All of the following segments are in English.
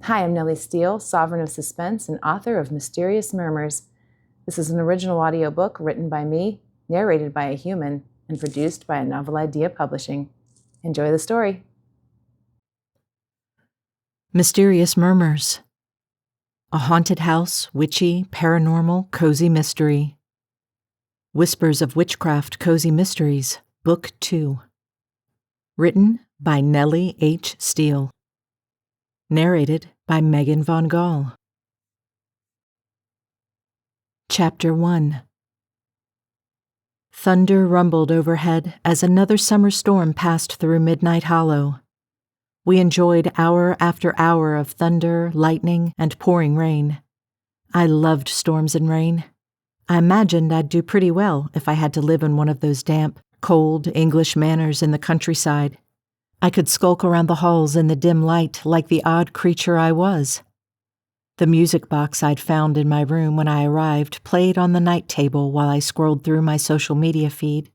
Hi, I'm Nellie Steele, Sovereign of Suspense and author of Mysterious Murmurs. This is an original audiobook written by me, narrated by a human, and produced by a Novel Idea Publishing. Enjoy the story. Mysterious Murmurs. A haunted house, witchy, paranormal, cozy mystery. Whispers of Witchcraft Cozy Mysteries, Book 2. Written by Nellie H. Steele. Narrated by Megyn von Gal. Chapter 1. Thunder rumbled overhead as another summer storm passed through Midnight Hollow. We enjoyed hour after hour of thunder, lightning, and pouring rain. I loved storms and rain. I imagined I'd do pretty well if I had to live in one of those damp, cold English manors in the countryside. I could skulk around the halls in the dim light like the odd creature I was. The music box I'd found in my room when I arrived played on the night table while I scrolled through my social media feed.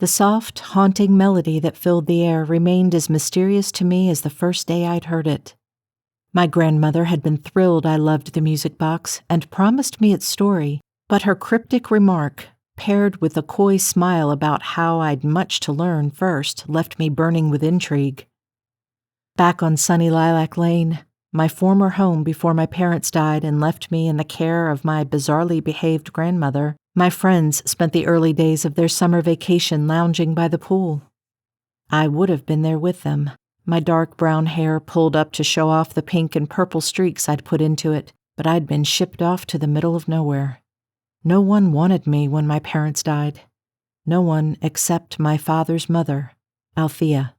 The soft, haunting melody that filled the air remained as mysterious to me as the first day I'd heard it. My grandmother had been thrilled I loved the music box and promised me its story, but her cryptic remark, paired with a coy smile about how I'd much to learn first, left me burning with intrigue. Back on sunny Lilac Lane, my former home before my parents died and left me in the care of my bizarrely behaved grandmother, my friends spent the early days of their summer vacation lounging by the pool. I would have been there with them, my dark brown hair pulled up to show off the pink and purple streaks I'd put into it, but I'd been shipped off to the middle of nowhere. No one wanted me when my parents died. No one except my father's mother, Althea.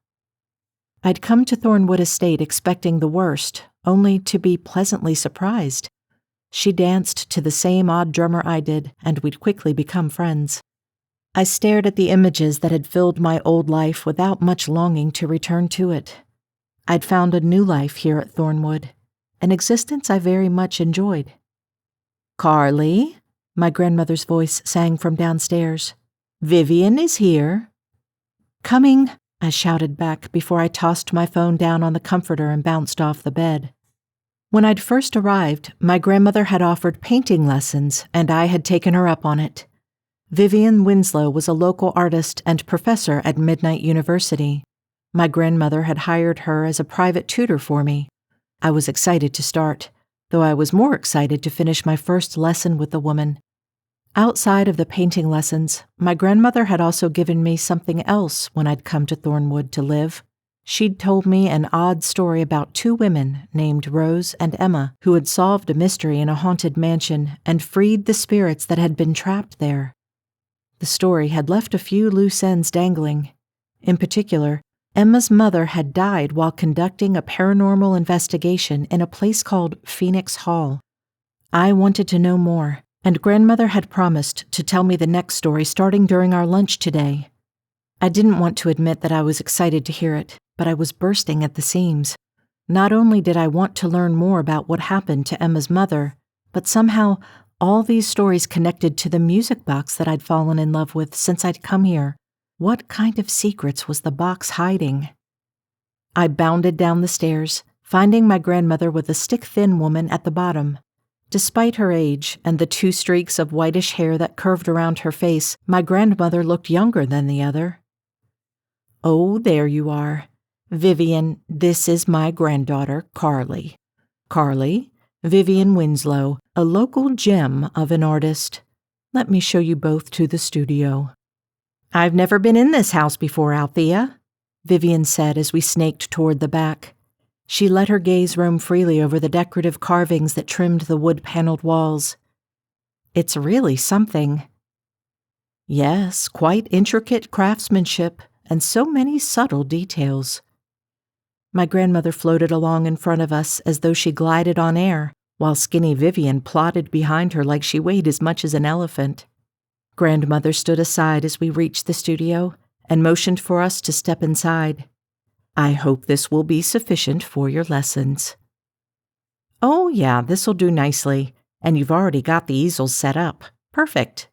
I'd come to Thornwood Estate expecting the worst, only to be pleasantly surprised. She danced to the same odd drummer I did, and we'd quickly become friends. I stared at the images that had filled my old life without much longing to return to it. I'd found a new life here at Thornwood, an existence I very much enjoyed. "Carly," my grandmother's voice sang from downstairs. "Vivian is here." "Coming," I shouted back before I tossed my phone down on the comforter and bounced off the bed. When I'd first arrived, my grandmother had offered painting lessons, and I had taken her up on it. Vivian Winslow was a local artist and professor at Midnight University. My grandmother had hired her as a private tutor for me. I was excited to start, though I was more excited to finish my first lesson with the woman. Outside of the painting lessons, my grandmother had also given me something else when I'd come to Thornwood to live. She'd told me an odd story about two women named Rose and Emma who had solved a mystery in a haunted mansion and freed the spirits that had been trapped there. The story had left a few loose ends dangling. In particular, Emma's mother had died while conducting a paranormal investigation in a place called Phoenix Hall. I wanted to know more, and grandmother had promised to tell me the next story starting during our lunch today. I didn't want to admit that I was excited to hear it, but I was bursting at the seams. Not only did I want to learn more about what happened to Emma's mother, but somehow all these stories connected to the music box that I'd fallen in love with since I'd come here. What kind of secrets was the box hiding? I bounded down the stairs, finding my grandmother with a stick-thin woman at the bottom. Despite her age and the two streaks of whitish hair that curved around her face, my grandmother looked younger than the other. "Oh, there you are. Vivian, this is my granddaughter, Carly. Carly, Vivian Winslow, a local gem of an artist. Let me show you both to the studio." "I've never been in this house before, Althea," Vivian said as we snaked toward the back. She let her gaze roam freely over the decorative carvings that trimmed the wood-paneled walls. "It's really something." "Yes, quite intricate craftsmanship, and so many subtle details." My grandmother floated along in front of us as though she glided on air, while skinny Vivian plodded behind her like she weighed as much as an elephant. Grandmother stood aside as we reached the studio and motioned for us to step inside. "I hope this will be sufficient for your lessons." "Oh yeah, this'll do nicely, and you've already got the easels set up. Perfect."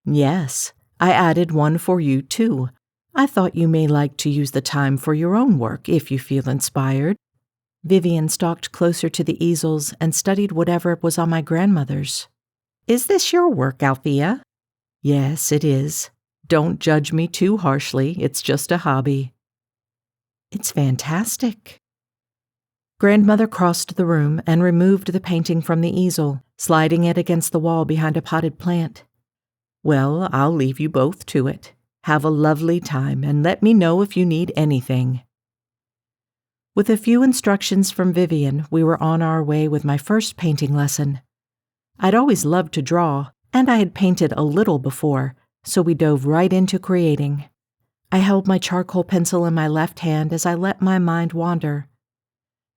"Yes, I added one for you too. I thought you may like to use the time for your own work if you feel inspired." Vivian stalked closer to the easels and studied whatever was on my grandmother's. "Is this your work, Althea?" "Yes, it is. Don't judge me too harshly. It's just a hobby." "It's fantastic." Grandmother crossed the room and removed the painting from the easel, sliding it against the wall behind a potted plant. "Well, I'll leave you both to it. Have a lovely time and let me know if you need anything." With a few instructions from Vivian, we were on our way with my first painting lesson. I'd always loved to draw, and I had painted a little before, so we dove right into creating. I held my charcoal pencil in my left hand as I let my mind wander.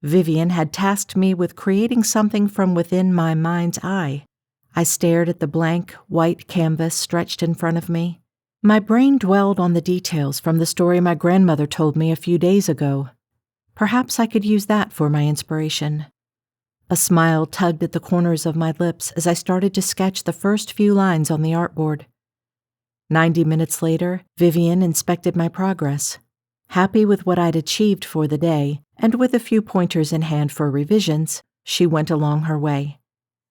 Vivian had tasked me with creating something from within my mind's eye. I stared at the blank, white canvas stretched in front of me. My brain dwelled on the details from the story my grandmother told me a few days ago. Perhaps I could use that for my inspiration. A smile tugged at the corners of my lips as I started to sketch the first few lines on the artboard. 90 minutes later, Vivian inspected my progress. Happy with what I'd achieved for the day, and with a few pointers in hand for revisions, she went along her way.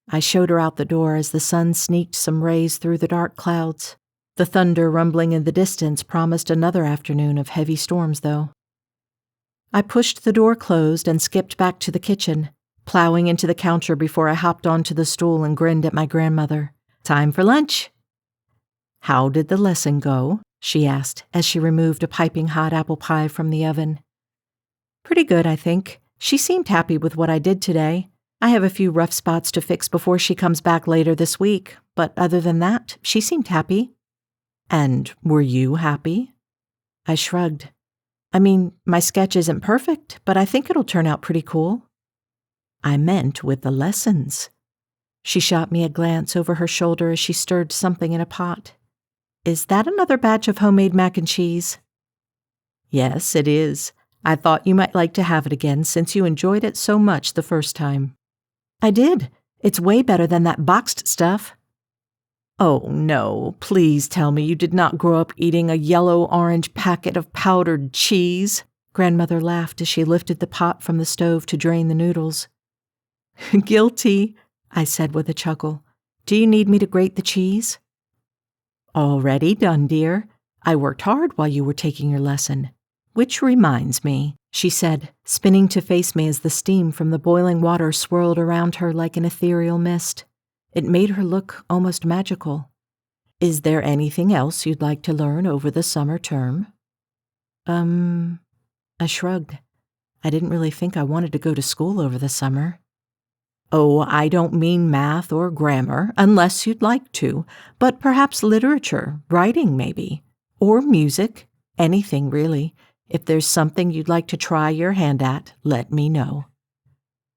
I showed her out the door as the sun sneaked some rays through the dark clouds. The thunder rumbling in the distance promised another afternoon of heavy storms, though. I pushed the door closed and skipped back to the kitchen, plowing into the counter before I hopped onto the stool and grinned at my grandmother. "Time for lunch." "How did the lesson go?" she asked as she removed a piping hot apple pie from the oven. "Pretty good, I think. She seemed happy with what I did today. I have a few rough spots to fix before she comes back later this week, but other than that, she seemed happy." "And were you happy?" I shrugged. "I mean, my sketch isn't perfect, but I think it'll turn out pretty cool." "I meant with the lessons." She shot me a glance over her shoulder as she stirred something in a pot. "Is that another batch of homemade mac and cheese?" "Yes, it is. I thought you might like to have it again since you enjoyed it so much the first time." "I did. It's way better than that boxed stuff." "Oh, no. Please tell me you did not grow up eating a yellow-orange packet of powdered cheese." Grandmother laughed as she lifted the pot from the stove to drain the noodles. "Guilty," I said with a chuckle. "Do you need me to grate the cheese?" "Already done, dear. I worked hard while you were taking your lesson. Which reminds me," she said, spinning to face me as the steam from the boiling water swirled around her like an ethereal mist. It made her look almost magical. "Is there anything else you'd like to learn over the summer term?" I shrugged. I didn't really think I wanted to go to school over the summer. "Oh, I don't mean math or grammar, unless you'd like to, but perhaps literature, writing maybe, or music, anything really. If there's something you'd like to try your hand at, let me know."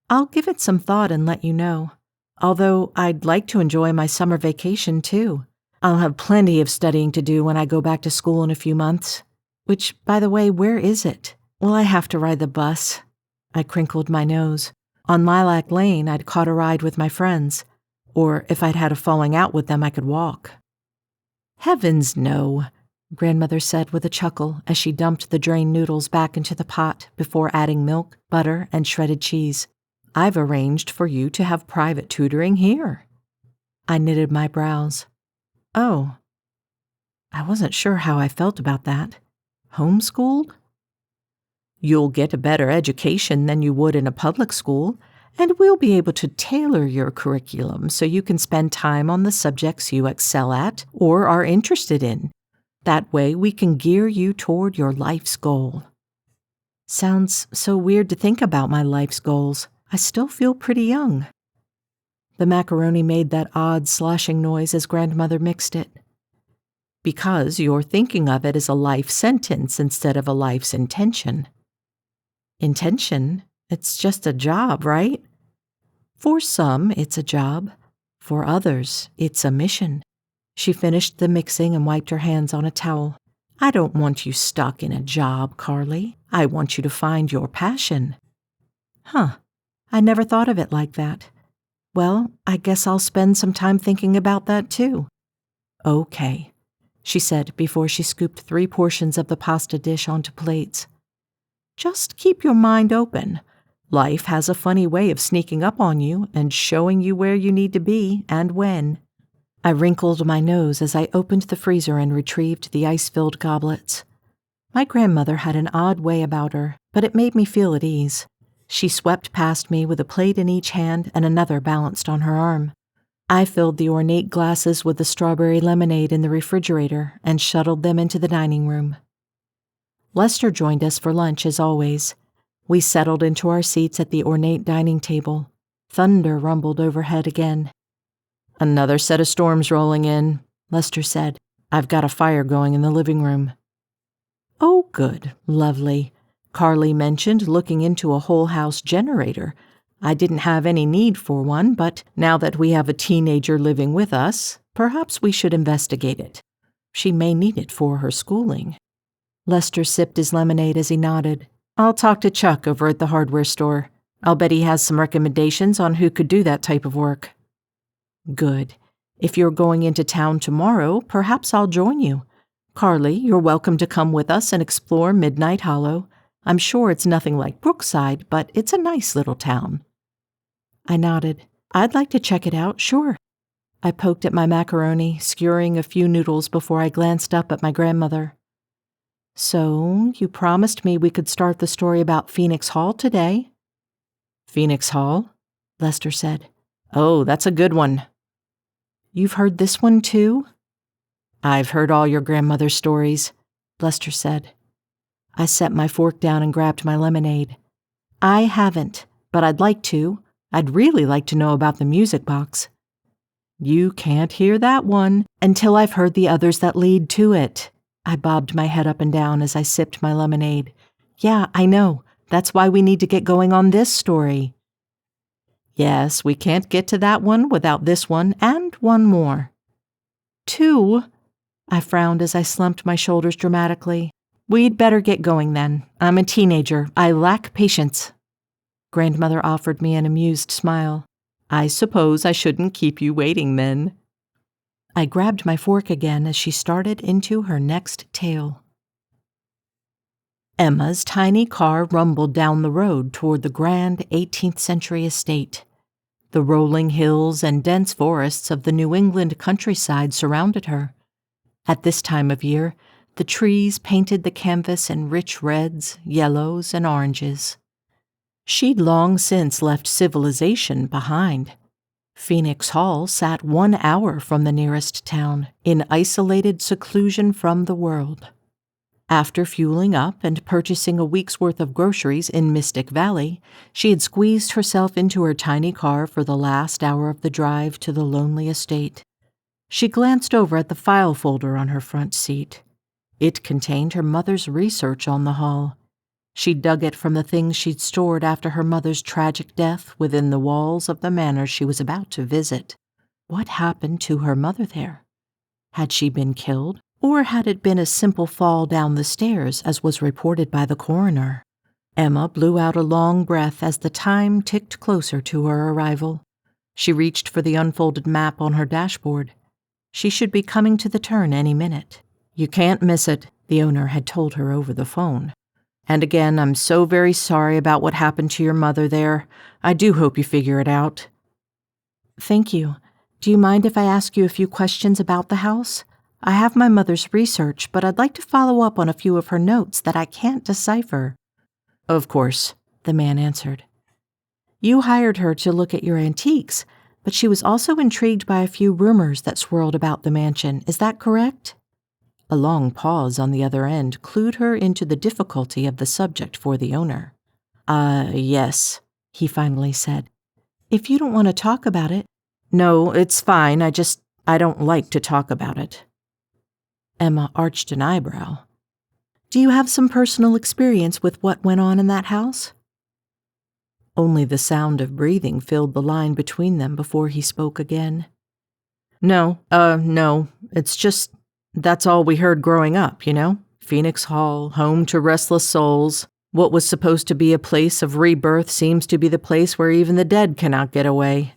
"I'll give it some thought and let you know. Although I'd like to enjoy my summer vacation too. I'll have plenty of studying to do when I go back to school in a few months. Which, by the way, where is it? Will I have to ride the bus?" I crinkled my nose. On Lilac Lane, I'd caught a ride with my friends. Or if I'd had a falling out with them, I could walk. "Heavens, no," Grandmother said with a chuckle as she dumped the drained noodles back into the pot before adding milk, butter, and shredded cheese. "I've arranged for you to have private tutoring here." I knitted my brows. Oh. I wasn't sure how I felt about that. Homeschooled? "You'll get a better education than you would in a public school, and we'll be able to tailor your curriculum so you can spend time on the subjects you excel at or are interested in. That way we can gear you toward your life's goal." Sounds so weird to think about my life's goals. I still feel pretty young. The macaroni made that odd sloshing noise as Grandmother mixed it. "Because you're thinking of it as a life sentence instead of a life's intention." "Intention? It's just a job, right?" "For some, it's a job. For others, it's a mission." She finished the mixing and wiped her hands on a towel. "I don't want you stuck in a job, Carly. I want you to find your passion." Huh. I never thought of it like that. Well, I guess I'll spend some time thinking about that too. "Okay," she said before she scooped 3 portions of the pasta dish onto plates. "Just keep your mind open. Life has a funny way of sneaking up on you and showing you where you need to be and when. I wrinkled my nose as I opened the freezer and retrieved the ice-filled goblets. My grandmother had an odd way about her, but it made me feel at ease. She swept past me with a plate in each hand and another balanced on her arm. I filled the ornate glasses with the strawberry lemonade in the refrigerator and shuttled them into the dining room. Lester joined us for lunch as always. We settled into our seats at the ornate dining table. Thunder rumbled overhead again. "Another set of storms rolling in," Lester said. "I've got a fire going in the living room." "Oh, good, lovely." Carly mentioned looking into a whole house generator. I didn't have any need for one, but now that we have a teenager living with us, perhaps we should investigate it. She may need it for her schooling. Lester sipped his lemonade as he nodded. "I'll talk to Chuck over at the hardware store. I'll bet he has some recommendations on who could do that type of work." "Good. If you're going into town tomorrow, perhaps I'll join you. Carly, you're welcome to come with us and explore Midnight Hollow. I'm sure it's nothing like Brookside, but it's a nice little town." I nodded. "I'd like to check it out, sure." I poked at my macaroni, skewering a few noodles before I glanced up at my grandmother. "So, you promised me we could start the story about Phoenix Hall today." "Phoenix Hall?" Lester said. "Oh, that's a good one." "You've heard this one too?" "I've heard all your grandmother's stories," Lester said. I set my fork down and grabbed my lemonade. "I haven't, but I'd like to. I'd really like to know about the music box." "You can't hear that one until I've heard the others that lead to it." I bobbed my head up and down as I sipped my lemonade. "Yeah, I know. That's why we need to get going on this story." "Yes, we can't get to that one without this one and one more." "Two?" I frowned as I slumped my shoulders dramatically. "We'd better get going then. I'm a teenager. I lack patience." Grandmother offered me an amused smile. "I suppose I shouldn't keep you waiting then." I grabbed my fork again as she started into her next tale. Emma's tiny car rumbled down the road toward the grand 18th century estate. The rolling hills and dense forests of the New England countryside surrounded her. At this time of year, the trees painted the canvas in rich reds, yellows, and oranges. She'd long since left civilization behind. Phoenix Hall sat 1 hour from the nearest town, in isolated seclusion from the world. After fueling up and purchasing a week's worth of groceries in Mystic Valley, she had squeezed herself into her tiny car for the last hour of the drive to the lonely estate. She glanced over at the file folder on her front seat. It contained her mother's research on the hall. She dug it from the things she'd stored after her mother's tragic death within the walls of the manor she was about to visit. What happened to her mother there? Had she been killed, or had it been a simple fall down the stairs as was reported by the coroner? Emma blew out a long breath as the time ticked closer to her arrival. She reached for the unfolded map on her dashboard. She should be coming to the turn any minute. "You can't miss it," the owner had told her over the phone. "And again, I'm so very sorry about what happened to your mother there. I do hope you figure it out." "Thank you. Do you mind if I ask you a few questions about the house? I have my mother's research, but I'd like to follow up on a few of her notes that I can't decipher." "Of course," the man answered. "You hired her to look at your antiques, but she was also intrigued by a few rumors that swirled about the mansion. Is that correct?" A long pause on the other end clued her into the difficulty of the subject for the owner. Yes," he finally said. "If you don't want to talk about it." "No, it's fine. I don't like to talk about it." Emma arched an eyebrow. "Do you have some personal experience with what went on in that house?" Only the sound of breathing filled the line between them before he spoke again. No. It's just, that's all we heard growing up, you know? Phoenix Hall, home to restless souls. What was supposed to be a place of rebirth seems to be the place where even the dead cannot get away."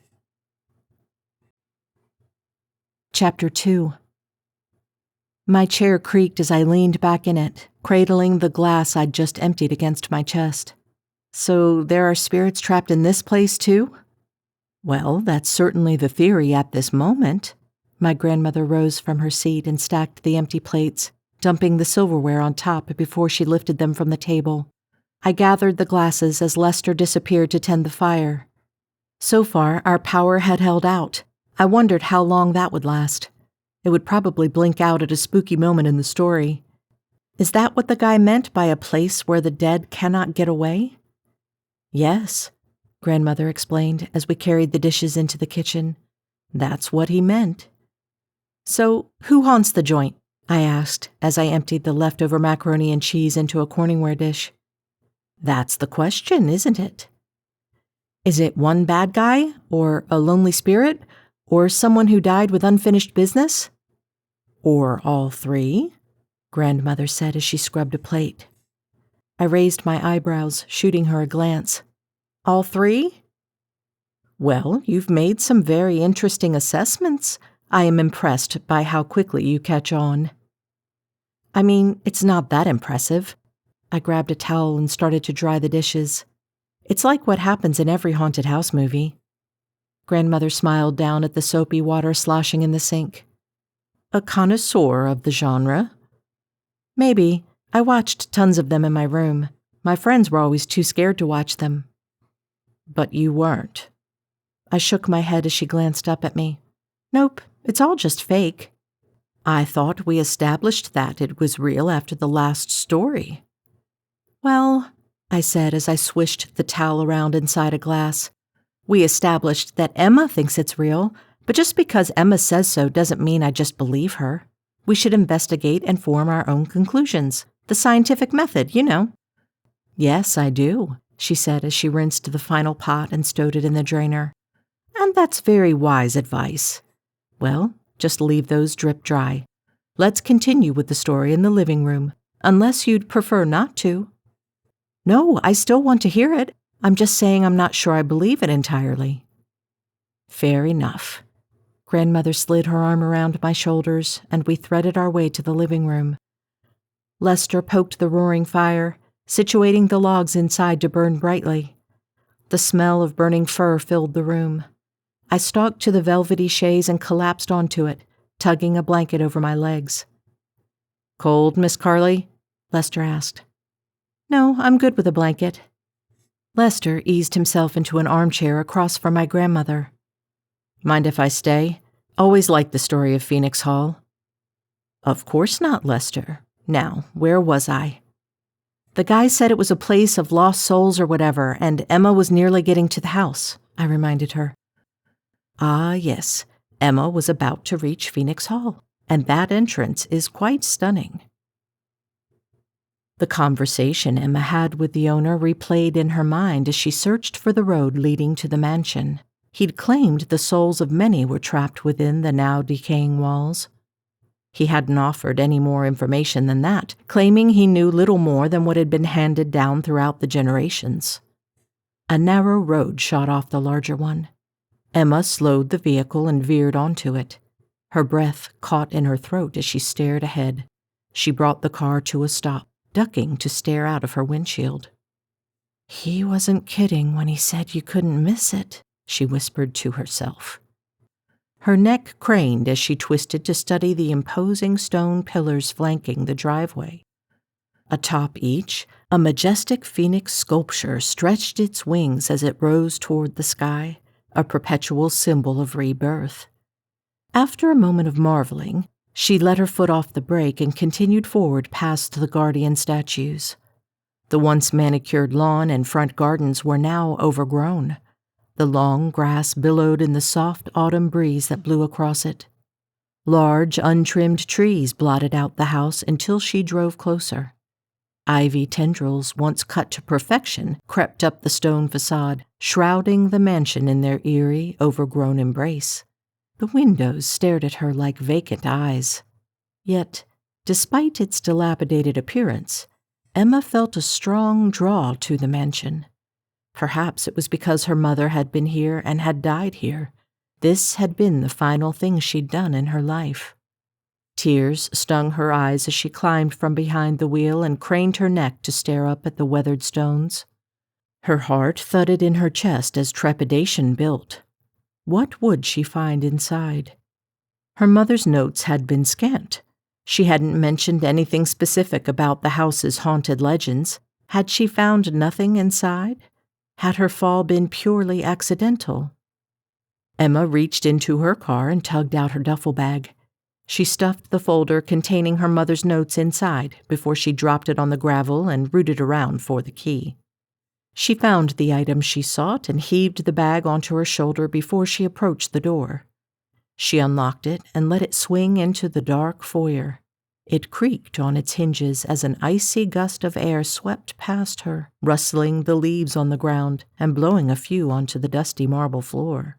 Chapter 2. My chair creaked as I leaned back in it, cradling the glass I'd just emptied against my chest. So there are spirits trapped in this place too? Well, that's certainly the theory at this moment. My grandmother rose from her seat and stacked the empty plates, dumping the silverware on top before she lifted them from the table. I gathered the glasses as Lester disappeared to tend the fire. So far, our power had held out. I wondered how long that would last. It would probably blink out at a spooky moment in the story. Is that what the guy meant by a place where the dead cannot get away? Yes, Grandmother explained as we carried the dishes into the kitchen. That's what he meant. So, who haunts the joint? I asked as I emptied the leftover macaroni and cheese into a Corningware dish. That's the question, isn't it? Is it one bad guy, or a lonely spirit, or someone who died with unfinished business? Or all three? Grandmother said as she scrubbed a plate. I raised my eyebrows, shooting her a glance. All three? Well, you've made some very interesting assessments. I am impressed by how quickly you catch on. I mean, it's not that impressive. I grabbed a towel and started to dry the dishes. It's like what happens in every haunted house movie. Grandmother smiled down at the soapy water sloshing in the sink. A connoisseur of the genre? Maybe. I watched tons of them in my room. My friends were always too scared to watch them. But you weren't. I shook my head as she glanced up at me. Nope, it's all just fake. I thought we established that it was real after the last story. Well, I said as I swished the towel around inside a glass. We established that Emma thinks it's real, but just because Emma says so doesn't mean I just believe her. We should investigate and form our own conclusions. The scientific method, you know. Yes, I do, she said as she rinsed the final pot and stowed it in the drainer. And that's very wise advice. Well, just leave those drip dry. Let's continue with the story in the living room, unless you'd prefer not to. No, I still want to hear it. I'm just saying I'm not sure I believe it entirely. Fair enough. Grandmother slid her arm around my shoulders, and we threaded our way to the living room. Lester poked the roaring fire, situating the logs inside to burn brightly. The smell of burning fur filled the room. I stalked to the velvety chaise and collapsed onto it, tugging a blanket over my legs. Cold, Miss Carley? Lester asked. No, I'm good with a blanket. Lester eased himself into an armchair across from my grandmother. Mind if I stay? Always liked the story of Phoenix Hall. Of course not, Lester. Now, where was I? The guy said it was a place of lost souls or whatever, and Emma was nearly getting to the house, I reminded her. Ah, yes, Emma was about to reach Phoenix Hall, and that entrance is quite stunning. The conversation Emma had with the owner replayed in her mind as she searched for the road leading to the mansion. He'd claimed the souls of many were trapped within the now decaying walls. He hadn't offered any more information than that, claiming he knew little more than what had been handed down throughout the generations. A narrow road shot off the larger one. Emma slowed the vehicle and veered onto it. Her breath caught in her throat as she stared ahead. She brought the car to a stop, ducking to stare out of her windshield. He wasn't kidding when he said you couldn't miss it, she whispered to herself. Her neck craned as she twisted to study the imposing stone pillars flanking the driveway. Atop each, a majestic phoenix sculpture stretched its wings as it rose toward the sky, a perpetual symbol of rebirth. After a moment of marveling, she let her foot off the brake and continued forward past the guardian statues. The once manicured lawn and front gardens were now overgrown. The long grass billowed in the soft autumn breeze that blew across it. Large, untrimmed trees blotted out the house until she drove closer. Ivy tendrils, once cut to perfection, crept up the stone facade, shrouding the mansion in their eerie, overgrown embrace. The windows stared at her like vacant eyes. Yet, despite its dilapidated appearance, Emma felt a strong draw to the mansion. Perhaps it was because her mother had been here and had died here. This had been the final thing she'd done in her life. Tears stung her eyes as she climbed from behind the wheel and craned her neck to stare up at the weathered stones. Her heart thudded in her chest as trepidation built. What would she find inside? Her mother's notes had been scant. She hadn't mentioned anything specific about the house's haunted legends. Had she found nothing inside? Had her fall been purely accidental? Emma reached into her car and tugged out her duffel bag. She stuffed the folder containing her mother's notes inside before she dropped it on the gravel and rooted around for the key. She found the item she sought and heaved the bag onto her shoulder before she approached the door. She unlocked it and let it swing into the dark foyer. It creaked on its hinges as an icy gust of air swept past her, rustling the leaves on the ground and blowing a few onto the dusty marble floor.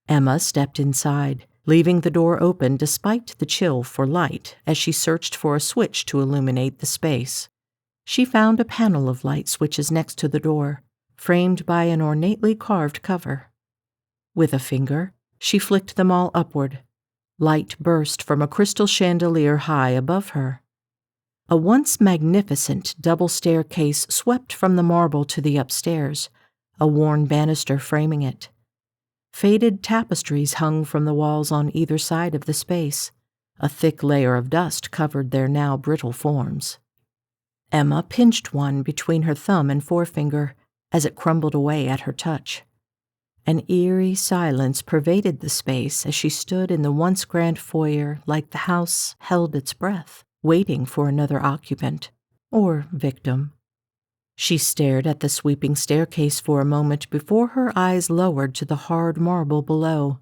Emma stepped inside, leaving the door open despite the chill for light as she searched for a switch to illuminate the space. She found a panel of light switches next to the door, framed by an ornately carved cover. With a finger, she flicked them all upward. Light burst from a crystal chandelier high above her. A once magnificent double staircase swept from the marble to the upstairs, a worn banister framing it. Faded tapestries hung from the walls on either side of the space. A thick layer of dust covered their now brittle forms. Emma pinched one between her thumb and forefinger as it crumbled away at her touch. An eerie silence pervaded the space as she stood in the once grand foyer like the house held its breath, waiting for another occupant, or victim. She stared at the sweeping staircase for a moment before her eyes lowered to the hard marble below.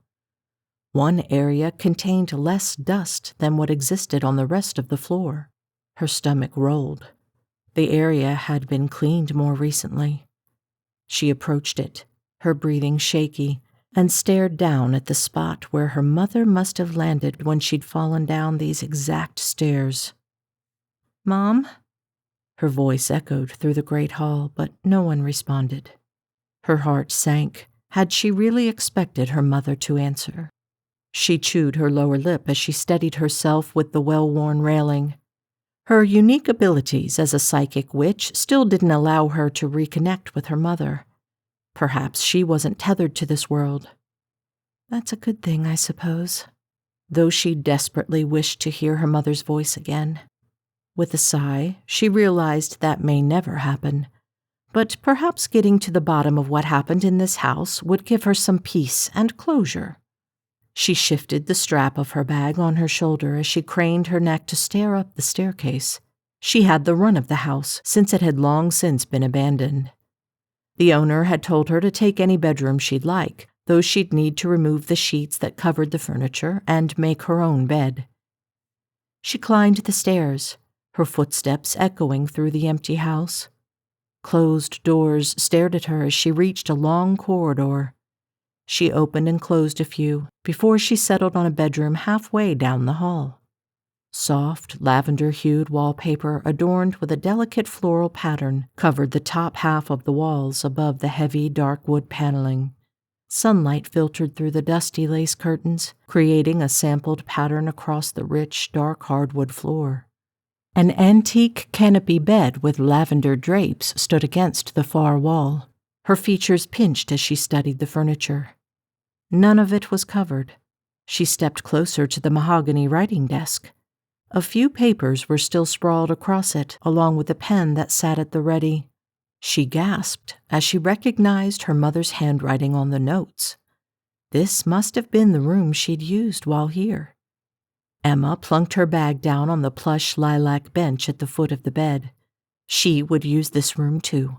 One area contained less dust than what existed on the rest of the floor. Her stomach rolled. The area had been cleaned more recently. She approached it, her breathing shaky, and stared down at the spot where her mother must have landed when she'd fallen down these exact stairs. "Mom?" Her voice echoed through the great hall, but no one responded. Her heart sank. Had she really expected her mother to answer? She chewed her lower lip as she steadied herself with the well-worn railing. Her unique abilities as a psychic witch still didn't allow her to reconnect with her mother. Perhaps she wasn't tethered to this world. That's a good thing, I suppose. Though she desperately wished to hear her mother's voice again. With a sigh, she realized that may never happen. But perhaps getting to the bottom of what happened in this house would give her some peace and closure. She shifted the strap of her bag on her shoulder as she craned her neck to stare up the staircase. She had the run of the house, since it had long since been abandoned. The owner had told her to take any bedroom she'd like, though she'd need to remove the sheets that covered the furniture and make her own bed. She climbed the stairs, her footsteps echoing through the empty house. Closed doors stared at her as she reached a long corridor. She opened and closed a few before she settled on a bedroom halfway down the hall. Soft, lavender-hued wallpaper adorned with a delicate floral pattern covered the top half of the walls above the heavy, dark wood paneling. Sunlight filtered through the dusty lace curtains, creating a sampled pattern across the rich, dark hardwood floor. An antique canopy bed with lavender drapes stood against the far wall. Her features pinched as she studied the furniture. None of it was covered. She stepped closer to the mahogany writing desk. A few papers were still sprawled across it, along with a pen that sat at the ready. She gasped as she recognized her mother's handwriting on the notes. This must have been the room she'd used while here. Emma plunked her bag down on the plush lilac bench at the foot of the bed. She would use this room too.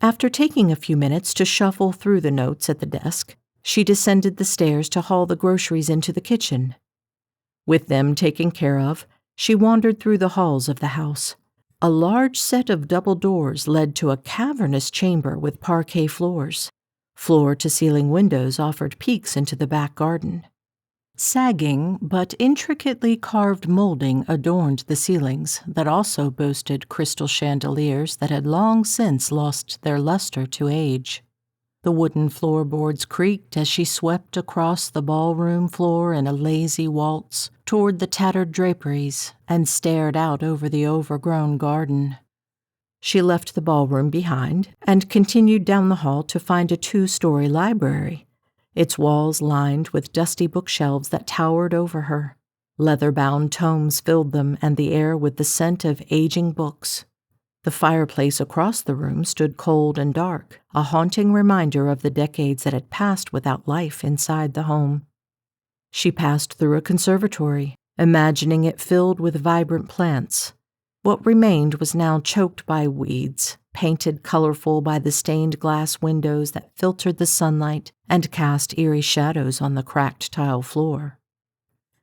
After taking a few minutes to shuffle through the notes at the desk, she descended the stairs to haul the groceries into the kitchen. With them taken care of, she wandered through the halls of the house. A large set of double doors led to a cavernous chamber with parquet floors. Floor-to-ceiling windows offered peeks into the back garden. Sagging but intricately carved molding adorned the ceilings that also boasted crystal chandeliers that had long since lost their luster to age. The wooden floorboards creaked as she swept across the ballroom floor in a lazy waltz toward the tattered draperies and stared out over the overgrown garden. She left the ballroom behind and continued down the hall to find a 2-story library, its walls lined with dusty bookshelves that towered over her. Leather-bound tomes filled them and the air with the scent of aging books. The fireplace across the room stood cold and dark, a haunting reminder of the decades that had passed without life inside the home. She passed through a conservatory, imagining it filled with vibrant plants. What remained was now choked by weeds, painted colorful by the stained glass windows that filtered the sunlight and cast eerie shadows on the cracked tile floor.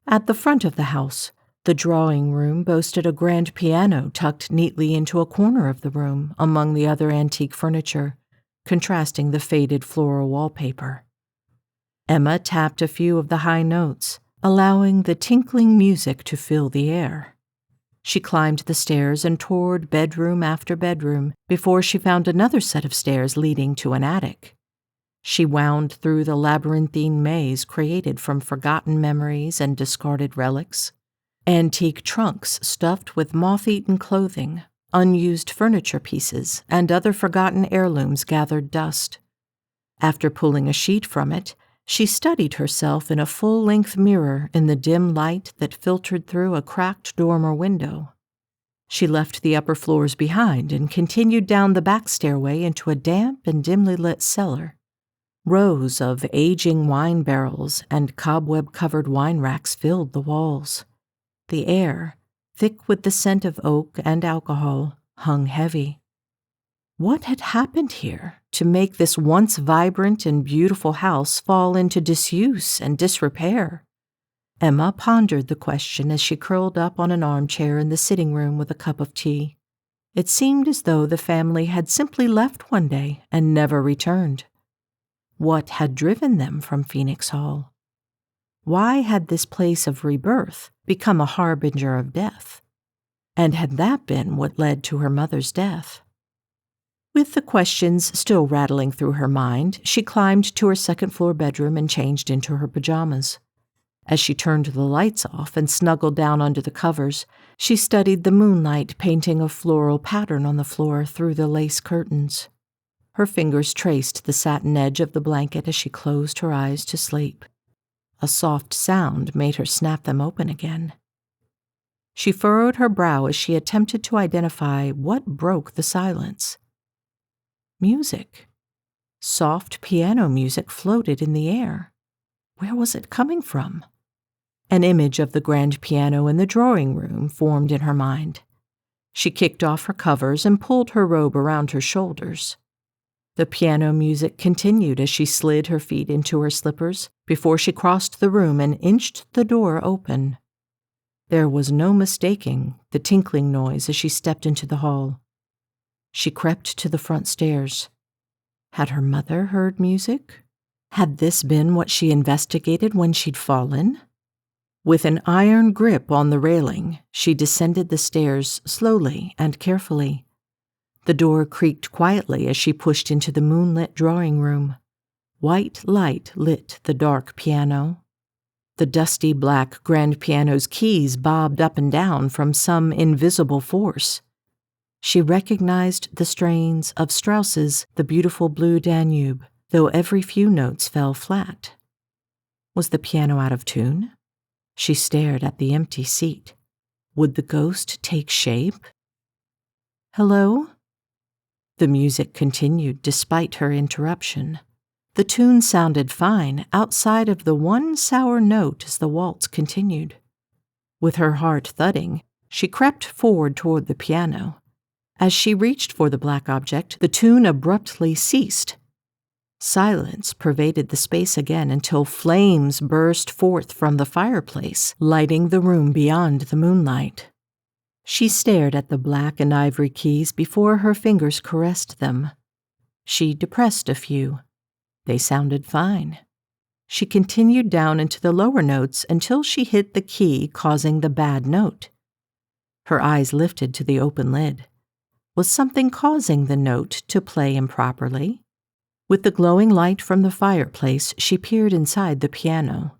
At the front of the house, the drawing room boasted a grand piano tucked neatly into a corner of the room among the other antique furniture, contrasting the faded floral wallpaper. Emma tapped a few of the high notes, allowing the tinkling music to fill the air. She climbed the stairs and toured bedroom after bedroom before she found another set of stairs leading to an attic. She wound through the labyrinthine maze created from forgotten memories and discarded relics. Antique trunks stuffed with moth-eaten clothing, unused furniture pieces, and other forgotten heirlooms gathered dust. After pulling a sheet from it, she studied herself in a full-length mirror in the dim light that filtered through a cracked dormer window. She left the upper floors behind and continued down the back stairway into a damp and dimly lit cellar. Rows of aging wine barrels and cobweb-covered wine racks filled the walls. The air, thick with the scent of oak and alcohol, hung heavy. What had happened here to make this once vibrant and beautiful house fall into disuse and disrepair? Emma pondered the question as she curled up on an armchair in the sitting room with a cup of tea. It seemed as though the family had simply left one day and never returned. What had driven them from Phoenix Hall? Why had this place of rebirth become a harbinger of death? And had that been what led to her mother's death? With the questions still rattling through her mind, she climbed to her second-floor bedroom and changed into her pajamas. As she turned the lights off and snuggled down under the covers, she studied the moonlight painting a floral pattern on the floor through the lace curtains. Her fingers traced the satin edge of the blanket as she closed her eyes to sleep. A soft sound made her snap them open again. She furrowed her brow as she attempted to identify what broke the silence. Music. Soft piano music floated in the air. Where was it coming from? An image of the grand piano in the drawing room formed in her mind. She kicked off her covers and pulled her robe around her shoulders. The piano music continued as she slid her feet into her slippers before she crossed the room and inched the door open. There was no mistaking the tinkling noise as she stepped into the hall. She crept to the front stairs. Had her mother heard music? Had this been what she investigated when she'd fallen? With an iron grip on the railing, she descended the stairs slowly and carefully. The door creaked quietly as she pushed into the moonlit drawing room. White light lit the dark piano. The dusty black grand piano's keys bobbed up and down from some invisible force. She recognized the strains of Strauss's The Beautiful Blue Danube, though every few notes fell flat. Was the piano out of tune? She stared at the empty seat. Would the ghost take shape? Hello? The music continued despite her interruption. The tune sounded fine outside of the one sour note as the waltz continued. With her heart thudding, she crept forward toward the piano. As she reached for the black object, the tune abruptly ceased. Silence pervaded the space again until flames burst forth from the fireplace, lighting the room beyond the moonlight. She stared at the black and ivory keys before her fingers caressed them. She depressed a few. They sounded fine. She continued down into the lower notes until she hit the key causing the bad note. Her eyes lifted to the open lid. Was something causing the note to play improperly? With the glowing light from the fireplace, she peered inside the piano.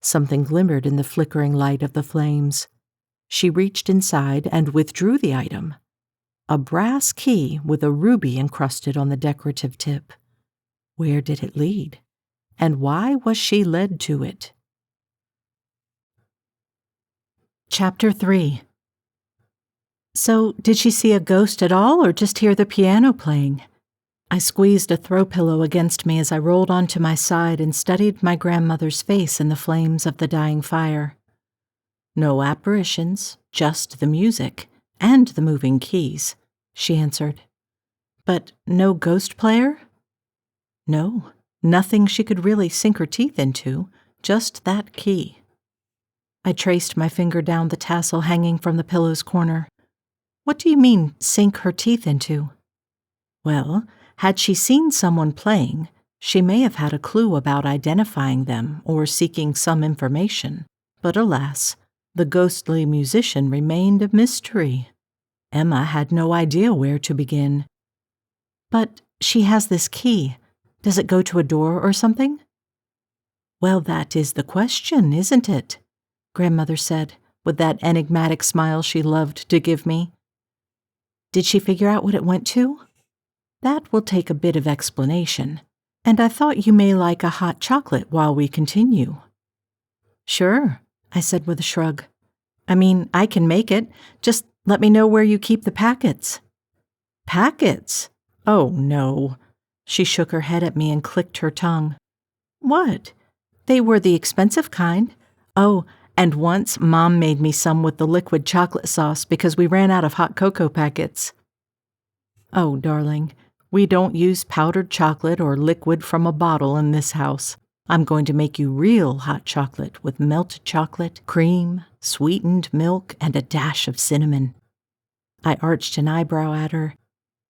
Something glimmered in the flickering light of the flames. She reached inside and withdrew the item. A brass key with a ruby encrusted on the decorative tip. Where did it lead? And why was she led to it? Chapter 3. So, did she see a ghost at all, or just hear the piano playing? I squeezed a throw pillow against me as I rolled onto my side and studied my grandmother's face in the flames of the dying fire. No apparitions, just the music and the moving keys, she answered. But no ghost player? No, nothing she could really sink her teeth into, just that key. I traced my finger down the tassel hanging from the pillow's corner. What do you mean, sink her teeth into? Well, had she seen someone playing, she may have had a clue about identifying them or seeking some information. But alas, the ghostly musician remained a mystery. Emma had no idea where to begin. But she has this key. Does it go to a door or something? Well, that is the question, isn't it? Grandmother said, with that enigmatic smile she loved to give me. Did she figure out what it went to? That will take a bit of explanation, and I thought you may like a hot chocolate while we continue. Sure, I said with a shrug. I mean, I can make it. Just let me know where you keep the packets. Packets? Oh, no. She shook her head at me and clicked her tongue. What? They were the expensive kind. Oh, and once Mom made me some with the liquid chocolate sauce because we ran out of hot cocoa packets. Oh, darling, we don't use powdered chocolate or liquid from a bottle in this house. I'm going to make you real hot chocolate with melted chocolate, cream, sweetened milk, and a dash of cinnamon. I arched an eyebrow at her.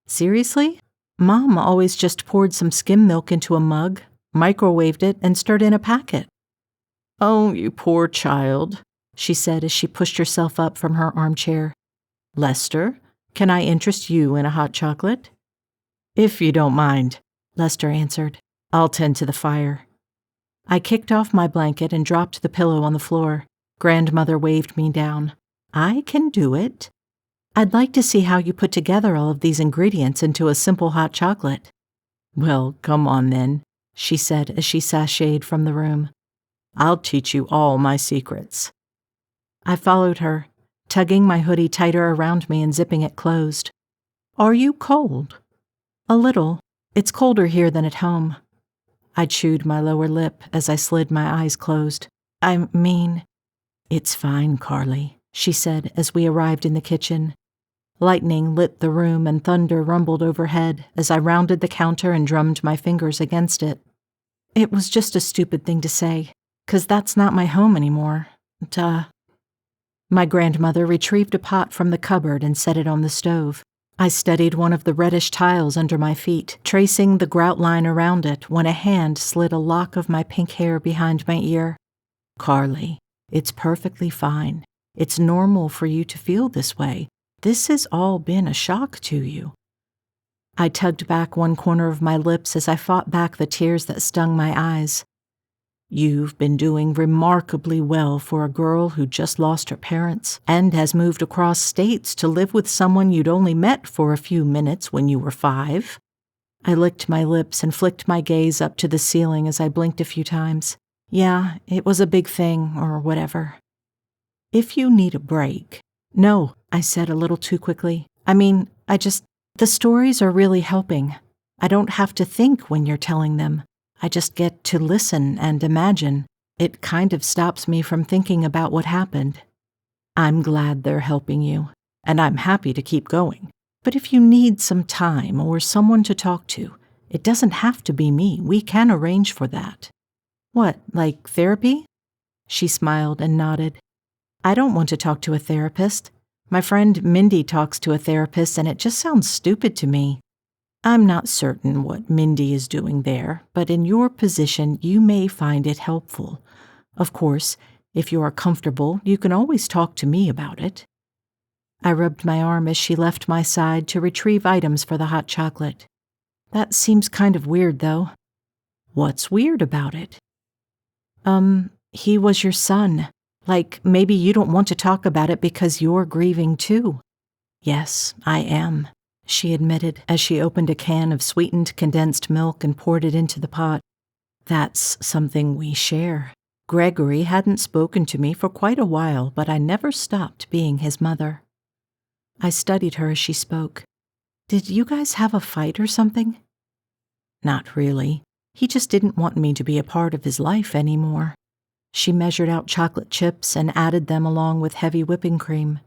Seriously? Mom always just poured some skim milk into a mug, microwaved it, and stirred in a packet. Oh, you poor child, she said as she pushed herself up from her armchair. Lester, can I interest you in a hot chocolate? If you don't mind, Lester answered. I'll tend to the fire. I kicked off my blanket and dropped the pillow on the floor. Grandmother waved me down. I can do it. I'd like to see how you put together all of these ingredients into a simple hot chocolate. Well, come on then, she said as she sashayed from the room. I'll teach you all my secrets. I followed her, tugging my hoodie tighter around me and zipping it closed. Are you cold? A little. It's colder here than at home. I chewed my lower lip as I slid my eyes closed. I mean, it's fine, Carly, she said as we arrived in the kitchen. Lightning lit the room and thunder rumbled overhead as I rounded the counter and drummed my fingers against it. It was just a stupid thing to say, 'cause that's not my home anymore. Duh. My grandmother retrieved a pot from the cupboard and set it on the stove. I studied one of the reddish tiles under my feet, tracing the grout line around it when a hand slid a lock of my pink hair behind my ear. Carly, it's perfectly fine. It's normal for you to feel this way. This has all been a shock to you. I tugged back one corner of my lips as I fought back the tears that stung my eyes. You've been doing remarkably well for a girl who just lost her parents and has moved across states to live with someone you'd only met for a few minutes when you were 5. I licked my lips and flicked my gaze up to the ceiling as I blinked a few times. Yeah, it was a big thing, or whatever. If you need a break. No, I said a little too quickly. The stories are really helping. I don't have to think when you're telling them. I just get to listen and imagine. It kind of stops me from thinking about what happened. I'm glad they're helping you, and I'm happy to keep going. But if you need some time or someone to talk to, it doesn't have to be me. We can arrange for that. What, like therapy? She smiled and nodded. I don't want to talk to a therapist. My friend Mindy talks to a therapist, and it just sounds stupid to me. I'm not certain what Mindy is doing there, but in your position, you may find it helpful. Of course, if you are comfortable, you can always talk to me about it. I rubbed my arm as she left my side to retrieve items for the hot chocolate. That seems kind of weird, though. What's weird about it? He was your son. Like, maybe you don't want to talk about it because you're grieving too. Yes, I am, she admitted as she opened a can of sweetened condensed milk and poured it into the pot. That's something we share. Gregory hadn't spoken to me for quite a while, but I never stopped being his mother. I studied her as she spoke. Did you guys have a fight or something? Not really. He just didn't want me to be a part of his life anymore. She measured out chocolate chips and added them along with heavy whipping cream.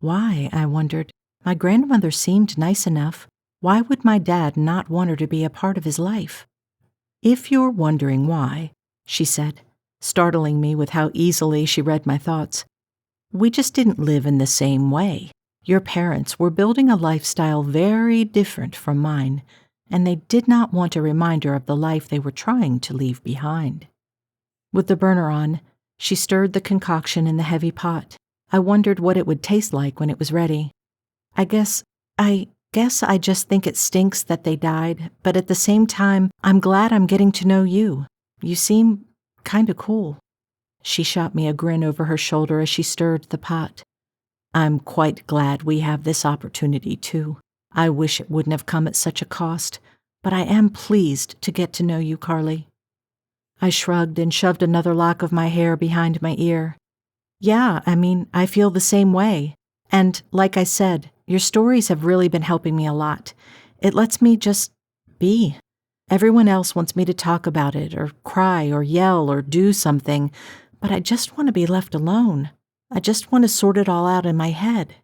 Why, I wondered. My grandmother seemed nice enough. Why would my dad not want her to be a part of his life? If you're wondering why, she said, startling me with how easily she read my thoughts, we just didn't live in the same way. Your parents were building a lifestyle very different from mine, and they did not want a reminder of the life they were trying to leave behind. With the burner on, she stirred the concoction in the heavy pot. I wondered what it would taste like when it was ready. I guess I just think it stinks that they died, but at the same time, I'm glad I'm getting to know you. You seem kinda cool. She shot me a grin over her shoulder as she stirred the pot. I'm quite glad we have this opportunity, too. I wish it wouldn't have come at such a cost, but I am pleased to get to know you, Carly. I shrugged and shoved another lock of my hair behind my ear. Yeah, I feel the same way. And like I said, your stories have really been helping me a lot. It lets me just be. Everyone else wants me to talk about it, or cry, or yell, or do something, but I just want to be left alone. I just want to sort it all out in my head.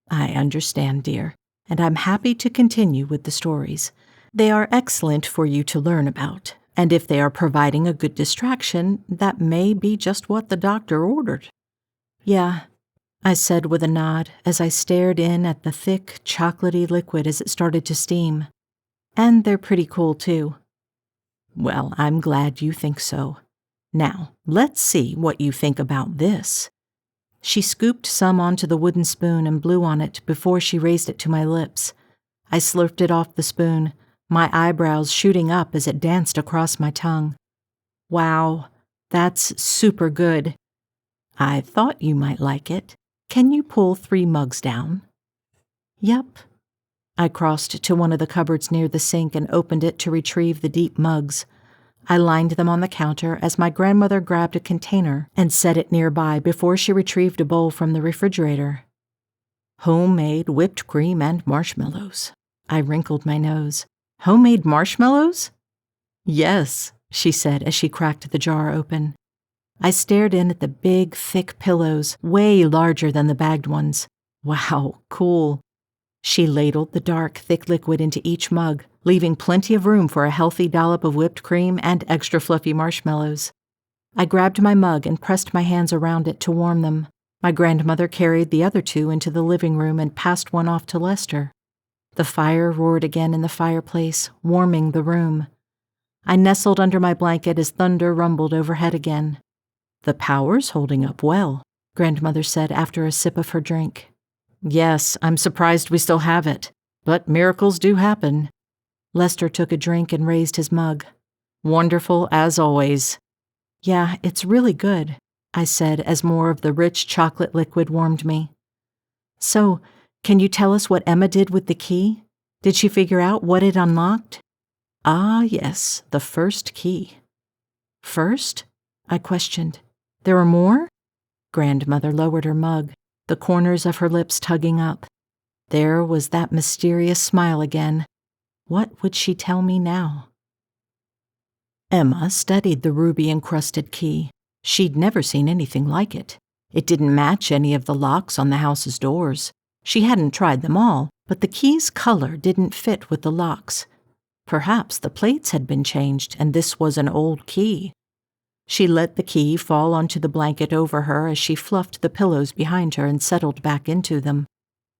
I understand, dear, and I'm happy to continue with the stories. They are excellent for you to learn about, and if they are providing a good distraction, that may be just what the doctor ordered. Yeah, I said with a nod as I stared in at the thick, chocolatey liquid as it started to steam. And they're pretty cool, too. Well, I'm glad you think so. Now, let's see what you think about this. She scooped some onto the wooden spoon and blew on it before she raised it to my lips. I slurped it off the spoon, my eyebrows shooting up as it danced across my tongue. Wow, that's super good. I thought you might like it. Can you pull 3 mugs down? Yep. I crossed to one of the cupboards near the sink and opened it to retrieve the deep mugs. I lined them on the counter as my grandmother grabbed a container and set it nearby before she retrieved a bowl from the refrigerator. Homemade whipped cream and marshmallows. I wrinkled my nose. Homemade marshmallows? Yes, she said as she cracked the jar open. I stared in at the big, thick pillows, way larger than the bagged ones. Wow, cool. She ladled the dark, thick liquid into each mug, leaving plenty of room for a healthy dollop of whipped cream and extra fluffy marshmallows. I grabbed my mug and pressed my hands around it to warm them. My grandmother carried the other 2 into the living room and passed one off to Lester. The fire roared again in the fireplace, warming the room. I nestled under my blanket as thunder rumbled overhead again. The power's holding up well, Grandmother said after a sip of her drink. Yes, I'm surprised we still have it, but miracles do happen. Lester took a drink and raised his mug. Wonderful as always. Yeah, it's really good, I said as more of the rich chocolate liquid warmed me. So, can you tell us what Emma did with the key? Did she figure out what it unlocked? Ah, yes, the first key. First? I questioned. There are more? Grandmother lowered her mug, the corners of her lips tugging up. There was that mysterious smile again. What would she tell me now? Emma studied the ruby-encrusted key. She'd never seen anything like it. It didn't match any of the locks on the house's doors. She hadn't tried them all, but the key's color didn't fit with the locks. Perhaps the plates had been changed, and this was an old key. She let the key fall onto the blanket over her as she fluffed the pillows behind her and settled back into them.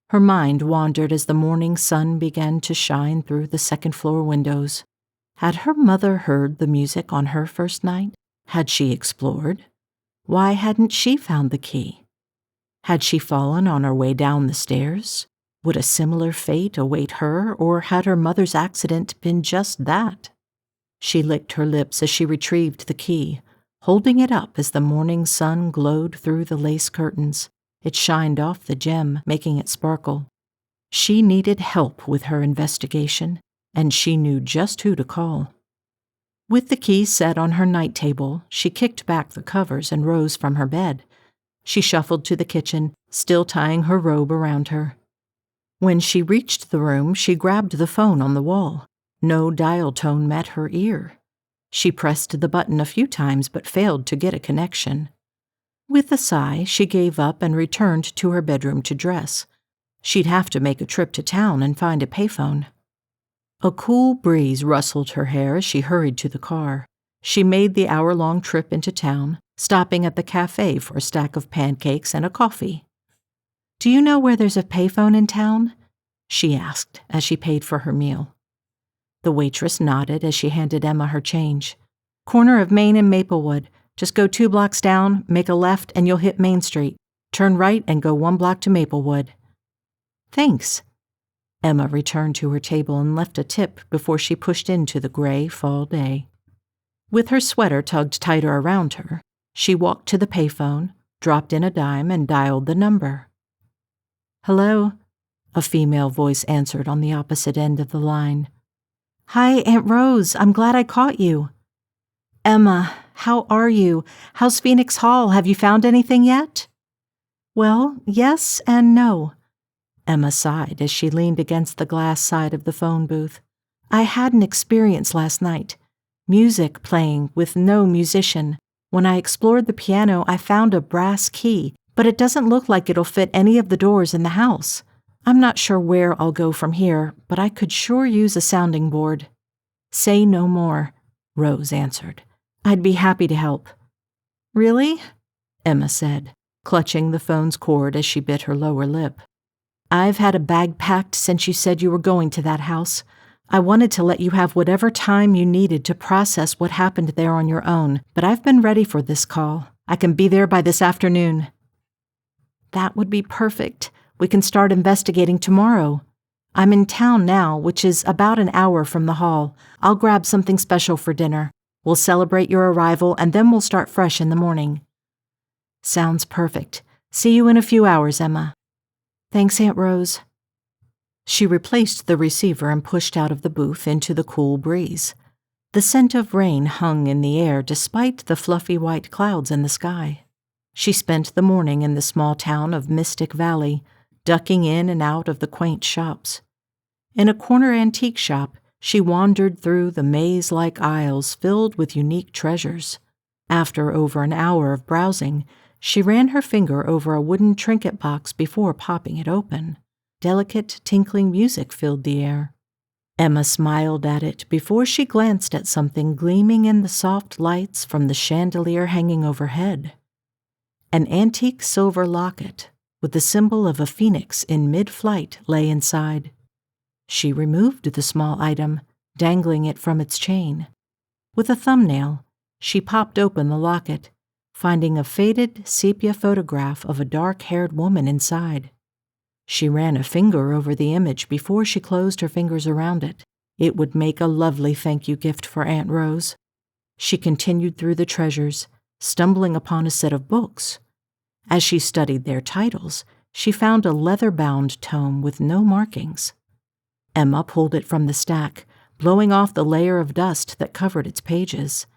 Her mind wandered as the morning sun began to shine through the second-floor windows. Had her mother heard the music on her first night? Had she explored? Why hadn't she found the key? Had she fallen on her way down the stairs? Would a similar fate await her, or had her mother's accident been just that? She licked her lips as she retrieved the key, holding it up as the morning sun glowed through the lace curtains. It shined off the gem, making it sparkle. She needed help with her investigation, and she knew just who to call. With the key set on her night table, she kicked back the covers and rose from her bed. She shuffled to the kitchen, still tying her robe around her. When she reached the room, she grabbed the phone on the wall. No dial tone met her ear. She pressed the button a few times but failed to get a connection. With a sigh, she gave up and returned to her bedroom to dress. She'd have to make a trip to town and find a payphone. A cool breeze rustled her hair as she hurried to the car. She made the hour-long trip into town, stopping at the cafe for a stack of pancakes and a coffee. "Do you know where there's a payphone in town?" she asked as she paid for her meal. The waitress nodded as she handed Emma her change. "Corner of Main and Maplewood. Just go 2 blocks down, make a left, and you'll hit Main Street. Turn right and go 1 block to Maplewood." "Thanks." Emma returned to her table and left a tip before she pushed into the gray fall day. With her sweater tugged tighter around her, she walked to the payphone, dropped in a dime, and dialed the number. "Hello," a female voice answered on the opposite end of the line. "Hi, Aunt Rose. I'm glad I caught you." "Emma, how are you? How's Phoenix Hall? Have you found anything yet?" "Well, yes and no." Emma sighed as she leaned against the glass side of the phone booth. "I had an experience last night. Music playing with no musician. When I explored the piano, I found a brass key, but it doesn't look like it'll fit any of the doors in the house. I'm not sure where I'll go from here, but I could sure use a sounding board." "Say no more," Rose answered. "I'd be happy to help." "Really?" Emma said, clutching the phone's cord as she bit her lower lip. "I've had a bag packed since you said you were going to that house. I wanted to let you have whatever time you needed to process what happened there on your own, but I've been ready for this call. I can be there by this afternoon." "That would be perfect. We can start investigating tomorrow. I'm in town now, which is about an hour from the hall. I'll grab something special for dinner. We'll celebrate your arrival, and then we'll start fresh in the morning." "Sounds perfect. See you in a few hours, Emma." "Thanks, Aunt Rose." She replaced the receiver and pushed out of the booth into the cool breeze. The scent of rain hung in the air despite the fluffy white clouds in the sky. She spent the morning in the small town of Mystic Valley, ducking in and out of the quaint shops. In a corner antique shop, she wandered through the maze-like aisles filled with unique treasures. After over an hour of browsing, she ran her finger over a wooden trinket box before popping it open. Delicate, tinkling music filled the air. Emma smiled at it before she glanced at something gleaming in the soft lights from the chandelier hanging overhead. An antique silver locket with the symbol of a phoenix in mid-flight lay inside. She removed the small item, dangling it from its chain. With a thumbnail, she popped open the locket, finding a faded sepia photograph of a dark-haired woman inside. She ran a finger over the image before she closed her fingers around it. It would make a lovely thank-you gift for Aunt Rose. She continued through the treasures, stumbling upon a set of books. As she studied their titles, she found a leather-bound tome with no markings. Emma pulled it from the stack, blowing off the layer of dust that covered its pages.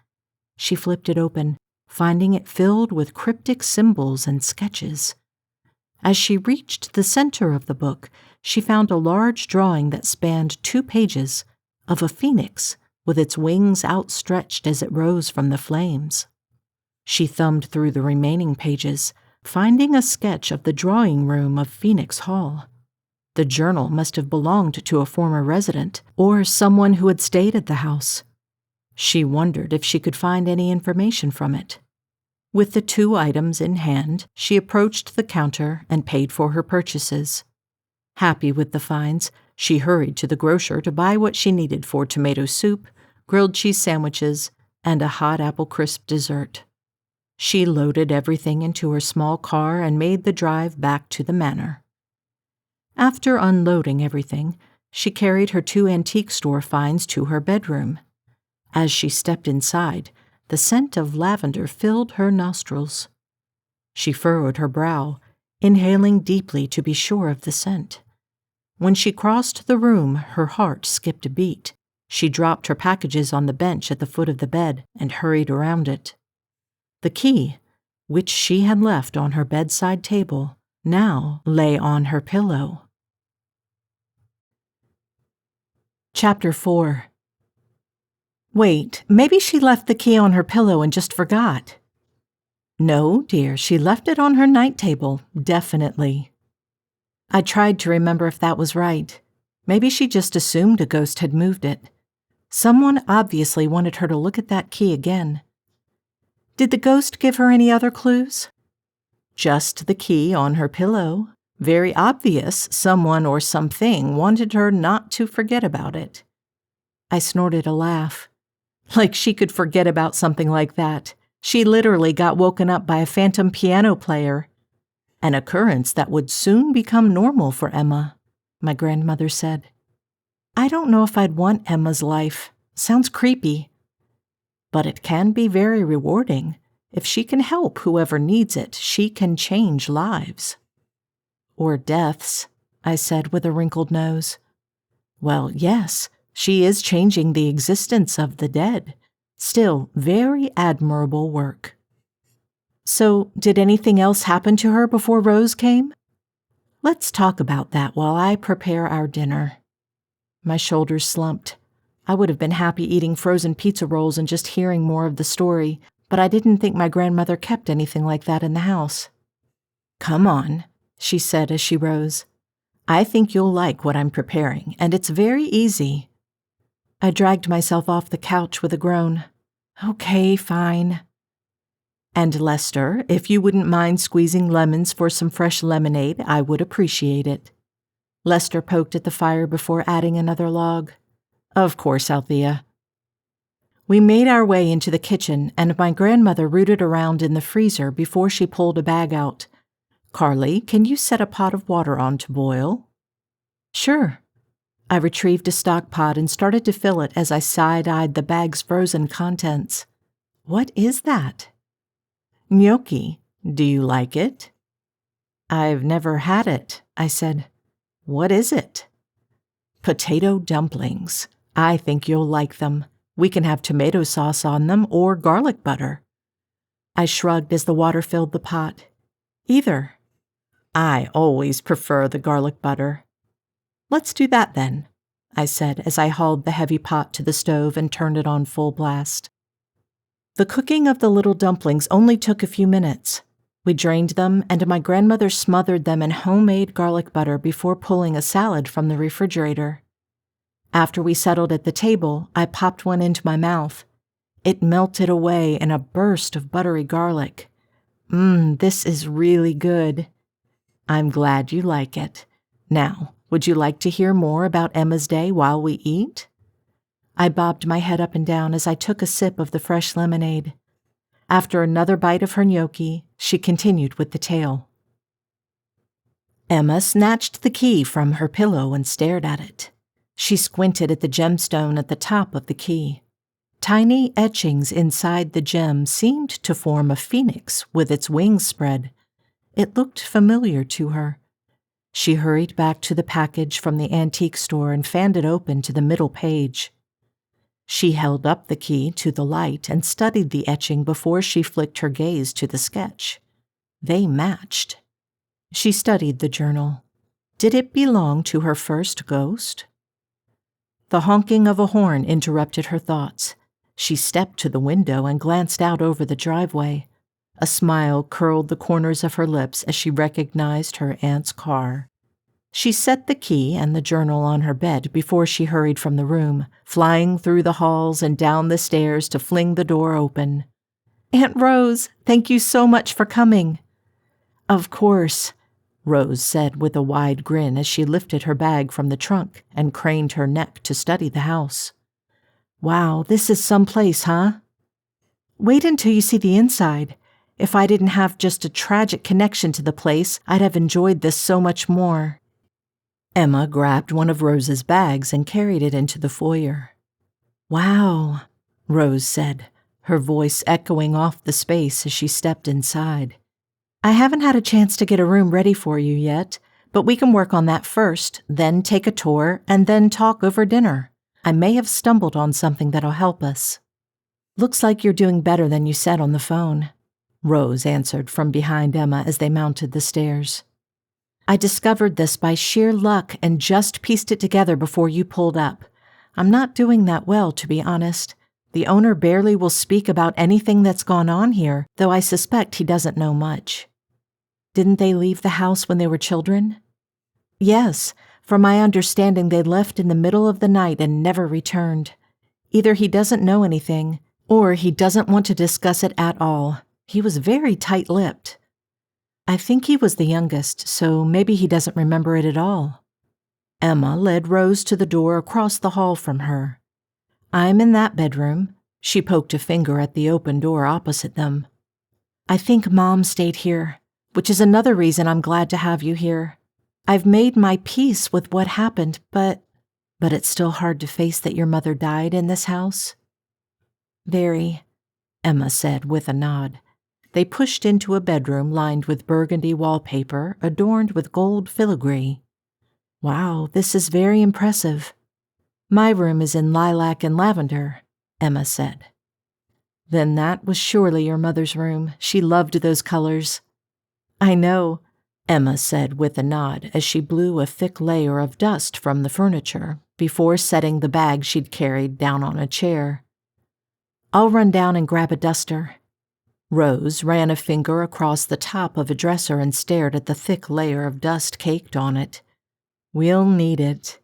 She flipped it open, finding it filled with cryptic symbols and sketches. As she reached the center of the book, she found a large drawing that spanned 2 pages of a phoenix with its wings outstretched as it rose from the flames. She thumbed through the remaining pages, finding a sketch of the drawing room of Phoenix Hall. The journal must have belonged to a former resident or someone who had stayed at the house. She wondered if she could find any information from it. With the 2 items in hand, she approached the counter and paid for her purchases. Happy with the finds, she hurried to the grocer to buy what she needed for tomato soup, grilled cheese sandwiches, and a hot apple crisp dessert. She loaded everything into her small car and made the drive back to the manor. After unloading everything, she carried her 2 antique store finds to her bedroom. As she stepped inside, the scent of lavender filled her nostrils. She furrowed her brow, inhaling deeply to be sure of the scent. When she crossed the room, her heart skipped a beat. She dropped her packages on the bench at the foot of the bed and hurried around it. The key, which she had left on her bedside table, now lay on her pillow. Chapter 4. Wait, maybe she left the key on her pillow and just forgot. No, dear, she left it on her night table, definitely. I tried to remember if that was right. Maybe she just assumed a ghost had moved it. Someone obviously wanted her to look at that key again. Did the ghost give her any other clues? Just the key on her pillow. Very obvious someone or something wanted her not to forget about it. I snorted a laugh. Like she could forget about something like that. She literally got woken up by a phantom piano player. An occurrence that would soon become normal for Emma, my grandmother said. I don't know if I'd want Emma's life. Sounds creepy. But it can be very rewarding. If she can help whoever needs it, she can change lives. Or deaths, I said with a wrinkled nose. Well, yes, she is changing the existence of the dead. Still, very admirable work. So, did anything else happen to her before Rose came? Let's talk about that while I prepare our dinner. My shoulders slumped. I would have been happy eating frozen pizza rolls and just hearing more of the story, but I didn't think my grandmother kept anything like that in the house. Come on, she said as she rose. I think you'll like what I'm preparing, and it's very easy. I dragged myself off the couch with a groan. Okay, fine. And Lester, if you wouldn't mind squeezing lemons for some fresh lemonade, I would appreciate it. Lester poked at the fire before adding another log. Of course, Althea. We made our way into the kitchen, and my grandmother rooted around in the freezer before she pulled a bag out. Carly, can you set a pot of water on to boil? Sure. I retrieved a stock pot and started to fill it as I side-eyed the bag's frozen contents. What is that? Gnocchi. Do you like it? I've never had it, I said. What is it? Potato dumplings. I think you'll like them. We can have tomato sauce on them or garlic butter. I shrugged as the water filled the pot. Either. I always prefer the garlic butter. Let's do that then, I said as I hauled the heavy pot to the stove and turned it on full blast. The cooking of the little dumplings only took a few minutes. We drained them, and my grandmother smothered them in homemade garlic butter before pulling a salad from the refrigerator. After we settled at the table, I popped one into my mouth. It melted away in a burst of buttery garlic. This is really good. I'm glad you like it. Now, would you like to hear more about Emma's day while we eat? I bobbed my head up and down as I took a sip of the fresh lemonade. After another bite of her gnocchi, she continued with the tale. Emma snatched the key from her pillow and stared at it. She squinted at the gemstone at the top of the key. Tiny etchings inside the gem seemed to form a phoenix with its wings spread. It looked familiar to her. She hurried back to the package from the antique store and fanned it open to the middle page. She held up the key to the light and studied the etching before she flicked her gaze to the sketch. They matched. She studied the journal. Did it belong to her first ghost? The honking of a horn interrupted her thoughts. She stepped to the window and glanced out over the driveway. A smile curled the corners of her lips as she recognized her aunt's car. She set the key and the journal on her bed before she hurried from the room, flying through the halls and down the stairs to fling the door open. Aunt Rose, thank you so much for coming. Of course, Rose said with a wide grin as she lifted her bag from the trunk and craned her neck to study the house. Wow, this is some place, huh? Wait until you see the inside. If I didn't have just a tragic connection to the place, I'd have enjoyed this so much more. Emma grabbed one of Rose's bags and carried it into the foyer. Wow, Rose said, her voice echoing off the space as she stepped inside. I haven't had a chance to get a room ready for you yet, but we can work on that first, then take a tour, and then talk over dinner. I may have stumbled on something that'll help us." "Looks like you're doing better than you said on the phone," Rose answered from behind Emma as they mounted the stairs. "I discovered this by sheer luck and just pieced it together before you pulled up. I'm not doing that well, to be honest. The owner barely will speak about anything that's gone on here, though I suspect he doesn't know much." "Didn't they leave the house when they were children?" "Yes. From my understanding, they left in the middle of the night and never returned. Either he doesn't know anything, or he doesn't want to discuss it at all. He was very tight-lipped." "I think he was the youngest, so maybe he doesn't remember it at all." Emma led Rose to the door across the hall from her. "I'm in that bedroom." She poked a finger at the open door opposite them. "I think Mom stayed here, which is another reason I'm glad to have you here. I've made my peace with what happened, but it's still hard to face that your mother died in this house." "Very," Emma said with a nod. They pushed into a bedroom lined with burgundy wallpaper adorned with gold filigree. "Wow, this is very impressive." "My room is in lilac and lavender," Emma said. "Then that was surely your mother's room. She loved those colors." "I know," Emma said with a nod as she blew a thick layer of dust from the furniture before setting the bag she'd carried down on a chair. "I'll run down and grab a duster." Rose ran a finger across the top of a dresser and stared at the thick layer of dust caked on it. "We'll need it."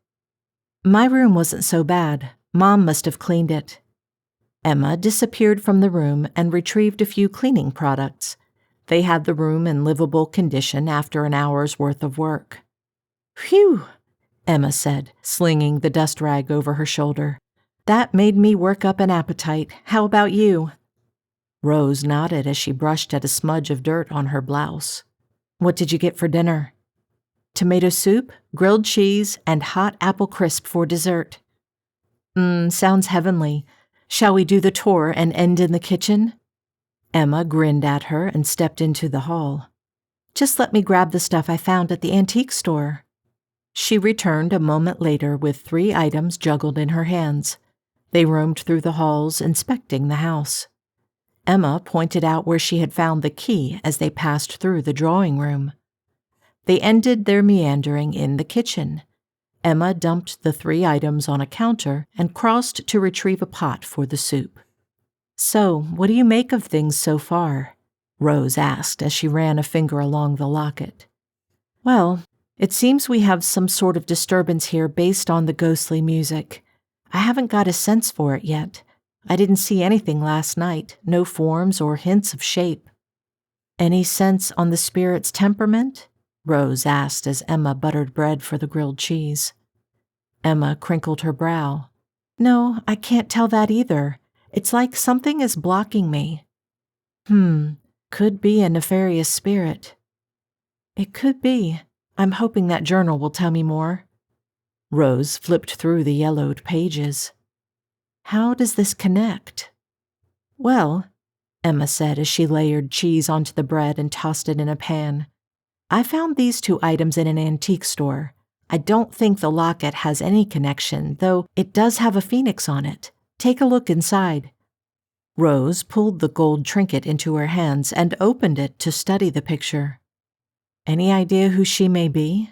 "My room wasn't so bad. Mom must have cleaned it." Emma disappeared from the room and retrieved a few cleaning products. They had the room in livable condition after an hour's worth of work. "Phew," Emma said, slinging the dust rag over her shoulder. "That made me work up an appetite. How about you?" Rose nodded as she brushed at a smudge of dirt on her blouse. "What did you get for dinner?" "Tomato soup, grilled cheese, and hot apple crisp for dessert." Sounds heavenly. Shall we do the tour and end in the kitchen?" Emma grinned at her and stepped into the hall. "Just let me grab the stuff I found at the antique store." She returned a moment later with 3 items juggled in her hands. They roamed through the halls, inspecting the house. Emma pointed out where she had found the key as they passed through the drawing room. They ended their meandering in the kitchen. Emma dumped the 3 items on a counter and crossed to retrieve a pot for the soup. "So, what do you make of things so far?" Rose asked as she ran a finger along the locket. "Well, it seems we have some sort of disturbance here based on the ghostly music. I haven't got a sense for it yet. I didn't see anything last night, no forms or hints of shape." "Any sense on the spirit's temperament?" Rose asked as Emma buttered bread for the grilled cheese. Emma crinkled her brow. "No, I can't tell that either. It's like something is blocking me." Could be a nefarious spirit." "It could be. I'm hoping that journal will tell me more." Rose flipped through the yellowed pages. "How does this connect?" "Well," Emma said as she layered cheese onto the bread and tossed it in a pan, "I found these 2 items in an antique store. I don't think the locket has any connection, though it does have a phoenix on it. Take a look inside." Rose pulled the gold trinket into her hands and opened it to study the picture. "Any idea who she may be?"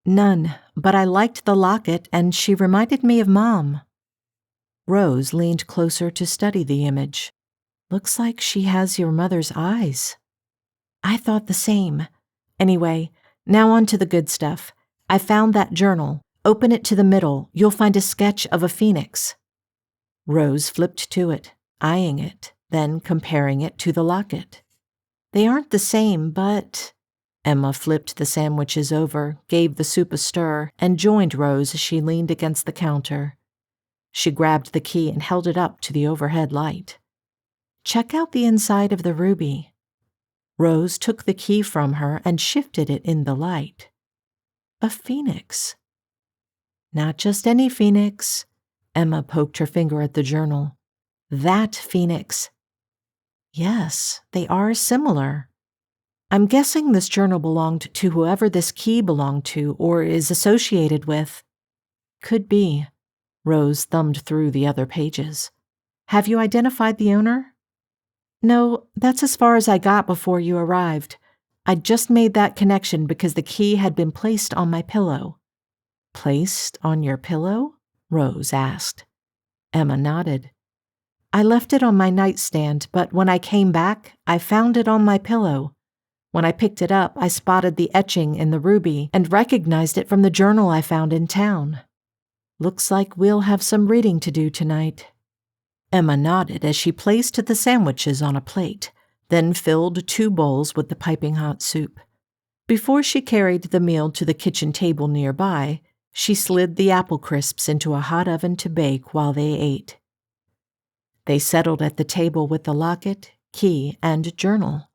"None, but I liked the locket and she reminded me of Mom." Rose leaned closer to study the image. "Looks like she has your mother's eyes." "I thought the same. Anyway, now on to the good stuff. I found that journal. Open it to the middle. You'll find a sketch of a phoenix." Rose flipped to it, eyeing it, then comparing it to the locket. "They aren't the same, but—" Emma flipped the sandwiches over, gave the soup a stir, and joined Rose as she leaned against the counter. She grabbed the key and held it up to the overhead light. "Check out the inside of the ruby." Rose took the key from her and shifted it in the light. A phoenix. "Not just any phoenix." Emma poked her finger at the journal. "That phoenix." "Yes, they are similar." I'm guessing this journal belonged to whoever this key belonged to or is associated with. Could be. Rose thumbed through the other pages. Have you identified the owner? No, that's as far as I got before you arrived. I just made that connection because the key had been placed on my pillow. Placed on your pillow? Rose asked. Emma nodded. I left it on my nightstand, but when I came back, I found it on my pillow. When I picked it up, I spotted the etching in the ruby and recognized it from the journal I found in town. Looks like we'll have some reading to do tonight. Emma nodded as she placed the sandwiches on a plate, then filled 2 bowls with the piping hot soup. Before she carried the meal to the kitchen table nearby, she slid the apple crisps into a hot oven to bake while they ate. They settled at the table with the locket, key, and journal.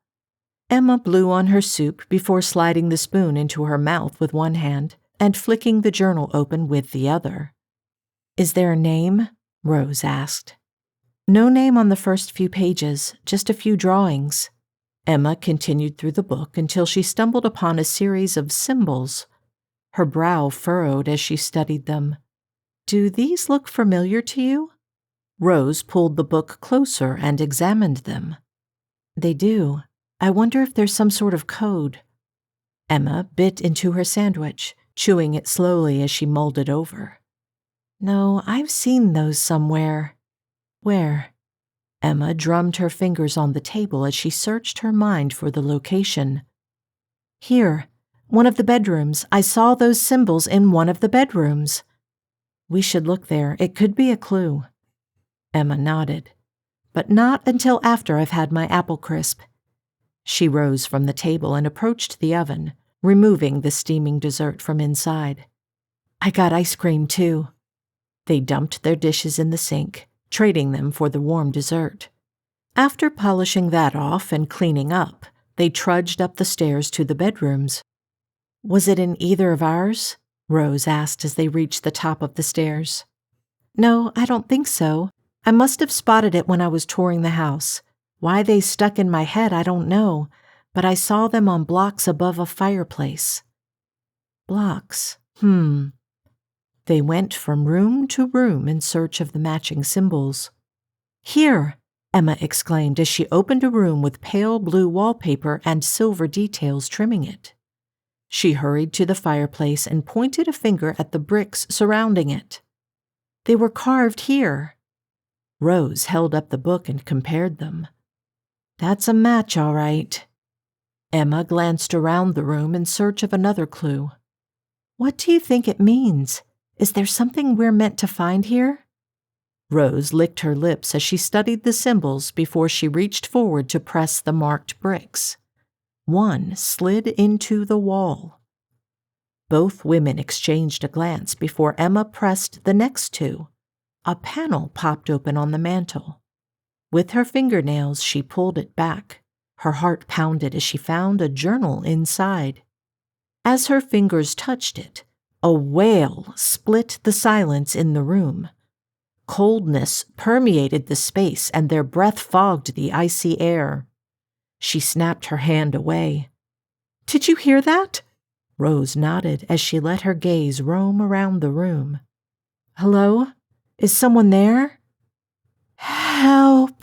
Emma blew on her soup before sliding the spoon into her mouth with one hand and flicking the journal open with the other. Is there a name? Rose asked. No name on the first few pages, just a few drawings. Emma continued through the book until she stumbled upon a series of symbols. Her brow furrowed as she studied them. Do these look familiar to you? Rose pulled the book closer and examined them. They do. I wonder if there's some sort of code. Emma bit into her sandwich, chewing it slowly as she mulled it over. No, I've seen those somewhere. Where? Emma drummed her fingers on the table as she searched her mind for the location. Here, one of the bedrooms. I saw those symbols in one of the bedrooms. We should look there. It could be a clue. Emma nodded. But not until after I've had my apple crisp. She rose from the table and approached the oven, removing the steaming dessert from inside. I got ice cream, too. They dumped their dishes in the sink, trading them for the warm dessert. After polishing that off and cleaning up, they trudged up the stairs to the bedrooms. Was it in either of ours? Rose asked as they reached the top of the stairs. No, I don't think so. I must have spotted it when I was touring the house. Why they stuck in my head, I don't know, but I saw them on blocks above a fireplace. Blocks. They went from room to room in search of the matching symbols. Here, Emma exclaimed as she opened a room with pale blue wallpaper and silver details trimming it. She hurried to the fireplace and pointed a finger at the bricks surrounding it. They were carved here. Rose held up the book and compared them. That's a match, all right. Emma glanced around the room in search of another clue. What do you think it means? Is there something we're meant to find here? Rose licked her lips as she studied the symbols before she reached forward to press the marked bricks. One slid into the wall. Both women exchanged a glance before Emma pressed the next 2. A panel popped open on the mantel. With her fingernails, she pulled it back. Her heart pounded as she found a journal inside. As her fingers touched it, a wail split the silence in the room. Coldness permeated the space and their breath fogged the icy air. She snapped her hand away. Did you hear that? Rose nodded as she let her gaze roam around the room. Hello? Is someone there? Help!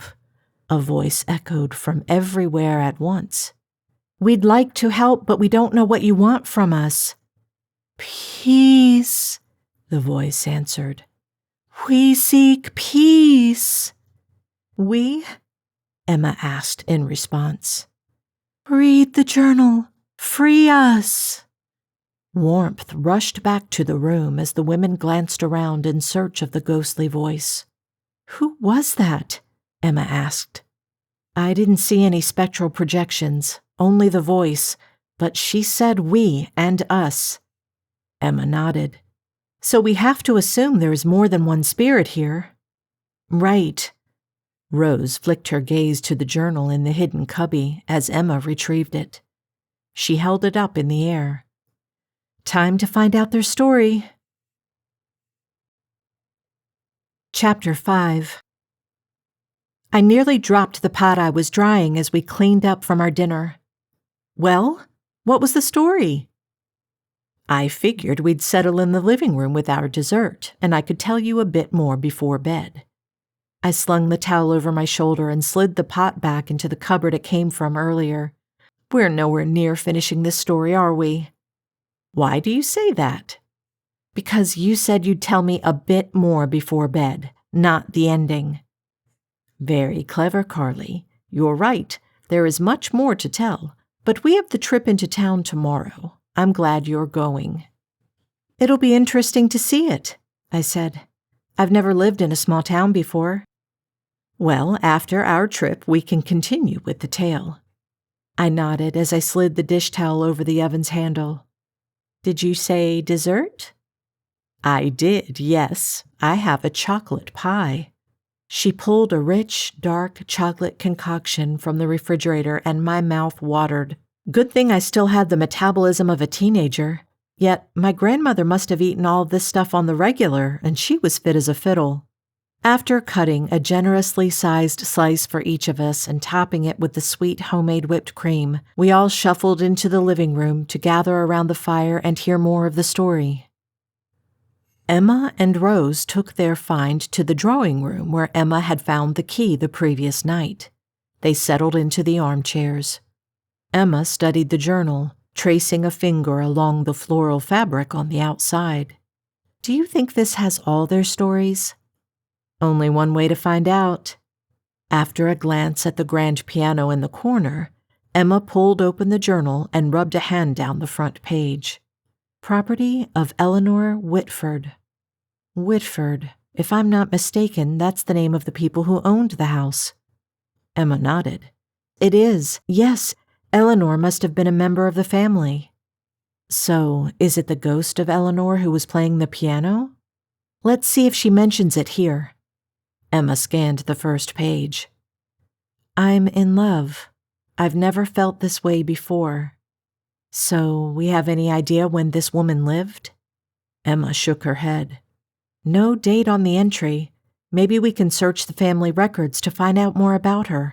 A voice echoed from everywhere at once. We'd like to help, but we don't know what you want from us. Peace, the voice answered. We seek peace. We? Emma asked in response. Read the journal. Free us. Warmth rushed back to the room as the women glanced around in search of the ghostly voice. Who was that? Emma asked. I didn't see any spectral projections, only the voice, but she said we and us. Emma nodded. So we have to assume there is more than one spirit here. Right. Rose flicked her gaze to the journal in the hidden cubby as Emma retrieved it. She held it up in the air. Time to find out their story. Chapter 5. I nearly dropped the pot I was drying as we cleaned up from our dinner. Well, what was the story? I figured we'd settle in the living room with our dessert, and I could tell you a bit more before bed. I slung the towel over my shoulder and slid the pot back into the cupboard it came from earlier. We're nowhere near finishing this story, are we? Why do you say that? Because you said you'd tell me a bit more before bed, not the ending. Very clever, Carly. You're right. There is much more to tell, but we have the trip into town tomorrow. I'm glad you're going. It'll be interesting to see it, I said. I've never lived in a small town before. Well, after our trip, we can continue with the tale. I nodded as I slid the dish towel over the oven's handle. Did you say dessert? I did, yes. I have a chocolate pie. She pulled a rich, dark chocolate concoction from the refrigerator and my mouth watered. Good thing I still had the metabolism of a teenager. Yet my grandmother must have eaten all this stuff on the regular, and she was fit as a fiddle. After cutting a generously sized slice for each of us and topping it with the sweet homemade whipped cream, we all shuffled into the living room to gather around the fire and hear more of the story. Emma and Rose took their find to the drawing room where Emma had found the key the previous night. They settled into the armchairs. Emma studied the journal, tracing a finger along the floral fabric on the outside. Do you think this has all their stories? Only one way to find out. After a glance at the grand piano in the corner, Emma pulled open the journal and rubbed a hand down the front page. Property of Eleanor Whitford. Whitford. If I'm not mistaken, that's the name of the people who owned the house. Emma nodded. It is, yes. Eleanor must have been a member of the family. So, is it the ghost of Eleanor who was playing the piano? Let's see if she mentions it here. Emma scanned the first page. I'm in love. I've never felt this way before. So, we have any idea when this woman lived? Emma shook her head. No date on the entry. Maybe we can search the family records to find out more about her.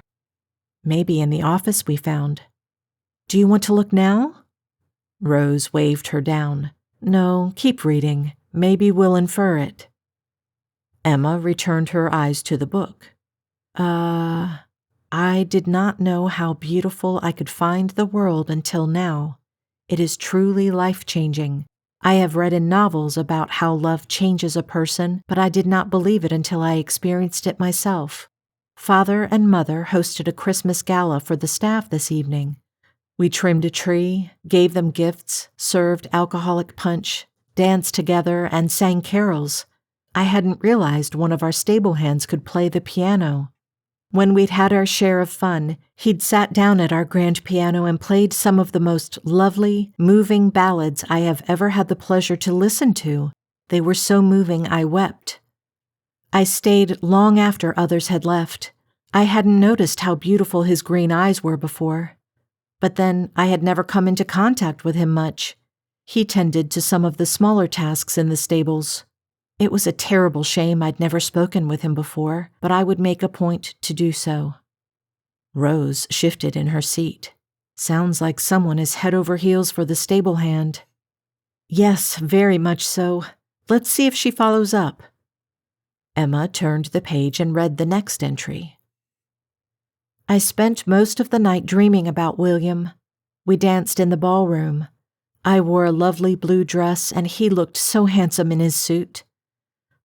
Maybe in the office we found. Do you want to look now? Rose waved her down. No, keep reading. Maybe we'll infer it. Emma returned her eyes to the book. I did not know how beautiful I could find the world until now. It is truly life-changing. I have read in novels about how love changes a person, but I did not believe it until I experienced it myself. Father and Mother hosted a Christmas gala for the staff this evening. We trimmed a tree, gave them gifts, served alcoholic punch, danced together, and sang carols. I hadn't realized one of our stable hands could play the piano. When we'd had our share of fun, he'd sat down at our grand piano and played some of the most lovely, moving ballads I have ever had the pleasure to listen to. They were so moving I wept. I stayed long after others had left. I hadn't noticed how beautiful his green eyes were before. But then I had never come into contact with him much. He tended to some of the smaller tasks in the stables. It was a terrible shame I'd never spoken with him before, but I would make a point to do so. Rose shifted in her seat. Sounds like someone is head over heels for the stable hand. Yes, very much so. Let's see if she follows up. Emma turned the page and read the next entry. I spent most of the night dreaming about William. We danced in the ballroom. I wore a lovely blue dress, and he looked so handsome in his suit.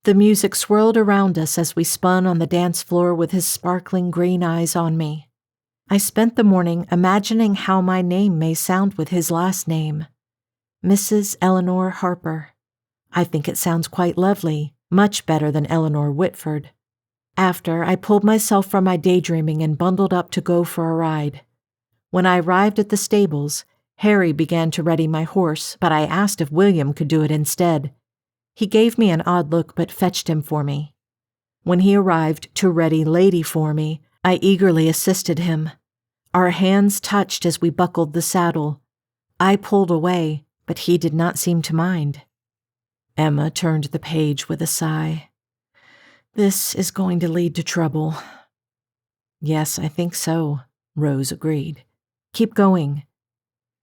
The music swirled around us as we spun on the dance floor with his sparkling green eyes on me. I spent the morning imagining how my name may sound with his last name, Mrs. Eleanor Harper. I think it sounds quite lovely, much better than Eleanor Whitford. After, I pulled myself from my daydreaming and bundled up to go for a ride. When I arrived at the stables, Harry began to ready my horse, but I asked if William could do it instead. He gave me an odd look but fetched him for me. When he arrived to ready Lady for me, I eagerly assisted him. Our hands touched as we buckled the saddle. I pulled away, but he did not seem to mind. Emma turned the page with a sigh. This is going to lead to trouble. Yes, I think so, Rose agreed. Keep going.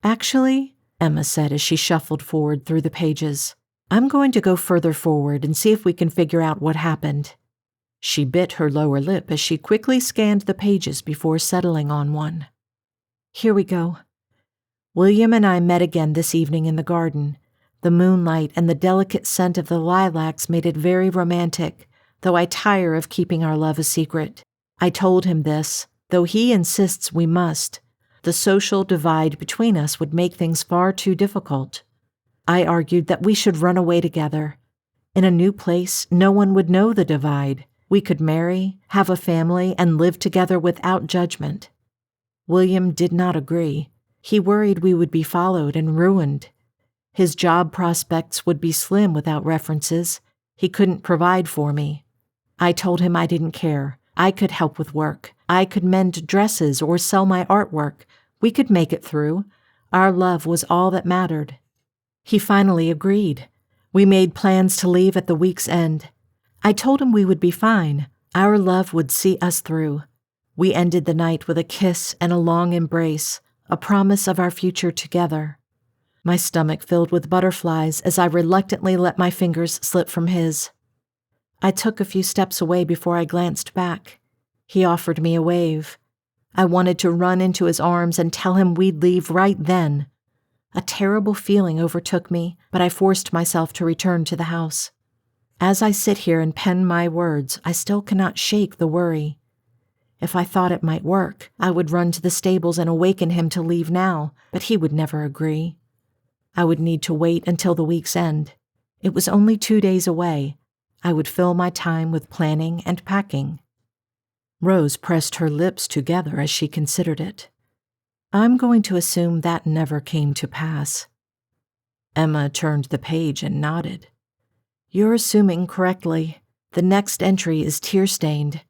Actually, Emma said as she shuffled forward through the pages, I'm going to go further forward and see if we can figure out what happened. She bit her lower lip as she quickly scanned the pages before settling on one. Here we go. William and I met again this evening in the garden. The moonlight and the delicate scent of the lilacs made it very romantic, though I tire of keeping our love a secret. I told him this, though he insists we must. The social divide between us would make things far too difficult. I argued that we should run away together. In a new place, no one would know the divide. We could marry, have a family, and live together without judgment. William did not agree. He worried we would be followed and ruined. His job prospects would be slim without references. He couldn't provide for me. I told him I didn't care. I could help with work. I could mend dresses or sell my artwork. We could make it through. Our love was all that mattered. He finally agreed. We made plans to leave at the week's end. I told him we would be fine. Our love would see us through. We ended the night with a kiss and a long embrace, a promise of our future together. My stomach filled with butterflies as I reluctantly let my fingers slip from his. I took a few steps away before I glanced back. He offered me a wave. I wanted to run into his arms and tell him we'd leave right then. A terrible feeling overtook me, but I forced myself to return to the house. As I sit here and pen my words, I still cannot shake the worry. If I thought it might work, I would run to the stables and awaken him to leave now, but he would never agree. I would need to wait until the week's end. It was only 2 days away. I would fill my time with planning and packing. Rose pressed her lips together as she considered it. I'm going to assume that never came to pass. Emma turned the page and nodded. You're assuming correctly. The next entry is tear-stained.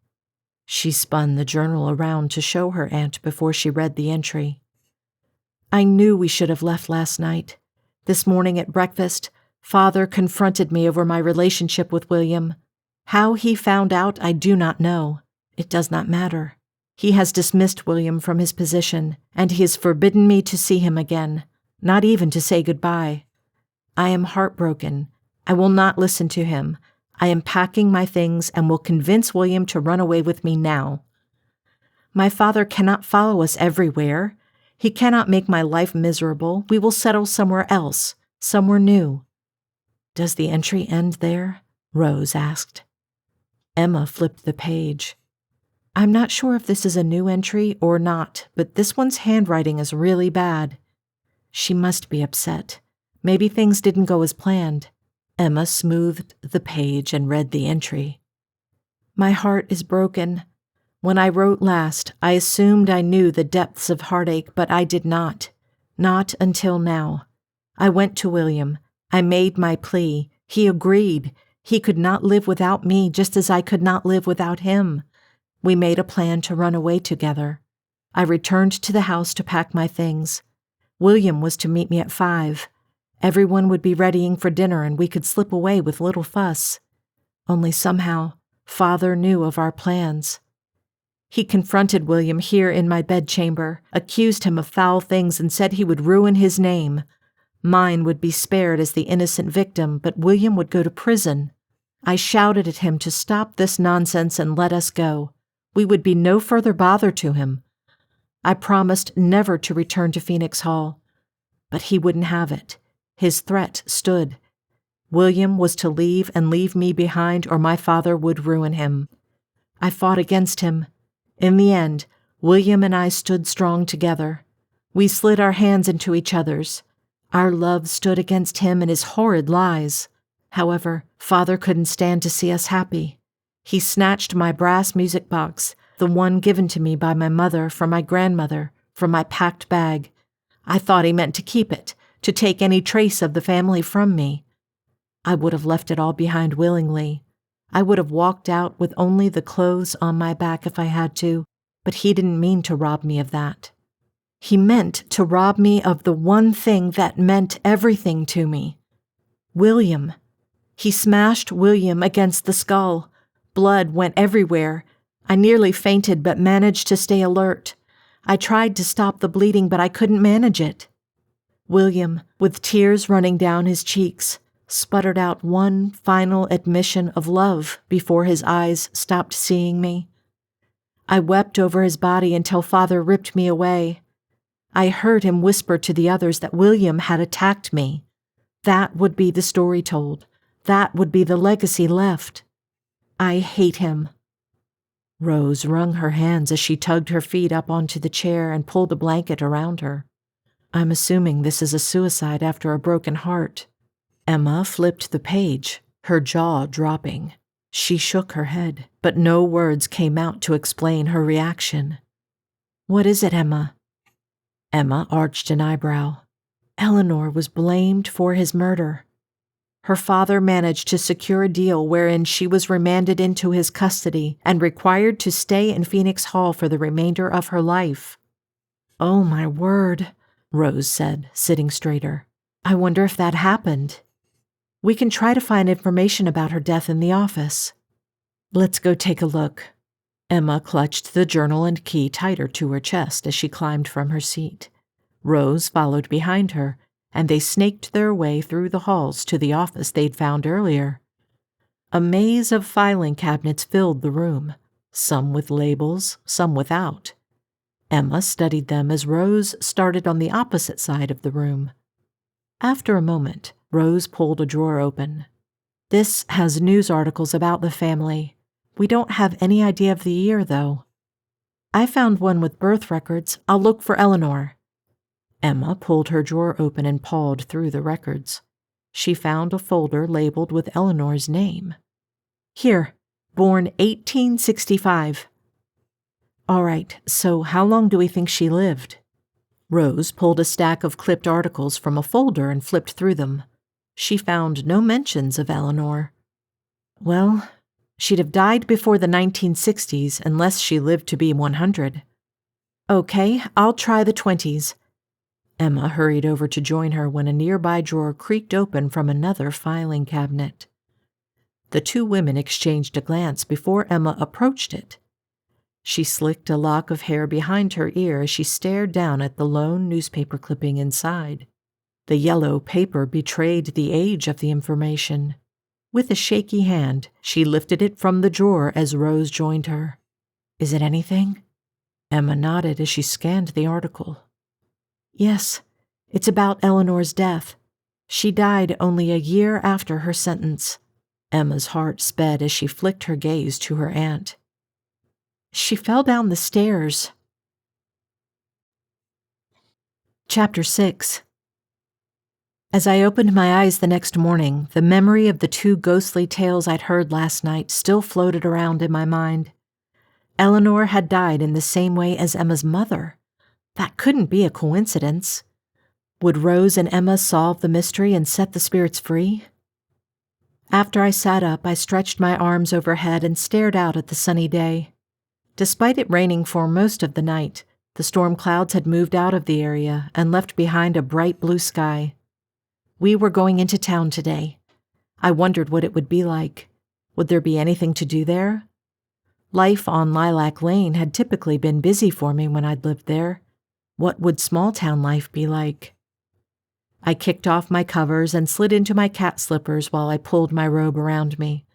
She spun the journal around to show her aunt before she read the entry. I knew we should have left last night. This morning at breakfast, Father confronted me over my relationship with William. How he found out, I do not know. It does not matter. He has dismissed William from his position, and he has forbidden me to see him again, not even to say goodbye. I am heartbroken. I will not listen to him. I am packing my things and will convince William to run away with me now. My father cannot follow us everywhere. He cannot make my life miserable. We will settle somewhere else, somewhere new. Does the entry end there? Rose asked. Emma flipped the page. I'm not sure if this is a new entry or not, but this one's handwriting is really bad. She must be upset. Maybe things didn't go as planned. Emma smoothed the page and read the entry. My heart is broken. When I wrote last, I assumed I knew the depths of heartache, but I did not. Not until now. I went to William. I made my plea. He agreed. He could not live without me, just as I could not live without him. We made a plan to run away together. I returned to the house to pack my things. William was to meet me at 5. Everyone would be readying for dinner and we could slip away with little fuss. Only somehow, Father knew of our plans. He confronted William here in my bedchamber, accused him of foul things and said he would ruin his name. Mine would be spared as the innocent victim, but William would go to prison. I shouted at him to stop this nonsense and let us go. We would be no further bother to him. I promised never to return to Phoenix Hall, but he wouldn't have it. His threat stood. William was to leave and leave me behind, or my father would ruin him. I fought against him. In the end, William and I stood strong together. We slid our hands into each other's. Our love stood against him and his horrid lies. However, Father couldn't stand to see us happy. He snatched my brass music box, the one given to me by my mother from my grandmother, from my packed bag. I thought he meant to keep it, to take any trace of the family from me. I would have left it all behind willingly. I would have walked out with only the clothes on my back if I had to, but he didn't mean to rob me of that. He meant to rob me of the one thing that meant everything to me. William. He smashed William against the skull. Blood went everywhere. I nearly fainted but managed to stay alert. I tried to stop the bleeding, but I couldn't manage it. William, with tears running down his cheeks, sputtered out one final admission of love before his eyes stopped seeing me. I wept over his body until Father ripped me away. I heard him whisper to the others that William had attacked me. That would be the story told. That would be the legacy left. I hate him. Rose wrung her hands as she tugged her feet up onto the chair and pulled a blanket around her. I'm assuming this is a suicide after a broken heart. Emma flipped the page, her jaw dropping. She shook her head, but no words came out to explain her reaction. What is it, Emma? Emma arched an eyebrow. Eleanor was blamed for his murder. Her father managed to secure a deal wherein she was remanded into his custody and required to stay in Phoenix Hall for the remainder of her life. Oh, my word, Rose said, sitting straighter. I wonder if that happened. We can try to find information about her death in the office. Let's go take a look. Emma clutched the journal and key tighter to her chest as she climbed from her seat. Rose followed behind her, and they snaked their way through the halls to the office they'd found earlier. A maze of filing cabinets filled the room, some with labels, some without. Emma studied them as Rose started on the opposite side of the room. After a moment, Rose pulled a drawer open. This has news articles about the family. We don't have any idea of the year, though. I found one with birth records. I'll look for Eleanor. Emma pulled her drawer open and pawed through the records. She found a folder labeled with Eleanor's name. Here, born 1865. All right, so how long do we think she lived? Rose pulled a stack of clipped articles from a folder and flipped through them. She found no mentions of Eleanor. Well, she'd have died before the 1960s unless she lived to be 100. Okay, I'll try the 20s. Emma hurried over to join her when a nearby drawer creaked open from another filing cabinet. The two women exchanged a glance before Emma approached it. She slicked a lock of hair behind her ear as she stared down at the lone newspaper clipping inside. The yellow paper betrayed the age of the information. With a shaky hand, she lifted it from the drawer as Rose joined her. Is it anything? Emma nodded as she scanned the article. Yes, it's about Eleanor's death. She died only a year after her sentence. Emma's heart sped as she flicked her gaze to her aunt. She fell down the stairs. Chapter 6. As I opened my eyes the next morning, the memory of the two ghostly tales I'd heard last night still floated around in my mind. Eleanor had died in the same way as Emma's mother. That couldn't be a coincidence. Would Rose and Emma solve the mystery and set the spirits free? After I sat up, I stretched my arms overhead and stared out at the sunny day. Despite it raining for most of the night, the storm clouds had moved out of the area and left behind a bright blue sky. We were going into town today. I wondered what it would be like. Would there be anything to do there? Life on Lilac Lane had typically been busy for me when I'd lived there. What would small-town life be like? I kicked off my covers and slid into my cat slippers while I pulled my robe around me.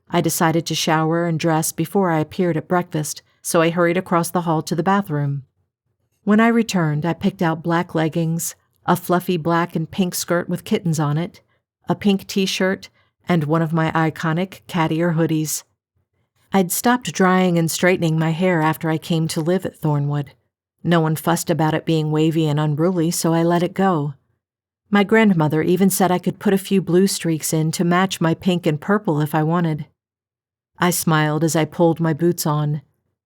I decided to shower and dress before I appeared at breakfast, so I hurried across the hall to the bathroom. When I returned, I picked out black leggings, a fluffy black and pink skirt with kittens on it, a pink t-shirt, and one of my iconic cat ear hoodies. I'd stopped drying and straightening my hair after I came to live at Thornwood. No one fussed about it being wavy and unruly, so I let it go. My grandmother even said I could put a few blue streaks in to match my pink and purple if I wanted. I smiled as I pulled my boots on.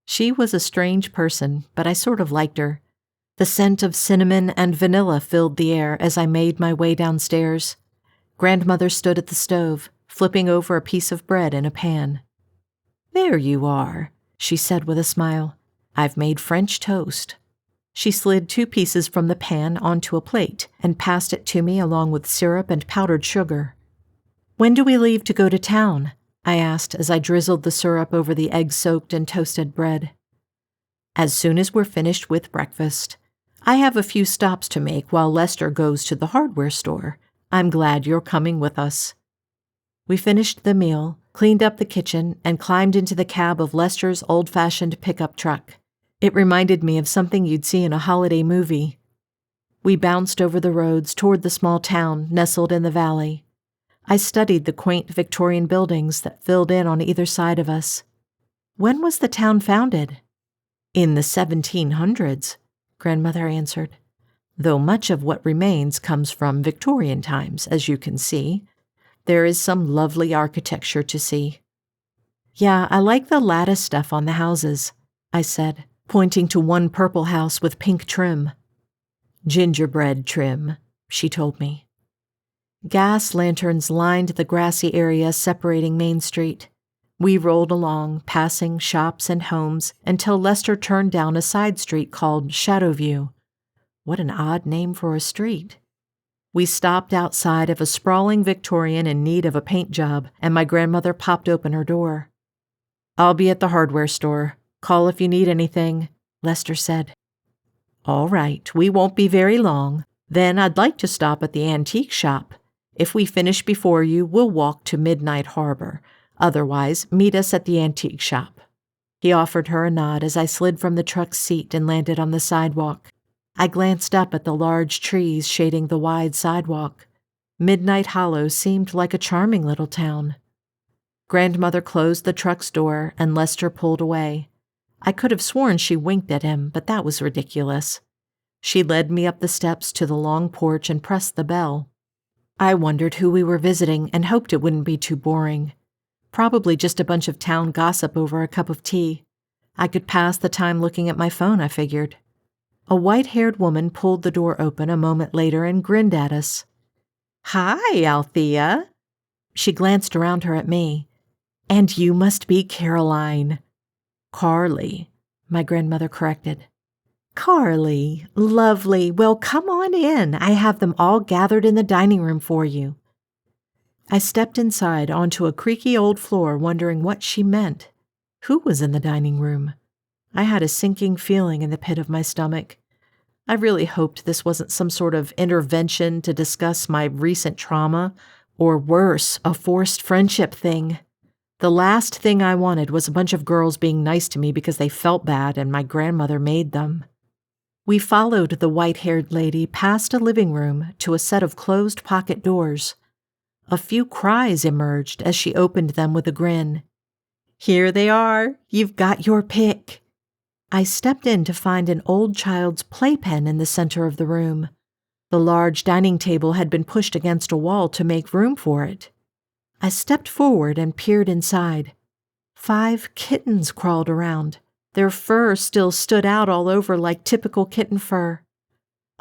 She was a strange person, but I sort of liked her. The scent of cinnamon and vanilla filled the air as I made my way downstairs. Grandmother stood at the stove, flipping over a piece of bread in a pan. "There you are," she said with a smile. "I've made French toast." She slid 2 pieces from the pan onto a plate and passed it to me along with syrup and powdered sugar. "When do we leave to go to town?" I asked as I drizzled the syrup over the egg-soaked and toasted bread. "As soon as we're finished with breakfast. I have a few stops to make while Lester goes to the hardware store. I'm glad you're coming with us." We finished the meal, cleaned up the kitchen, and climbed into the cab of Lester's old-fashioned pickup truck. It reminded me of something you'd see in a holiday movie. We bounced over the roads toward the small town nestled in the valley. I studied the quaint Victorian buildings that filled in on either side of us. "When was the town founded?" "In the 1700s, Grandmother answered, "though much of what remains comes from Victorian times, as you can see. There is some lovely architecture to see." "Yeah, I like the lattice stuff on the houses," I said, pointing to one purple house with pink trim. "Gingerbread trim," she told me. Gas lanterns lined the grassy area separating Main Street. We rolled along, passing shops and homes, until Lester turned down a side street called Shadowview. What an odd name for a street. We stopped outside of a sprawling Victorian in need of a paint job, and my grandmother popped open her door. "I'll be at the hardware store. Call if you need anything," Lester said. "All right, we won't be very long. Then I'd like to stop at the antique shop. If we finish before you, we'll walk to Midnight Harbor. Otherwise, meet us at the antique shop." He offered her a nod as I slid from the truck's seat and landed on the sidewalk. I glanced up at the large trees shading the wide sidewalk. Midnight Hollow seemed like a charming little town. Grandmother closed the truck's door and Lester pulled away. I could have sworn she winked at him, but that was ridiculous. She led me up the steps to the long porch and pressed the bell. I wondered who we were visiting and hoped it wouldn't be too boring. Probably just a bunch of town gossip over a cup of tea. I could pass the time looking at my phone, I figured. A white-haired woman pulled the door open a moment later and grinned at us. "Hi, Althea." She glanced around her at me. "And you must be Caroline." "Carly," my grandmother corrected. "Carly, lovely. Well, come on in. I have them all gathered in the dining room for you." I stepped inside onto a creaky old floor, wondering what she meant. Who was in the dining room? I had a sinking feeling in the pit of my stomach. I really hoped this wasn't some sort of intervention to discuss my recent trauma, or worse, a forced friendship thing. The last thing I wanted was a bunch of girls being nice to me because they felt bad and my grandmother made them. We followed the white-haired lady past a living room to a set of closed pocket doors. A few cries emerged as she opened them with a grin. "Here they are. You've got your pick." I stepped in to find an old child's playpen in the center of the room. The large dining table had been pushed against a wall to make room for it. I stepped forward and peered inside. 5 kittens crawled around. Their fur still stood out all over like typical kitten fur.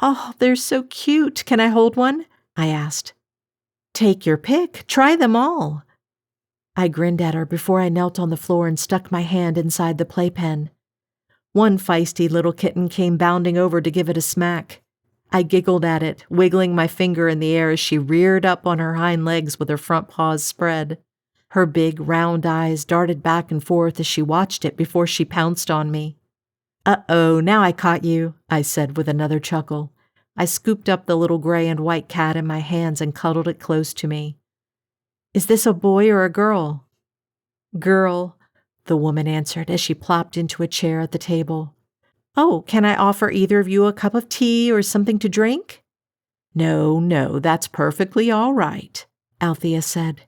"Oh, they're so cute. Can I hold one?" I asked. "Take your pick. Try them all." I grinned at her before I knelt on the floor and stuck my hand inside the playpen. One feisty little kitten came bounding over to give it a smack. I giggled at it, wiggling my finger in the air as she reared up on her hind legs with her front paws spread. Her big, round eyes darted back and forth as she watched it before she pounced on me. "Uh-oh, now I caught you," I said with another chuckle. I scooped up the little gray and white cat in my hands and cuddled it close to me. "Is this a boy or a girl?" "Girl," the woman answered as she plopped into a chair at the table. "Oh, can I offer either of you a cup of tea or something to drink?" No, that's perfectly all right," Althea said.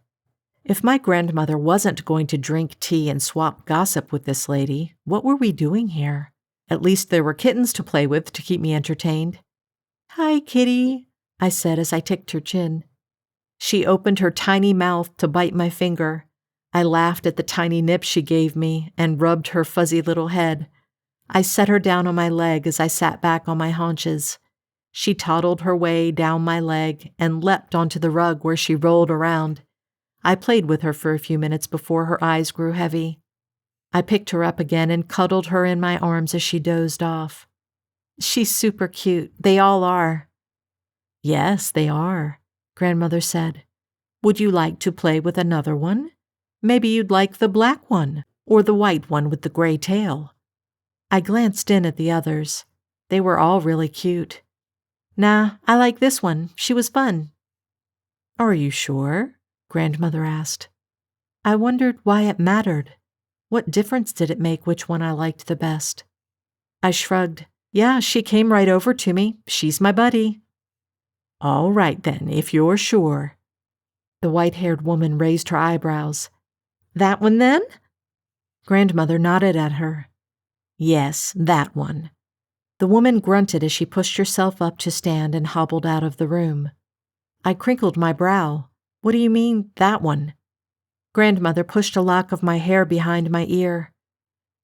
If my grandmother wasn't going to drink tea and swap gossip with this lady, what were we doing here? At least there were kittens to play with to keep me entertained. "Hi, kitty," I said as I ticked her chin. She opened her tiny mouth to bite my finger. I laughed at the tiny nip she gave me and rubbed her fuzzy little head. I set her down on my leg as I sat back on my haunches. She toddled her way down my leg and leapt onto the rug where she rolled around. I played with her for a few minutes before her eyes grew heavy. I picked her up again and cuddled her in my arms as she dozed off. "She's super cute. They all are." "Yes, they are," Grandmother said. "Would you like to play with another one? Maybe you'd like the black one or the white one with the gray tail." I glanced in at the others. They were all really cute. Nah, I like this one. She was fun. Are you sure? Grandmother asked. I wondered why it mattered. What difference did it make which one I liked the best? I shrugged. Yeah, she came right over to me. She's my buddy. All right then, if you're sure. The white-haired woman raised her eyebrows. That one then? Grandmother nodded at her. Yes, that one. The woman grunted as she pushed herself up to stand and hobbled out of the room. I crinkled my brow. What do you mean, that one? Grandmother pushed a lock of my hair behind my ear.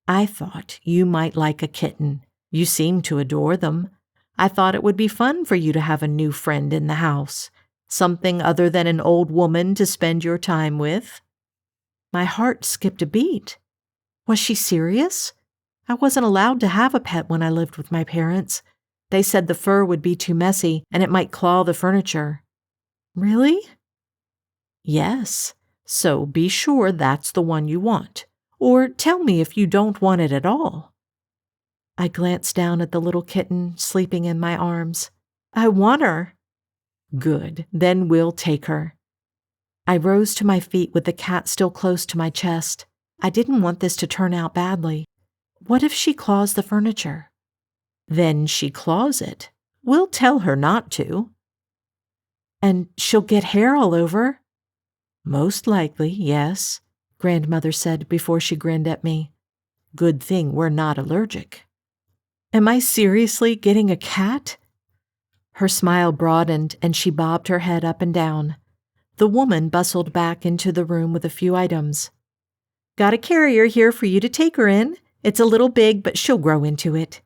I thought you might like a kitten. You seem to adore them. I thought it would be fun for you to have a new friend in the house, something other than an old woman to spend your time with. My heart skipped a beat. Was she serious? I wasn't allowed to have a pet when I lived with my parents. They said the fur would be too messy and it might claw the furniture. Really? Yes. So be sure that's the one you want. Or tell me if you don't want it at all. I glanced down at the little kitten sleeping in my arms. I want her. Good, then we'll take her. I rose to my feet with the cat still close to my chest. I didn't want this to turn out badly. What if she claws the furniture? Then she claws it. We'll tell her not to. And she'll get hair all over? Most likely, yes, Grandmother said before she grinned at me. Good thing we're not allergic. Am I seriously getting a cat? Her smile broadened and she bobbed her head up and down. The woman bustled back into the room with a few items. Got a carrier here for you to take her in. It's a little big, but she'll grow into it.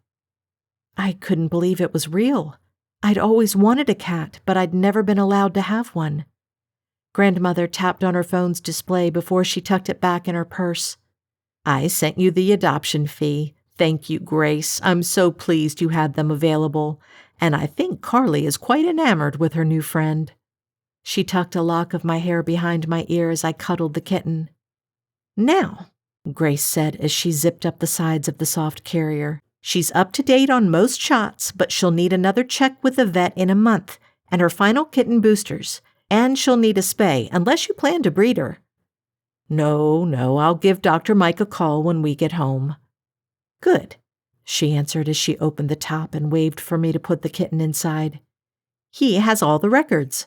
I couldn't believe it was real. I'd always wanted a cat, but I'd never been allowed to have one. Grandmother tapped on her phone's display before she tucked it back in her purse. I sent you the adoption fee. Thank you, Grace. I'm so pleased you had them available, and I think Carly is quite enamored with her new friend. She tucked a lock of my hair behind my ear as I cuddled the kitten. Now, Grace said as she zipped up the sides of the soft carrier, she's up to date on most shots, but she'll need another check with the vet in a month, and her final kitten boosters. And she'll need a spay, unless you plan to breed her. No, I'll give Dr. Mike a call when we get home. Good, she answered as she opened the top and waved for me to put the kitten inside. He has all the records.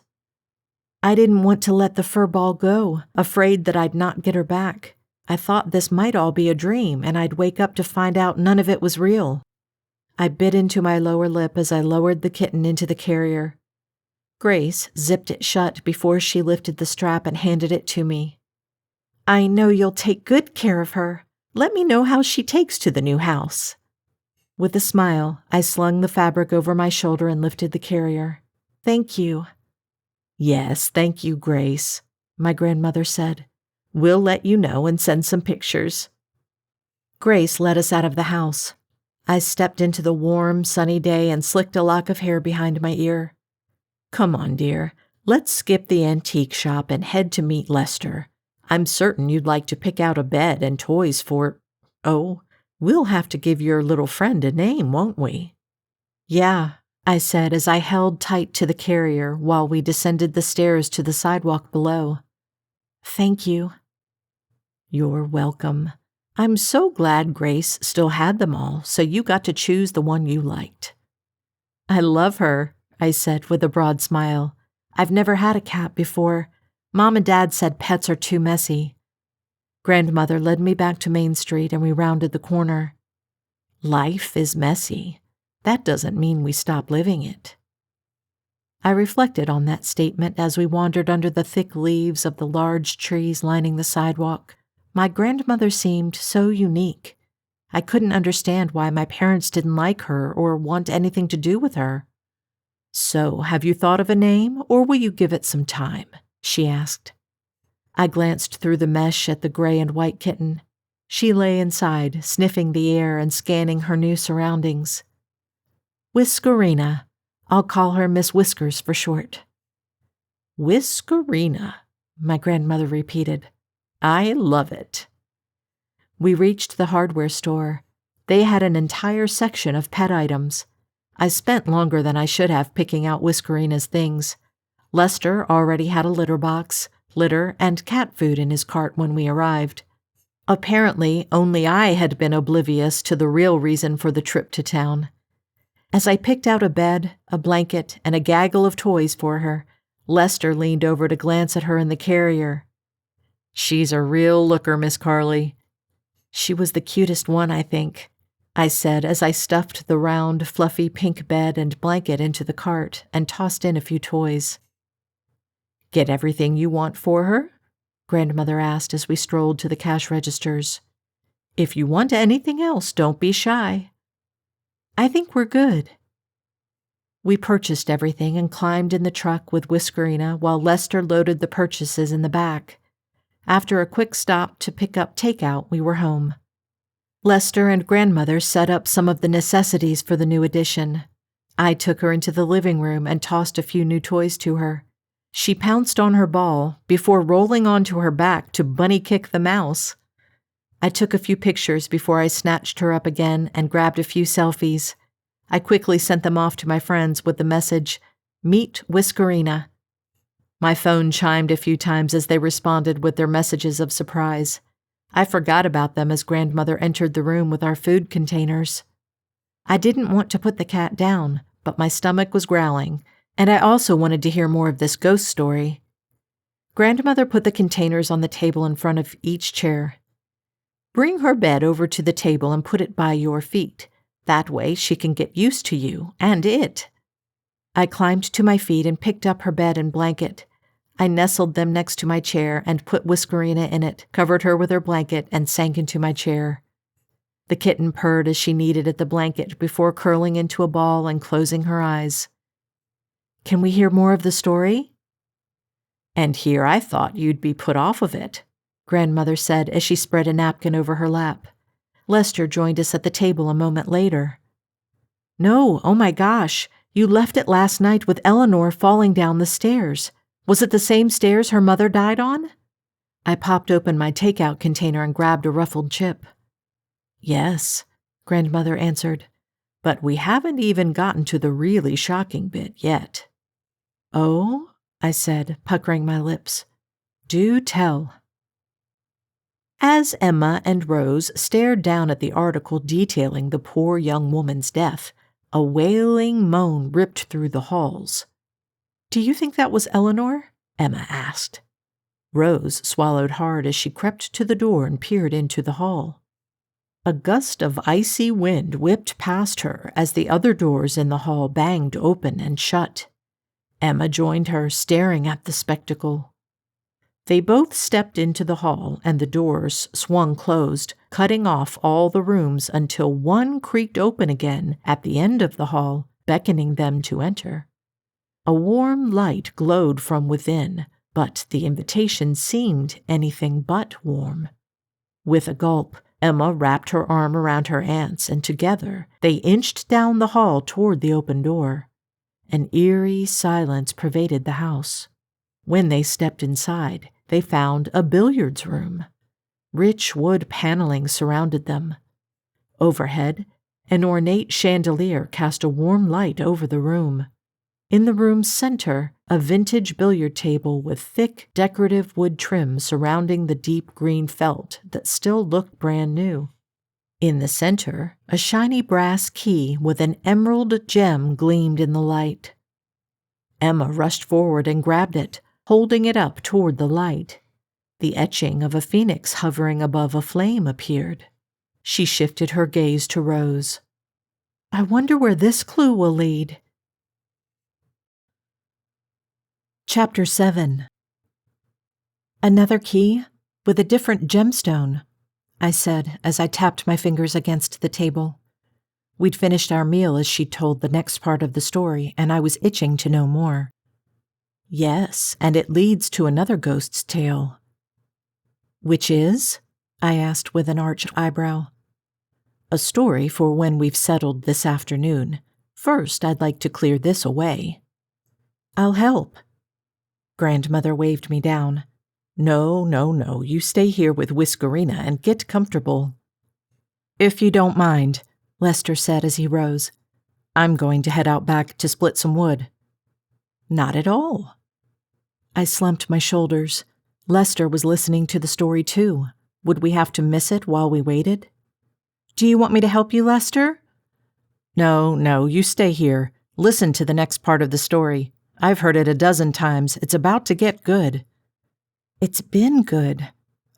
I didn't want to let the fur ball go, afraid that I'd not get her back. I thought this might all be a dream, and I'd wake up to find out none of it was real. I bit into my lower lip as I lowered the kitten into the carrier. Grace zipped it shut before she lifted the strap and handed it to me. I know you'll take good care of her. Let me know how she takes to the new house. With a smile, I slung the fabric over my shoulder and lifted the carrier. Thank you. Yes, thank you, Grace, my grandmother said. We'll let you know and send some pictures. Grace led us out of the house. I stepped into the warm, sunny day and slicked a lock of hair behind my ear. Come on, dear. Let's skip the antique shop and head to meet Lester. I'm certain you'd like to pick out a bed and toys for... Oh, we'll have to give your little friend a name, won't we? Yeah, I said as I held tight to the carrier while we descended the stairs to the sidewalk below. Thank you. You're welcome. I'm so glad Grace still had them all, so you got to choose the one you liked. I love her, I said with a broad smile. I've never had a cat before. Mom and Dad said pets are too messy. Grandmother led me back to Main Street and we rounded the corner. Life is messy. That doesn't mean we stop living it. I reflected on that statement as we wandered under the thick leaves of the large trees lining the sidewalk. My grandmother seemed so unique. I couldn't understand why my parents didn't like her or want anything to do with her. So, have you thought of a name, or will you give it some time? She asked. I glanced through the mesh at the gray and white kitten. She lay inside, sniffing the air and scanning her new surroundings. Whiskerina. I'll call her Miss Whiskers for short. Whiskerina, my grandmother repeated. I love it. We reached the hardware store. They had an entire section of pet items. I spent longer than I should have picking out Whiskerina's things. Lester already had a litter box, litter, and cat food in his cart when we arrived. Apparently, only I had been oblivious to the real reason for the trip to town. As I picked out a bed, a blanket, and a gaggle of toys for her, Lester leaned over to glance at her in the carrier. "She's a real looker, Miss Carly." "She was the cutest one, I think," I said as I stuffed the round, fluffy pink bed and blanket into the cart and tossed in a few toys. "Get everything you want for her?" Grandmother asked as we strolled to the cash registers. "If you want anything else, don't be shy." "I think we're good." We purchased everything and climbed in the truck with Whiskerina while Lester loaded the purchases in the back. After a quick stop to pick up takeout, we were home. Lester and Grandmother set up some of the necessities for the new addition. I took her into the living room and tossed a few new toys to her. She pounced on her ball before rolling onto her back to bunny kick the mouse. I took a few pictures before I snatched her up again and grabbed a few selfies. I quickly sent them off to my friends with the message, "Meet Whiskerina." My phone chimed a few times as they responded with their messages of surprise. I forgot about them as Grandmother entered the room with our food containers. I didn't want to put the cat down, but my stomach was growling, and I also wanted to hear more of this ghost story. Grandmother put the containers on the table in front of each chair. "Bring her bed over to the table and put it by your feet. That way she can get used to you and it." I climbed to my feet and picked up her bed and blanket. I nestled them next to my chair and put Whiskerina in it, covered her with her blanket, and sank into my chair. The kitten purred as she kneaded at the blanket before curling into a ball and closing her eyes. "Can we hear more of the story?" "And here I thought you'd be put off of it," Grandmother said as she spread a napkin over her lap. Lester joined us at the table a moment later. "No, oh my gosh, you left it last night with Eleanor falling down the stairs. Was it the same stairs her mother died on?" I popped open my takeout container and grabbed a ruffled chip. "Yes," Grandmother answered, "but we haven't even gotten to the really shocking bit yet." "Oh?" I said, puckering my lips. "Do tell." As Emma and Rose stared down at the article detailing the poor young woman's death, a wailing moan ripped through the halls. "Do you think that was Eleanor?" Emma asked. Rose swallowed hard as she crept to the door and peered into the hall. A gust of icy wind whipped past her as the other doors in the hall banged open and shut. Emma joined her, staring at the spectacle. They both stepped into the hall, and the doors swung closed, cutting off all the rooms until one creaked open again at the end of the hall, beckoning them to enter. A warm light glowed from within, but the invitation seemed anything but warm. With a gulp, Emma wrapped her arm around her aunt's, and together they inched down the hall toward the open door. An eerie silence pervaded the house. When they stepped inside, they found a billiards room. Rich wood paneling surrounded them. Overhead, an ornate chandelier cast a warm light over the room. In the room's center, a vintage billiard table with thick, decorative wood trim surrounding the deep green felt that still looked brand new. In the center, a shiny brass key with an emerald gem gleamed in the light. Emma rushed forward and grabbed it, holding it up toward the light. The etching of a phoenix hovering above a flame appeared. She shifted her gaze to Rose. "I wonder where this clue will lead." Chapter 7. "Another key with a different gemstone," I said as I tapped my fingers against the table. We'd finished our meal as she told the next part of the story, and I was itching to know more. "Yes, and it leads to another ghost's tale." "Which is?" I asked with an arched eyebrow. "A story for when we've settled this afternoon. First, I'd like to clear this away." "I'll help." Grandmother waved me down. No, you stay here with Whiskerina and get comfortable." "If you don't mind," Lester said as he rose. I'm going to head out back to split some wood. Not at all. I slumped my shoulders. Lester was listening to the story too. Would we have to miss it while we waited? Do you want me to help you, Lester? No, you stay here. Listen to the next part of the story. I've heard it a dozen times. It's about to get good. It's been good,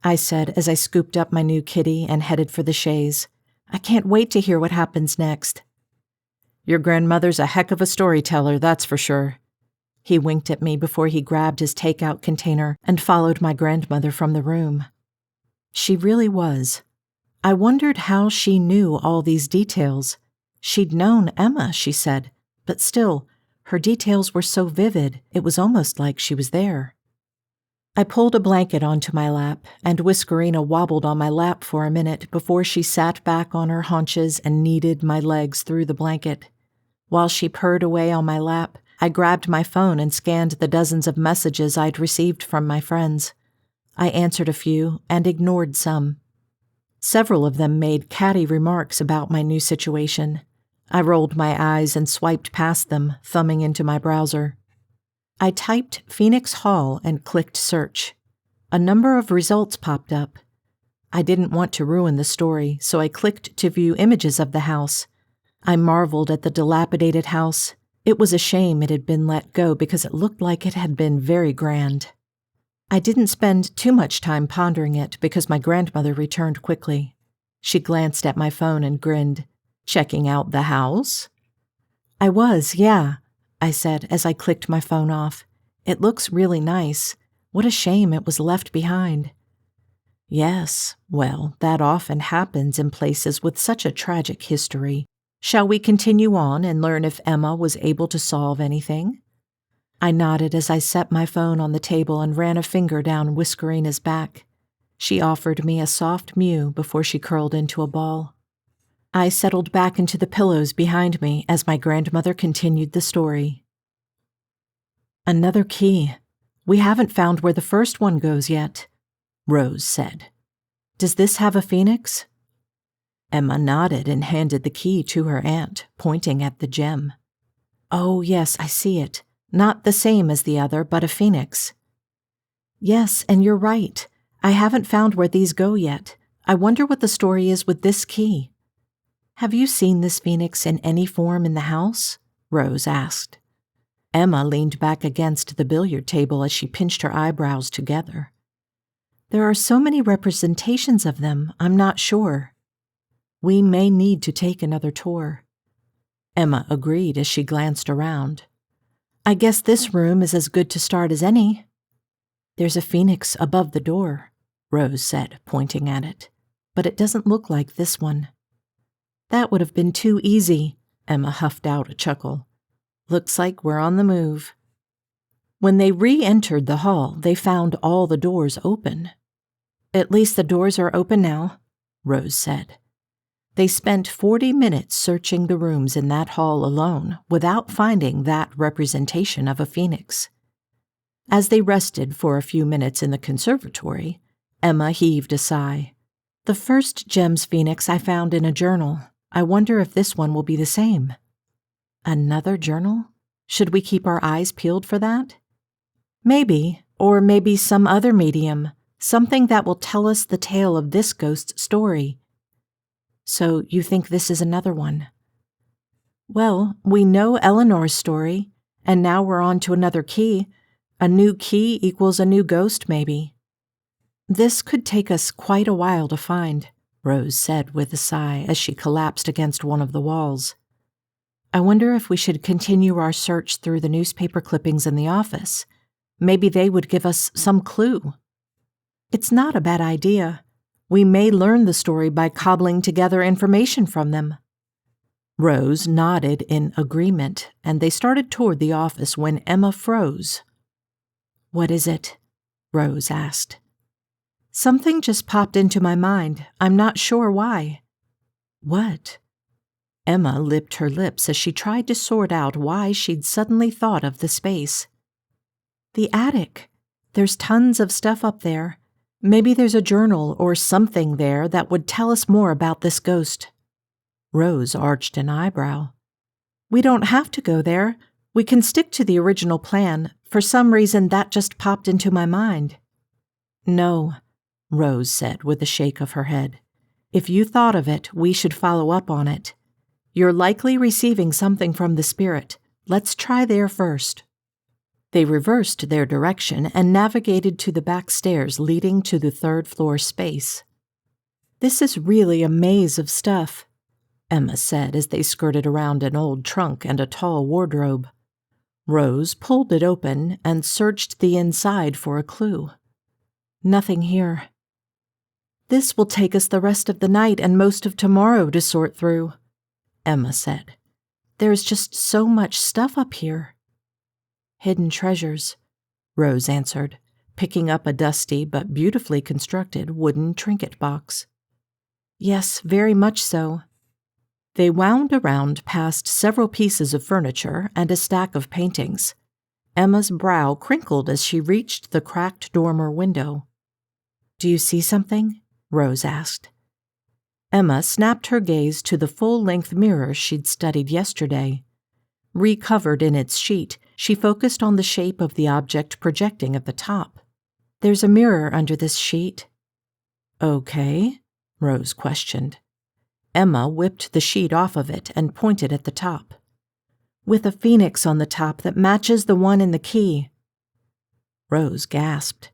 I said as I scooped up my new kitty and headed for the chaise. I can't wait to hear what happens next. Your grandmother's a heck of a storyteller, that's for sure. He winked at me before he grabbed his takeout container and followed my grandmother from the room. She really was. I wondered how she knew all these details. She'd known Emma, she said, but still, her details were so vivid, it was almost like she was there. I pulled a blanket onto my lap, and Whiskerina wobbled on my lap for a minute before she sat back on her haunches and kneaded my legs through the blanket. While she purred away on my lap, I grabbed my phone and scanned the dozens of messages I'd received from my friends. I answered a few and ignored some. Several of them made catty remarks about my new situation. I rolled my eyes and swiped past them, thumbing into my browser. I typed Phoenix Hall and clicked search. A number of results popped up. I didn't want to ruin the story, so I clicked to view images of the house. I marveled at the dilapidated house. It was a shame it had been let go because it looked like it had been very grand. I didn't spend too much time pondering it because my grandmother returned quickly. She glanced at my phone and grinned. Checking out the house? I was, yeah, I said as I clicked my phone off. It looks really nice. What a shame it was left behind. Yes, well, that often happens in places with such a tragic history. Shall we continue on and learn if Emma was able to solve anything? I nodded as I set my phone on the table and ran a finger down Whiskerina's back. She offered me a soft mew before she curled into a ball. I settled back into the pillows behind me as my grandmother continued the story. Another key. We haven't found where the first one goes yet, Rose said. Does this have a phoenix? Emma nodded and handed the key to her aunt, pointing at the gem. Oh, yes, I see it. Not the same as the other, but a phoenix. Yes, and you're right. I haven't found where these go yet. I wonder what the story is with this key. Have you seen this phoenix in any form in the house? Rose asked. Emma leaned back against the billiard table as she pinched her eyebrows together. There are so many representations of them, I'm not sure. We may need to take another tour. Emma agreed as she glanced around. I guess this room is as good to start as any. There's a phoenix above the door, Rose said, pointing at it, but it doesn't look like this one. That would have been too easy, Emma huffed out a chuckle. Looks like we're on the move. When they re-entered the hall, they found all the doors open. At least the doors are open now, Rose said. They spent 40 minutes searching the rooms in that hall alone without finding that representation of a phoenix. As they rested for a few minutes in the conservatory, Emma heaved a sigh. The first gem's phoenix I found in a journal. I wonder if this one will be the same. Another journal? Should we keep our eyes peeled for that? Maybe, or maybe some other medium, something that will tell us the tale of this ghost's story. So you think this is another one? Well, we know Eleanor's story, and now we're on to another key. A new key equals a new ghost, maybe. This could take us quite a while to find, Rose said with a sigh as she collapsed against one of the walls. I wonder if we should continue our search through the newspaper clippings in the office. Maybe they would give us some clue. It's not a bad idea. We may learn the story by cobbling together information from them. Rose nodded in agreement, and they started toward the office when Emma froze. What is it? Rose asked. Something just popped into my mind. I'm not sure why. What? Emma lipped her lips as she tried to sort out why she'd suddenly thought of the space. The attic. There's tons of stuff up there. Maybe there's a journal or something there that would tell us more about this ghost. Rose arched an eyebrow. We don't have to go there. We can stick to the original plan. For some reason, that just popped into my mind. No, Rose said with a shake of her head. If you thought of it, we should follow up on it. You're likely receiving something from the spirit. Let's try there first. They reversed their direction and navigated to the back stairs leading to the third-floor space. This is really a maze of stuff, Emma said as they skirted around an old trunk and a tall wardrobe. Rose pulled it open and searched the inside for a clue. Nothing here. This will take us the rest of the night and most of tomorrow to sort through, Emma said. There's just so much stuff up here. Hidden treasures, Rose answered, picking up a dusty but beautifully constructed wooden trinket box. Yes, very much so. They wound around past several pieces of furniture and a stack of paintings. Emma's brow crinkled as she reached the cracked dormer window. Do you see something? Rose asked. Emma snapped her gaze to the full-length mirror she'd studied yesterday. Recovered in its sheet, she focused on the shape of the object projecting at the top. There's a mirror under this sheet. Okay, Rose questioned. Emma whipped the sheet off of it and pointed at the top. With a phoenix on the top that matches the one in the key. Rose gasped.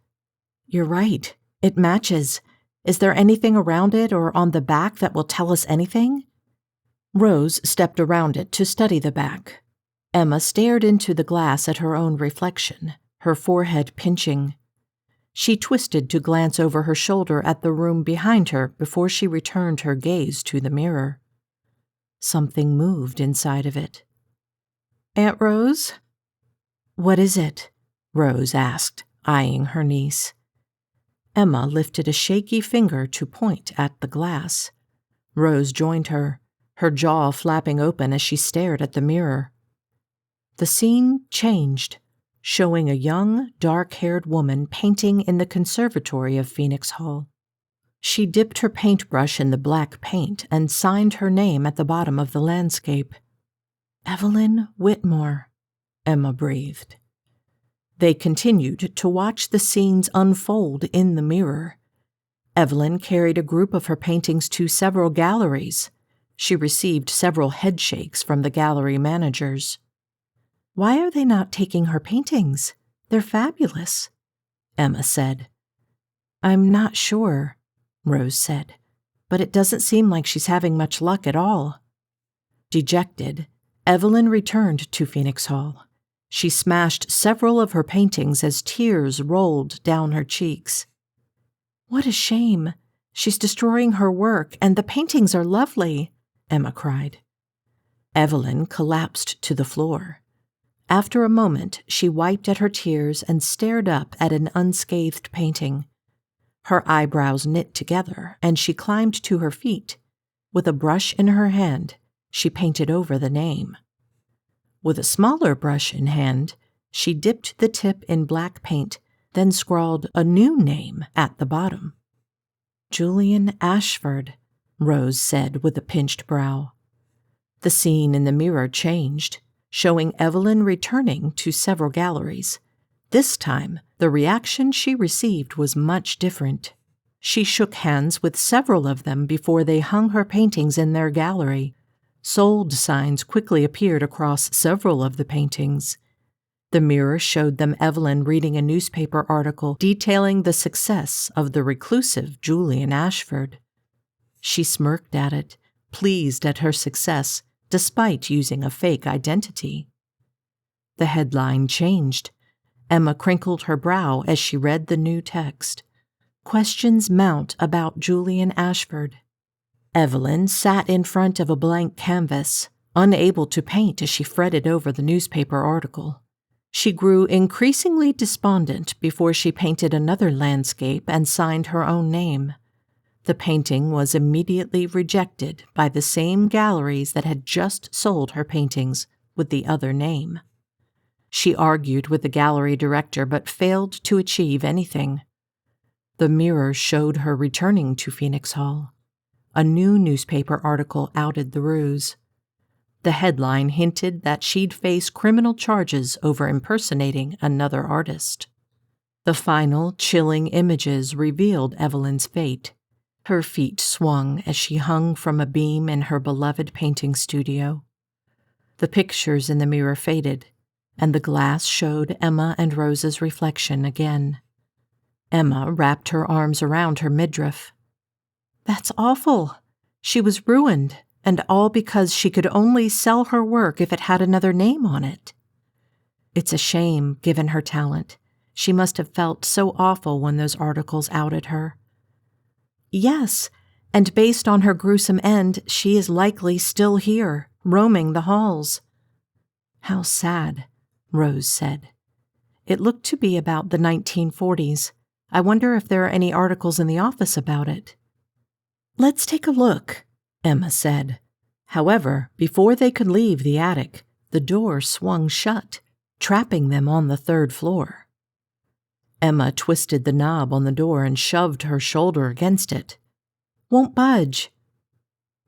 You're right. It matches. Is there anything around it or on the back that will tell us anything? Rose stepped around it to study the back. Emma stared into the glass at her own reflection, her forehead pinching. She twisted to glance over her shoulder at the room behind her before she returned her gaze to the mirror. Something moved inside of it. Aunt Rose? What is it? Rose asked, eyeing her niece. Emma lifted a shaky finger to point at the glass. Rose joined her, her jaw flapping open as she stared at the mirror. The scene changed, showing a young, dark-haired woman painting in the conservatory of Phoenix Hall. She dipped her paintbrush in the black paint and signed her name at the bottom of the landscape. Evelyn Whitmore, Emma breathed. They continued to watch the scenes unfold in the mirror. Evelyn carried a group of her paintings to several galleries. She received several headshakes from the gallery managers. Why are they not taking her paintings? They're fabulous, Emma said. I'm not sure, Rose said, but it doesn't seem like she's having much luck at all. Dejected, Evelyn returned to Phoenix Hall. She smashed several of her paintings as tears rolled down her cheeks. What a shame. She's destroying her work, and the paintings are lovely, Emma cried. Evelyn collapsed to the floor. After a moment, she wiped at her tears and stared up at an unscathed painting. Her eyebrows knit together, and she climbed to her feet. With a brush in her hand, she painted over the name. With a smaller brush in hand, she dipped the tip in black paint, then scrawled a new name at the bottom. Julian Ashford, Rose said with a pinched brow. The scene in the mirror changed, showing Evelyn returning to several galleries. This time, the reaction she received was much different. She shook hands with several of them before they hung her paintings in their gallery. Sold signs quickly appeared across several of the paintings. The mirror showed them Evelyn reading a newspaper article detailing the success of the reclusive Julian Ashford. She smirked at it, pleased at her success, despite using a fake identity. The headline changed. Emma crinkled her brow as she read the new text. Questions mount about Julian Ashford. Evelyn sat in front of a blank canvas, unable to paint as she fretted over the newspaper article. She grew increasingly despondent before she painted another landscape and signed her own name. The painting was immediately rejected by the same galleries that had just sold her paintings with the other name. She argued with the gallery director but failed to achieve anything. The mirror showed her returning to Phoenix Hall. A new newspaper article outed the ruse. The headline hinted that she'd face criminal charges over impersonating another artist. The final, chilling images revealed Evelyn's fate. Her feet swung as she hung from a beam in her beloved painting studio. The pictures in the mirror faded, and the glass showed Emma and Rose's reflection again. Emma wrapped her arms around her midriff. "That's awful. She was ruined, and all because she could only sell her work if it had another name on it. It's a shame, given her talent. She must have felt so awful when those articles outed her." "Yes, and based on her gruesome end, she is likely still here, roaming the halls." "How sad," Rose said. "It looked to be about the 1940s. I wonder if there are any articles in the office about it." "Let's take a look," Emma said. However, before they could leave the attic, the door swung shut, trapping them on the 3rd floor. Emma twisted the knob on the door and shoved her shoulder against it. "Won't budge."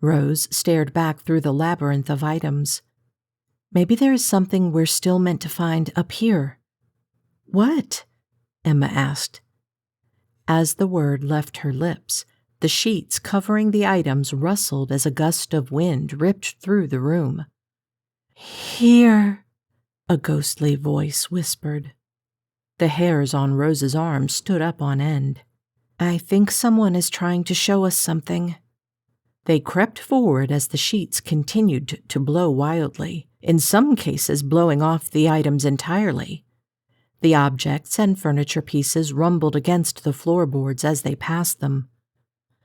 Rose stared back through the labyrinth of items. "Maybe there is something we're still meant to find up here." "What?" Emma asked. As the word left her lips, the sheets covering the items rustled as a gust of wind ripped through the room. "Here," a ghostly voice whispered. The hairs on Rose's arm stood up on end. "I think someone is trying to show us something." They crept forward as the sheets continued to blow wildly, in some cases blowing off the items entirely. The objects and furniture pieces rumbled against the floorboards as they passed them.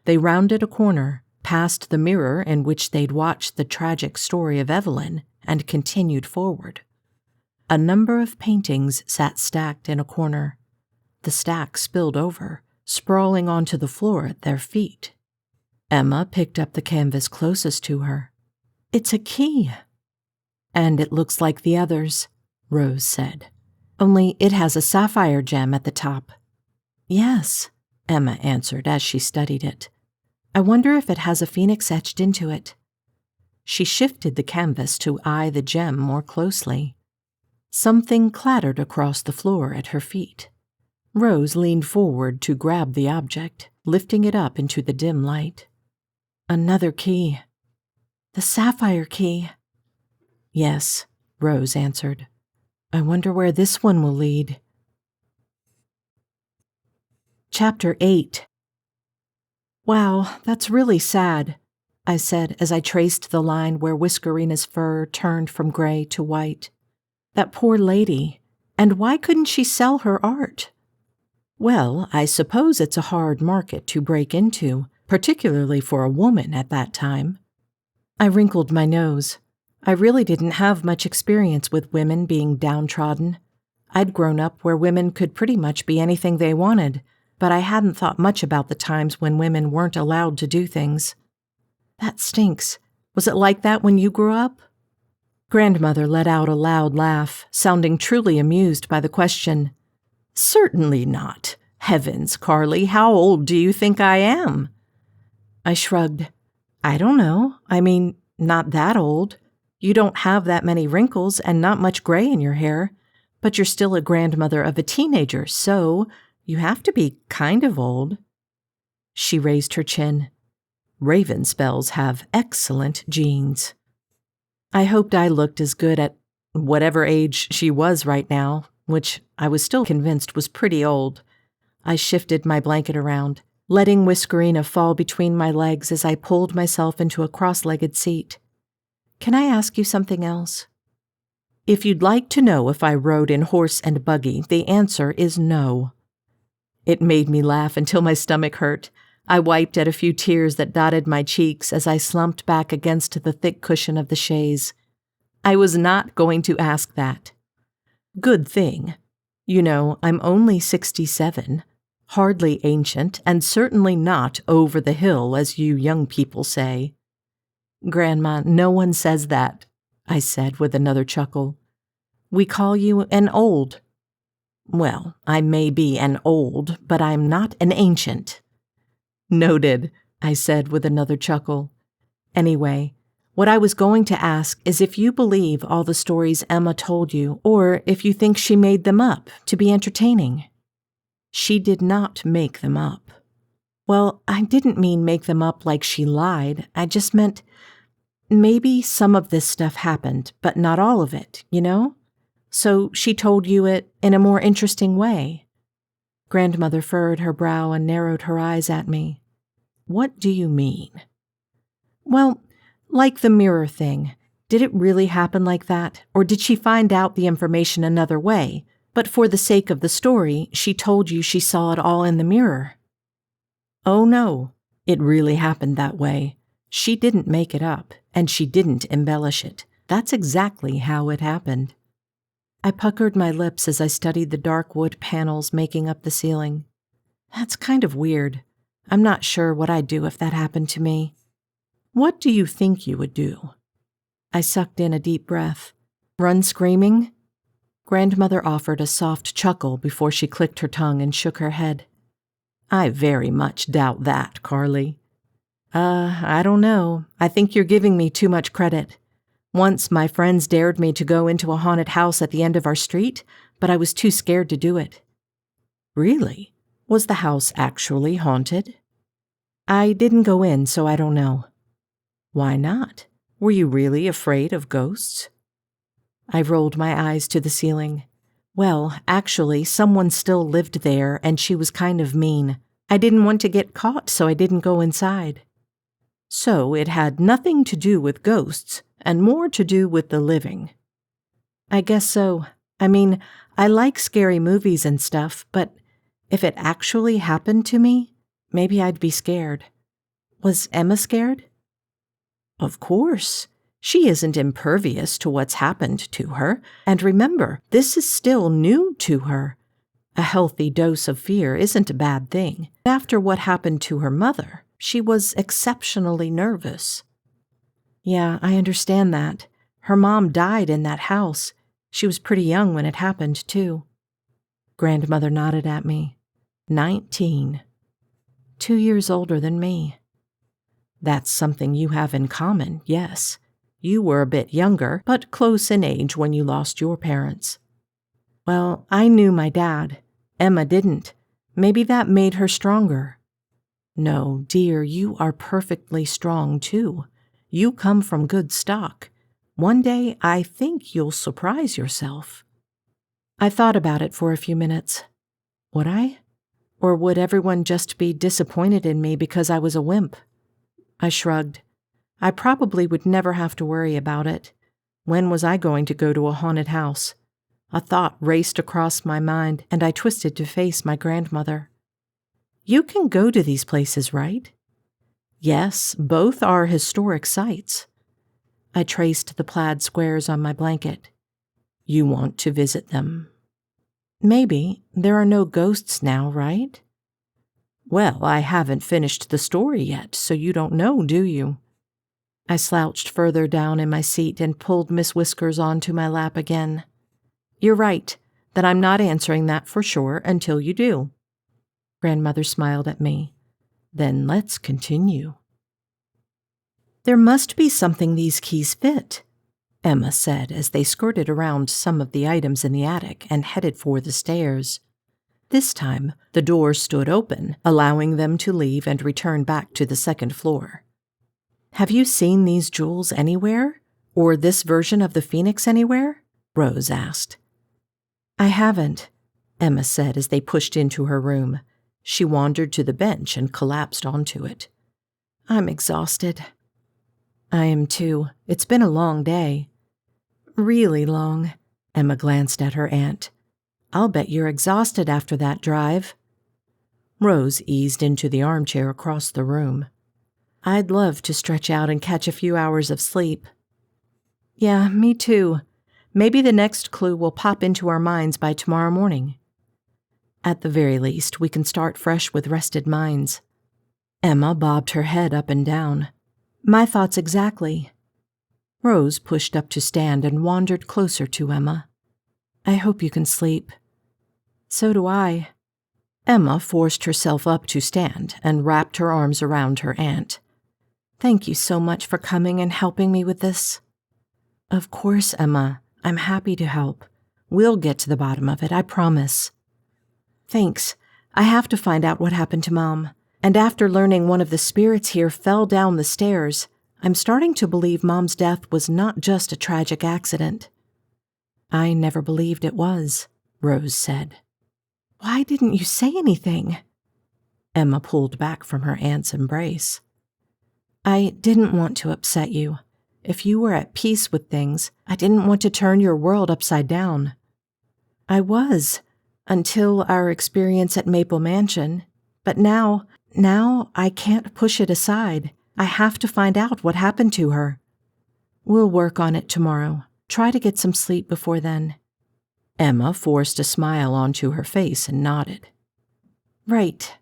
They rounded a corner, past the mirror in which they'd watched the tragic story of Evelyn, and continued forward. A number of paintings sat stacked in a corner. The stack spilled over, sprawling onto the floor at their feet. Emma picked up the canvas closest to her. "It's a key." "And it looks like the others," Rose said. "Only it has a sapphire gem at the top." "Yes," Emma answered as she studied it. "I wonder if it has a phoenix etched into it." She shifted the canvas to eye the gem more closely. Something clattered across the floor at her feet. Rose leaned forward to grab the object, lifting it up into the dim light. "Another key." "The sapphire key." "Yes," Rose answered. "I wonder where this one will lead." Chapter 8. "Wow, that's really sad," I said as I traced the line where Whiskerina's fur turned from gray to white. "That poor lady. And why couldn't she sell her art?" "Well, I suppose it's a hard market to break into, particularly for a woman at that time." I wrinkled my nose. I really didn't have much experience with women being downtrodden. I'd grown up where women could pretty much be anything they wanted, but I hadn't thought much about the times when women weren't allowed to do things. "That stinks. Was it like that when you grew up?" Grandmother let out a loud laugh, sounding truly amused by the question. "Certainly not. Heavens, Carly, how old do you think I am?" I shrugged. "I don't know. I mean, not that old. You don't have that many wrinkles and not much gray in your hair, but you're still a grandmother of a teenager, so you have to be kind of old." She raised her chin. "Ravenspells have excellent genes." I hoped I looked as good at whatever age she was right now, which I was still convinced was pretty old. I shifted my blanket around, letting Whiskerina fall between my legs as I pulled myself into a cross-legged seat. "Can I ask you something else?" "If you'd like to know if I rode in horse and buggy, the answer is no." It made me laugh until my stomach hurt. I wiped at a few tears that dotted my cheeks as I slumped back against the thick cushion of the chaise. I was not going to ask that. Good thing. You know, I'm only 67, hardly ancient, and certainly not over the hill, as you young people say. "Grandma, no one says that," I said with another chuckle. "We call you an old." "Well, I may be an old, but I'm not an ancient." "Noted," I said with another chuckle. "Anyway, What I was going to ask is if you believe all the stories Emma told you, or if you think she made them up to be entertaining. She did not make them up. Well, I didn't mean make them up like she lied. I just meant maybe some of this stuff happened, but not all of it, you know? So she told you it in a more interesting way. Grandmother furrowed her brow and narrowed her eyes at me. What do you mean? Well, like the mirror thing. Did it really happen like that, or did she find out the information another way, but for the sake of the story, she told you she saw it all in the mirror? Oh no, it really happened that way. She didn't make it up, and she didn't embellish it. That's exactly how it happened. I puckered my lips as I studied the dark wood panels making up the ceiling. That's kind of weird. I'm not sure what I'd do if that happened to me. What do you think you would do? I sucked in a deep breath. Run screaming? Grandmother offered a soft chuckle before she clicked her tongue and shook her head. I very much doubt that, Carly. I don't know. I think you're giving me too much credit. Once my friends dared me to go into a haunted house at the end of our street, but I was too scared to do it. Really? Was the house actually haunted? I didn't go in, so I don't know. Why not? Were you really afraid of ghosts? I rolled my eyes to the ceiling. Well, actually, someone still lived there, and she was kind of mean. I didn't want to get caught, so I didn't go inside. So it had nothing to do with ghosts, and more to do with the living. I guess so. I mean, I like scary movies and stuff, but if it actually happened to me, maybe I'd be scared. Was Emma scared? Of course. She isn't impervious to what's happened to her. And remember, this is still new to her. A healthy dose of fear isn't a bad thing. After what happened to her mother, she was exceptionally nervous. Yeah, I understand that. Her mom died in that house. She was pretty young when it happened, too. Grandmother nodded at me. 19. 2 years older than me. That's something you have in common, yes. You were a bit younger, but close in age when you lost your parents. Well, I knew my dad. Emma didn't. Maybe that made her stronger. No, dear, you are perfectly strong, too. You come from good stock. One day, I think you'll surprise yourself. I thought about it for a few minutes. Would I? Or would everyone just be disappointed in me because I was a wimp? I shrugged. I probably would never have to worry about it. When was I going to go to a haunted house? A thought raced across my mind, and I twisted to face my grandmother. You can go to these places, right? Yes, both are historic sites. I traced the plaid squares on my blanket. You want to visit them? Maybe. There are no ghosts now, right? Well, I haven't finished the story yet, so you don't know, do you? I slouched further down in my seat and pulled Miss Whiskers onto my lap again. You're right, that I'm not answering that for sure until you do. Grandmother smiled at me. Then let's continue. There must be something these keys fit, Emma said as they skirted around some of the items in the attic and headed for the stairs. This time, the door stood open, allowing them to leave and return back to the second floor. Have you seen these jewels anywhere? Or this version of the phoenix anywhere? Rose asked. I haven't, Emma said as they pushed into her room. She wandered to the bench and collapsed onto it. I'm exhausted. I am too. It's been a long day. Really long. Emma glanced at her aunt. I'll bet you're exhausted after that drive. Rose eased into the armchair across the room. I'd love to stretch out and catch a few hours of sleep. Yeah, me too. Maybe the next clue will pop into our minds by tomorrow morning. At the very least, we can start fresh with rested minds. Emma bobbed her head up and down. My thoughts exactly. Rose pushed up to stand and wandered closer to Emma. I hope you can sleep. So do I. Emma forced herself up to stand and wrapped her arms around her aunt. Thank you so much for coming and helping me with this. Of course, Emma. I'm happy to help. We'll get to the bottom of it, I promise. Thanks. I have to find out what happened to Mom. And after learning one of the spirits here fell down the stairs, I'm starting to believe Mom's death was not just a tragic accident. I never believed it was, Rose said. Why didn't you say anything? Emma pulled back from her aunt's embrace. I didn't want to upset you. If you were at peace with things, I didn't want to turn your world upside down. I was, until our experience at Maple Mansion. But now I can't push it aside. I have to find out what happened to her. We'll work on it tomorrow. Try to get some sleep before then. Emma forced a smile onto her face and nodded. Right.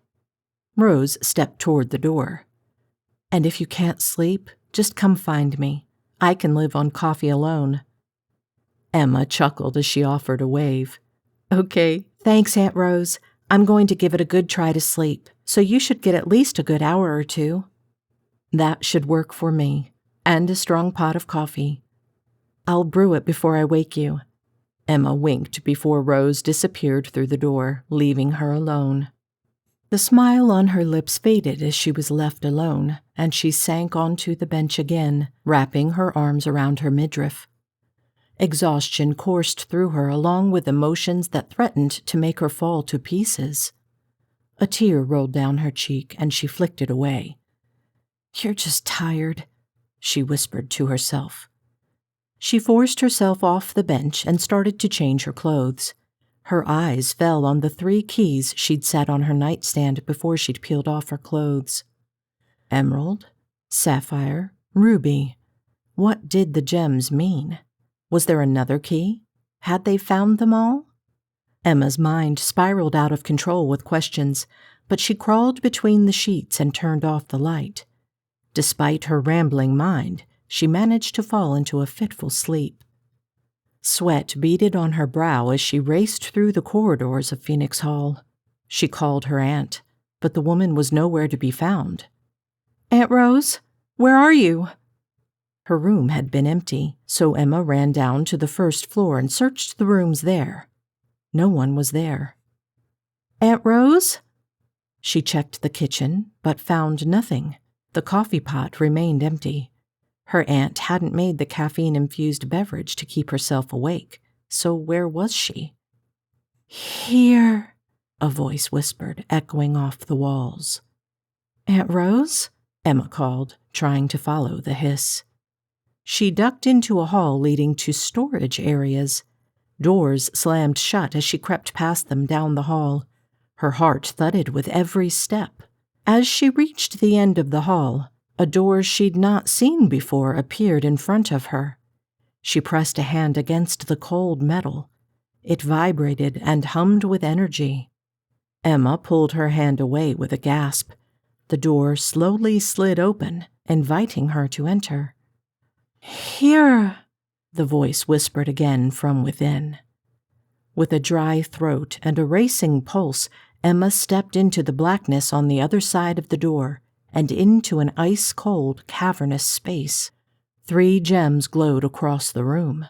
Rose stepped toward the door. And if you can't sleep, just come find me. I can live on coffee alone. Emma chuckled as she offered a wave. Okay, thanks, Aunt Rose. I'm going to give it a good try to sleep, so you should get at least a good hour or two. That should work for me, and a strong pot of coffee. I'll brew it before I wake you. Emma winked before Rose disappeared through the door, leaving her alone. The smile on her lips faded as she was left alone, and she sank onto the bench again, wrapping her arms around her midriff. Exhaustion coursed through her along with emotions that threatened to make her fall to pieces. A tear rolled down her cheek, and she flicked it away. You're just tired, she whispered to herself. She forced herself off the bench and started to change her clothes. Her eyes fell on the 3 keys she'd set on her nightstand before she'd peeled off her clothes. Emerald, sapphire, ruby. What did the gems mean? Was there another key? Had they found them all? Emma's mind spiraled out of control with questions, but she crawled between the sheets and turned off the light. Despite her rambling mind, she managed to fall into a fitful sleep. Sweat beaded on her brow as she raced through the corridors of Phoenix Hall. She called her aunt, but the woman was nowhere to be found. Aunt Rose, where are you? Her room had been empty, so Emma ran down to the first floor and searched the rooms there. No one was there. Aunt Rose? She checked the kitchen, but found nothing. The coffee pot remained empty. Her aunt hadn't made the caffeine-infused beverage to keep herself awake, so where was she? Here, a voice whispered, echoing off the walls. Aunt Rose? Emma called, trying to follow the hiss. She ducked into a hall leading to storage areas. Doors slammed shut as she crept past them down the hall. Her heart thudded with every step. As she reached the end of the hall, a door she'd not seen before appeared in front of her. She pressed a hand against the cold metal. It vibrated and hummed with energy. Emma pulled her hand away with a gasp. The door slowly slid open, inviting her to enter. Here, the voice whispered again from within. With a dry throat and a racing pulse, Emma stepped into the blackness on the other side of the door and into an ice-cold, cavernous space. 3 gems glowed across the room.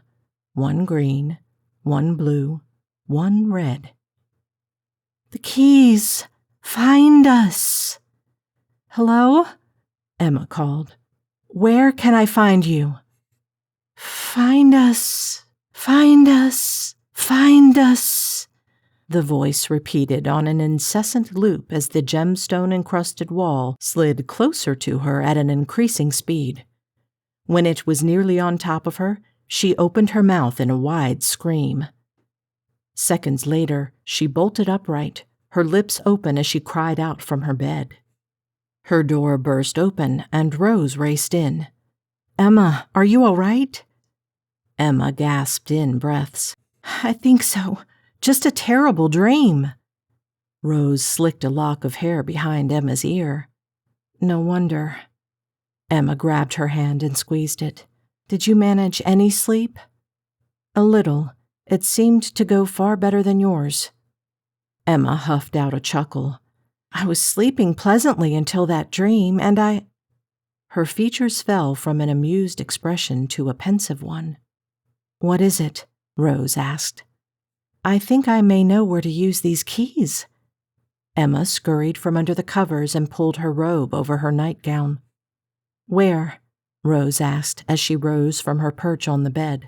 1 green, 1 blue, 1 red. The keys! Find us! Hello? Emma called. Where can I find you? Find us! Find us! Find us! The voice repeated on an incessant loop as the gemstone-encrusted wall slid closer to her at an increasing speed. When it was nearly on top of her, she opened her mouth in a wide scream. Seconds later, she bolted upright, her lips open as she cried out from her bed. Her door burst open, and Rose raced in. Emma, are you all right? Emma gasped in breaths. I think so. Just a terrible dream. Rose slicked a lock of hair behind Emma's ear. No wonder. Emma grabbed her hand and squeezed it. Did you manage any sleep? A little. It seemed to go far better than yours. Emma huffed out a chuckle. I was sleeping pleasantly until that dream, and Her features fell from an amused expression to a pensive one. "What is it?" Rose asked. "I think I may know where to use these keys." Emma scurried from under the covers and pulled her robe over her nightgown. "Where?" Rose asked as she rose from her perch on the bed.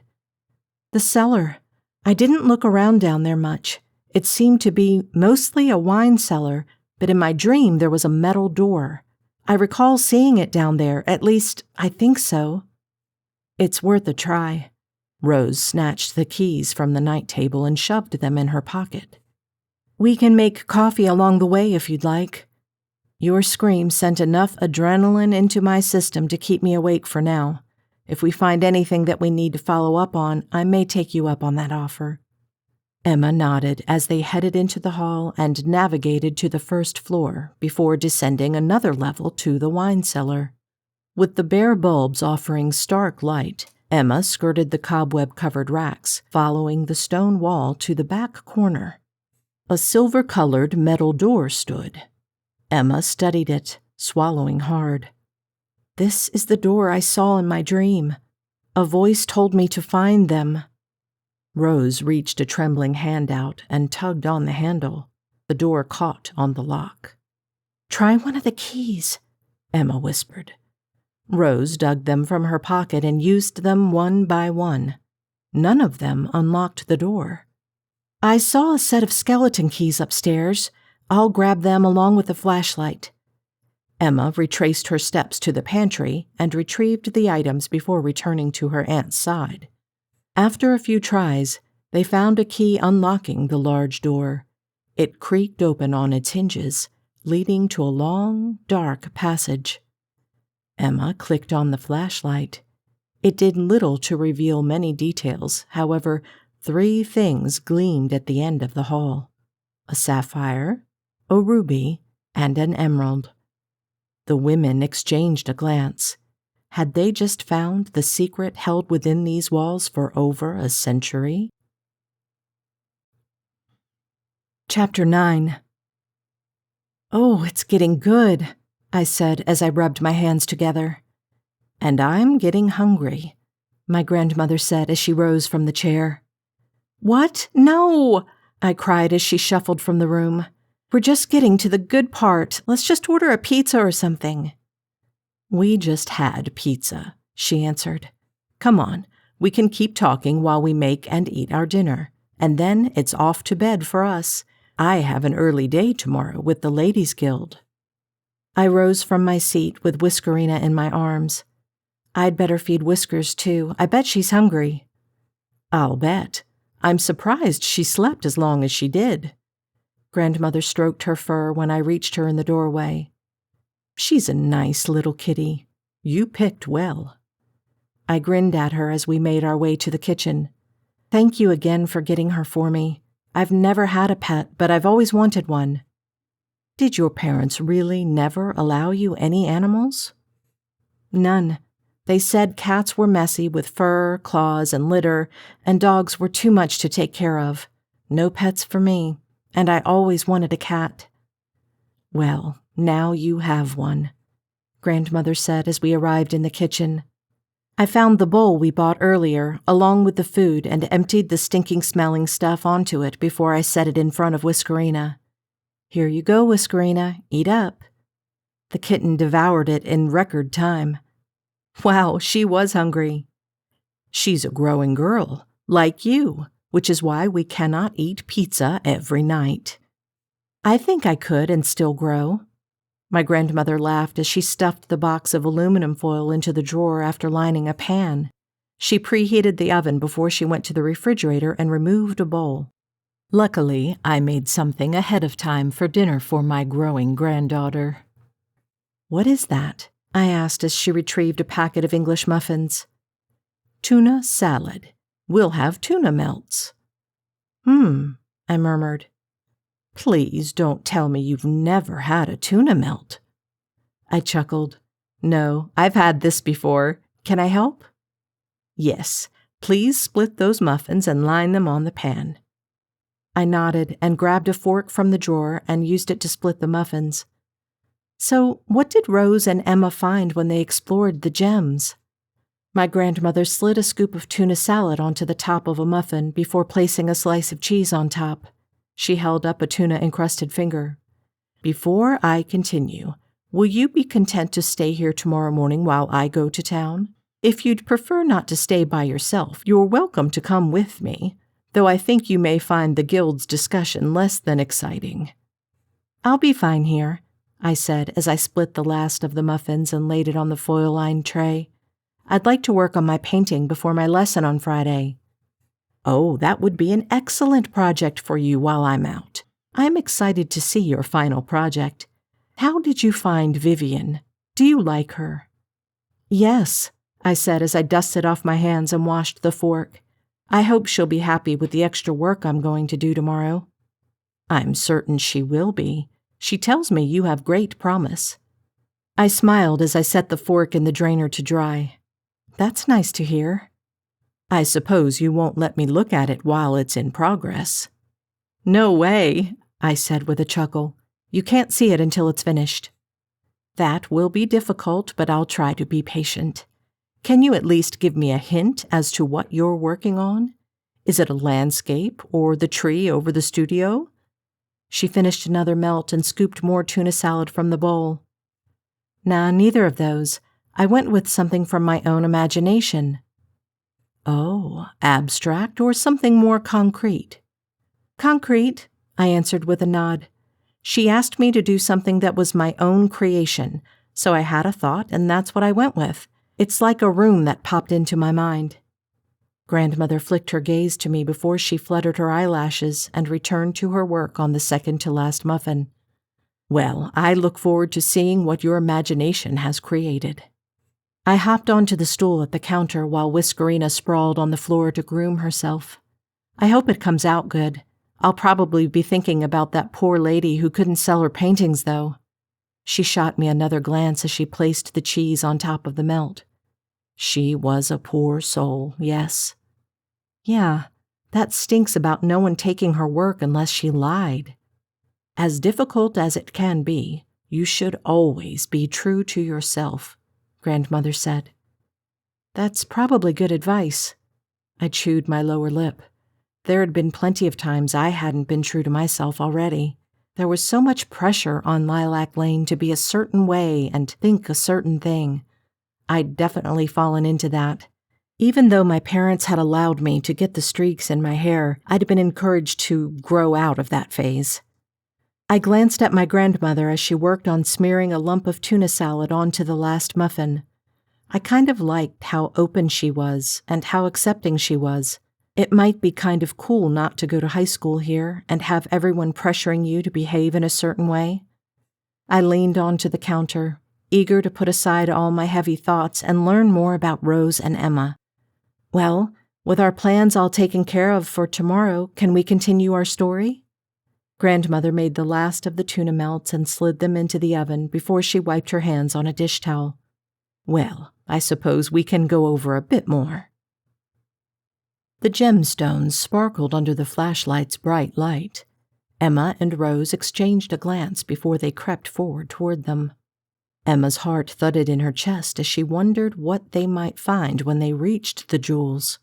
"The cellar. I didn't look around down there much. It seemed to be mostly a wine cellar, but in my dream there was a metal door. I recall seeing it down there, at least I think so." "It's worth a try." Rose snatched the keys from the night table and shoved them in her pocket. "We can make coffee along the way if you'd like." Your scream sent enough adrenaline into my system to keep me awake for now. If we find anything that we need to follow up on, I may take you up on that offer. Emma nodded as they headed into the hall and navigated to the first floor before descending another level to the wine cellar. With the bare bulbs offering stark light, Emma skirted the cobweb-covered racks, following the stone wall to the back corner. A silver-colored metal door stood. Emma studied it, swallowing hard. "This is the door I saw in my dream. A voice told me to find them." Rose reached a trembling hand out and tugged on the handle. The door caught on the lock. "Try one of the keys," Emma whispered. Rose dug them from her pocket and used them one by one. None of them unlocked the door. "I saw a set of skeleton keys upstairs. I'll grab them along with the flashlight." Emma retraced her steps to the pantry and retrieved the items before returning to her aunt's side. After a few tries, they found a key unlocking the large door. It creaked open on its hinges, leading to a long, dark passage. Emma clicked on the flashlight. It did little to reveal many details. However, 3 things gleamed at the end of the hall: a sapphire, a ruby, and an emerald. The women exchanged a glance. Had they just found the secret held within these walls for over a century? Chapter 9. "Oh, it's getting good," I said as I rubbed my hands together. "And I'm getting hungry," my grandmother said as she rose from the chair. "What? No!" I cried as she shuffled from the room. "We're just getting to the good part. Let's just order a pizza or something." "We just had pizza," she answered. "Come on, we can keep talking while we make and eat our dinner, and then it's off to bed for us. I have an early day tomorrow with the Ladies' Guild." I rose from my seat with Whiskerina in my arms. "I'd better feed Whiskers, too. I bet she's hungry." "I'll bet. I'm surprised she slept as long as she did." Grandmother stroked her fur when I reached her in the doorway. "She's a nice little kitty. You picked well." I grinned at her as we made our way to the kitchen. "Thank you again for getting her for me. I've never had a pet, but I've always wanted one." "Did your parents really never allow you any animals?" "None. They said cats were messy with fur, claws, and litter, and dogs were too much to take care of. No pets for me, and I always wanted a cat." "Well, now you have one," Grandmother said as we arrived in the kitchen. I found the bowl we bought earlier, along with the food, and emptied the stinking-smelling stuff onto it before I set it in front of Whiskerina. "Here you go, Whiskerina. Eat up." The kitten devoured it in record time. Wow, she was hungry. "She's a growing girl, like you, which is why we cannot eat pizza every night." "I think I could and still grow." My grandmother laughed as she stuffed the box of aluminum foil into the drawer after lining a pan. She preheated the oven before she went to the refrigerator and removed a bowl. Luckily, I made something ahead of time for dinner for my growing granddaughter. "What is that?" I asked as she retrieved a packet of English muffins. "Tuna salad. We'll have tuna melts." I murmured. "Please don't tell me you've never had a tuna melt." I chuckled. "No, I've had this before. Can I help?" "Yes, please split those muffins and line them on the pan." I nodded and grabbed a fork from the drawer and used it to split the muffins. So, what did Rose and Emma find when they explored the gems? My grandmother slid a scoop of tuna salad onto the top of a muffin before placing a slice of cheese on top. She held up a tuna-encrusted finger. Before I continue, will you be content to stay here tomorrow morning while I go to town? If you'd prefer not to stay by yourself, you're welcome to come with me, though I think you may find the guild's discussion less than exciting. I'll be fine here, I said as I split the last of the muffins and laid it on the foil-lined tray. I'd like to work on my painting before my lesson on Friday. Oh, that would be an excellent project for you while I'm out. I'm excited to see your final project. How did you find Vivian? Do you like her? Yes, I said as I dusted off my hands and washed the fork. I hope she'll be happy with the extra work I'm going to do tomorrow. I'm certain she will be. She tells me you have great promise. I smiled as I set the fork in the drainer to dry. That's nice to hear. I suppose you won't let me look at it while it's in progress. No way, I said with a chuckle. You can't see it until it's finished. That will be difficult, but I'll try to be patient. Can you at least give me a hint as to what you're working on? Is it a landscape or the tree over the studio? She finished another melt and scooped more tuna salad from the bowl. Nah, neither of those. I went with something from my own imagination. Oh, abstract or something more concrete? Concrete, I answered with a nod. She asked me to do something that was my own creation, so I had a thought and that's what I went with. It's like a room that popped into my mind. Grandmother flicked her gaze to me before she fluttered her eyelashes and returned to her work on the second-to-last muffin. Well, I look forward to seeing what your imagination has created. I hopped onto the stool at the counter while Whiskerina sprawled on the floor to groom herself. I hope it comes out good. I'll probably be thinking about that poor lady who couldn't sell her paintings, though. She shot me another glance as she placed the cheese on top of the melt. She was a poor soul, yes. Yeah, that stinks about no one taking her work unless she lied. As difficult as it can be, you should always be true to yourself, Grandmother said. That's probably good advice. I chewed my lower lip. There had been plenty of times I hadn't been true to myself already. There was so much pressure on Lilac Lane to be a certain way and think a certain thing. I'd definitely fallen into that. Even though my parents had allowed me to get the streaks in my hair, I'd been encouraged to grow out of that phase. I glanced at my grandmother as she worked on smearing a lump of tuna salad onto the last muffin. I kind of liked how open she was and how accepting she was. It might be kind of cool not to go to high school here and have everyone pressuring you to behave in a certain way. I leaned onto the counter, eager to put aside all my heavy thoughts and learn more about Rose and Emma. Well, with our plans all taken care of for tomorrow, can we continue our story? Grandmother made the last of the tuna melts and slid them into the oven before she wiped her hands on a dish towel. Well, I suppose we can go over a bit more. The gemstones sparkled under the flashlight's bright light. Emma and Rose exchanged a glance before they crept forward toward them. Emma's heart thudded in her chest as she wondered what they might find when they reached the jewels.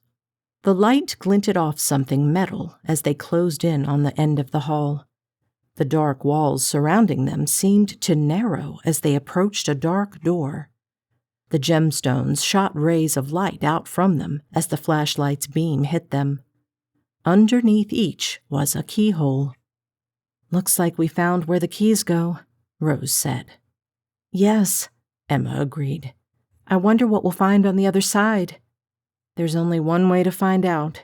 The light glinted off something metal as they closed in on the end of the hall. The dark walls surrounding them seemed to narrow as they approached a dark door. The gemstones shot rays of light out from them as the flashlight's beam hit them. Underneath each was a keyhole. Looks like we found where the keys go, Rose said. Yes, Emma agreed. I wonder what we'll find on the other side. There's only one way to find out.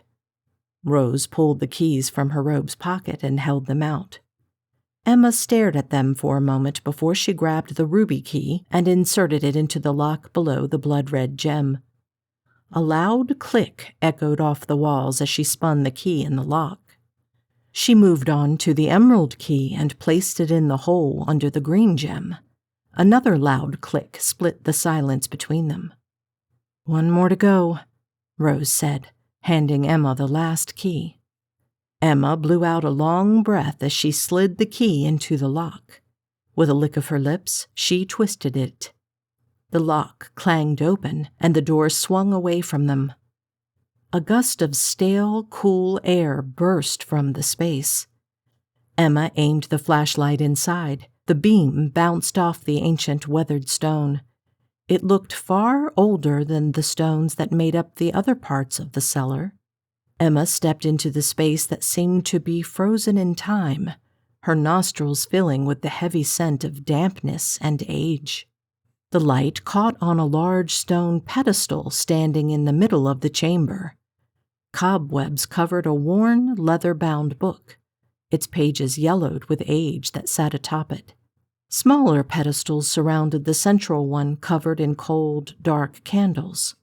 Rose pulled the keys from her robe's pocket and held them out. Emma stared at them for a moment before she grabbed the ruby key and inserted it into the lock below the blood-red gem. A loud click echoed off the walls as she spun the key in the lock. She moved on to the emerald key and placed it in the hole under the green gem. Another loud click split the silence between them. One more to go, Rose said, handing Emma the last key. Emma blew out a long breath as she slid the key into the lock. With a lick of her lips, she twisted it. The lock clanged open, and the door swung away from them. A gust of stale, cool air burst from the space. Emma aimed the flashlight inside. The beam bounced off the ancient weathered stone. It looked far older than the stones that made up the other parts of the cellar. Emma stepped into the space that seemed to be frozen in time, her nostrils filling with the heavy scent of dampness and age. The light caught on a large stone pedestal standing in the middle of the chamber. Cobwebs covered a worn, leather-bound book, its pages yellowed with age that sat atop it. Smaller pedestals surrounded the central one covered in cold, dark candles.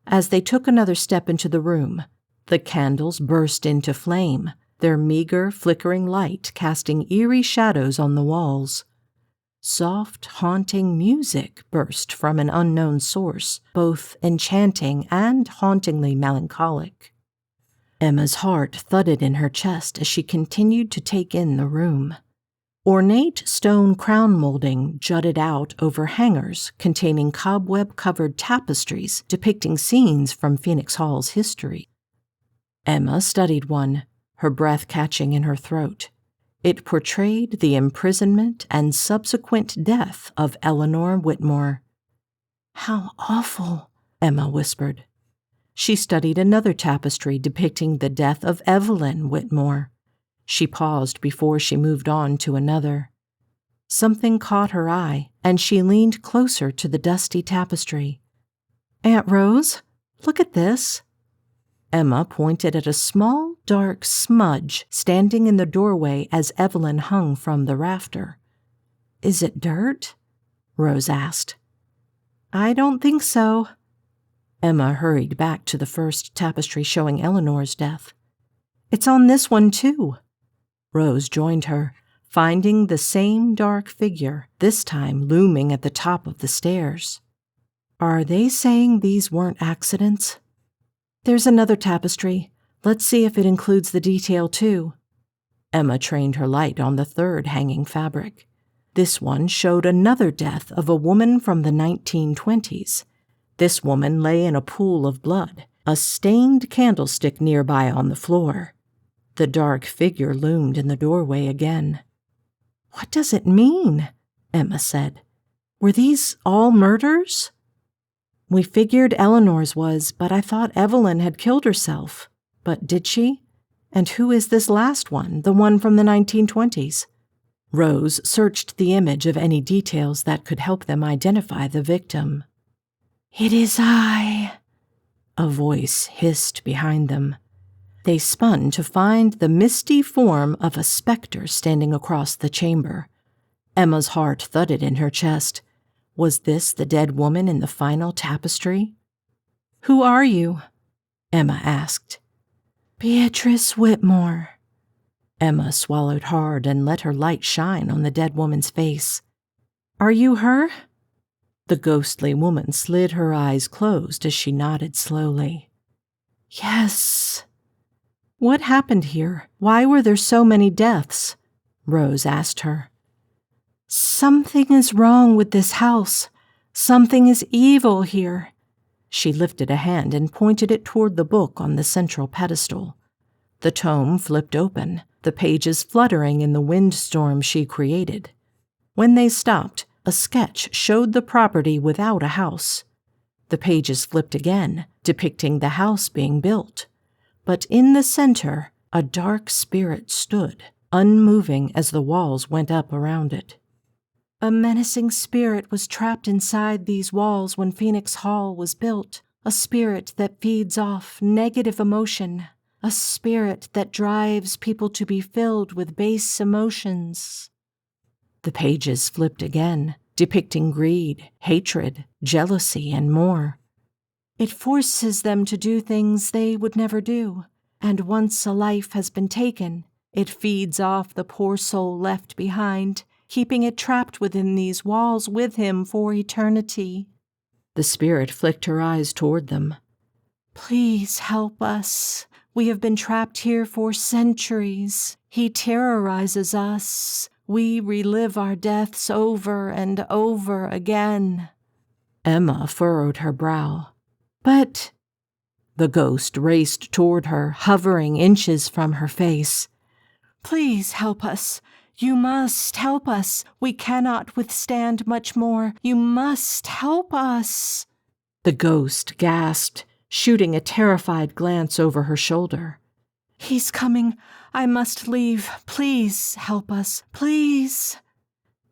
As they took another step into the room, the candles burst into flame, their meager, flickering light casting eerie shadows on the walls. Soft, haunting music burst from an unknown source, both enchanting and hauntingly melancholic. Emma's heart thudded in her chest as she continued to take in the room. Ornate stone crown molding jutted out over hangers containing cobweb-covered tapestries depicting scenes from Phoenix Hall's history. Emma studied one, her breath catching in her throat. It portrayed the imprisonment and subsequent death of Eleanor Whitmore. "How awful," Emma whispered. She studied another tapestry depicting the death of Evelyn Whitmore. She paused before she moved on to another. Something caught her eye, and she leaned closer to the dusty tapestry. "Aunt Rose, look at this." Emma pointed at a small, dark smudge standing in the doorway as Evelyn hung from the rafter. "Is it dirt?" Rose asked. "I don't think so." Emma hurried back to the first tapestry showing Eleanor's death. "It's on this one, too." Rose joined her, finding the same dark figure, this time looming at the top of the stairs. "Are they saying these weren't accidents?" "There's another tapestry. Let's see if it includes the detail, too." Emma trained her light on the third hanging fabric. This one showed another death of a woman from the 1920s. This woman lay in a pool of blood, a stained candlestick nearby on the floor. The dark figure loomed in the doorway again. "What does it mean?" Emma said. "Were these all murders?" "We figured Eleanor's was, but I thought Evelyn had killed herself. But did she? And who is this last one, the one from the 1920s? Rose searched the image of any details that could help them identify the victim. "It is I," a voice hissed behind them. They spun to find the misty form of a specter standing across the chamber. Emma's heart thudded in her chest. Was this the dead woman in the final tapestry? "Who are you?" Emma asked. "Beatrice Whitmore." Emma swallowed hard and let her light shine on the dead woman's face. "Are you her?" The ghostly woman slid her eyes closed as she nodded slowly. "Yes." "What happened here? Why were there so many deaths?" Rose asked her. "Something is wrong with this house. Something is evil here." She lifted a hand and pointed it toward the book on the central pedestal. The tome flipped open, the pages fluttering in the windstorm she created. When they stopped, a sketch showed the property without a house. The pages flipped again, depicting the house being built. But in the center, a dark spirit stood, unmoving as the walls went up around it. "A menacing spirit was trapped inside these walls when Phoenix Hall was built, a spirit that feeds off negative emotion, a spirit that drives people to be filled with base emotions." The pages flipped again, depicting greed, hatred, jealousy, and more. "It forces them to do things they would never do, and once a life has been taken, it feeds off the poor soul left behind, keeping it trapped within these walls with him for eternity." The spirit flicked her eyes toward them. "Please help us. We have been trapped here for centuries. He terrorizes us. We relive our deaths over and over again." Emma furrowed her brow. "But—" The ghost raced toward her, hovering inches from her face. "Please help us. You must help us. We cannot withstand much more. You must help us." The ghost gasped, shooting a terrified glance over her shoulder. "He's coming. I must leave. Please help us. Please."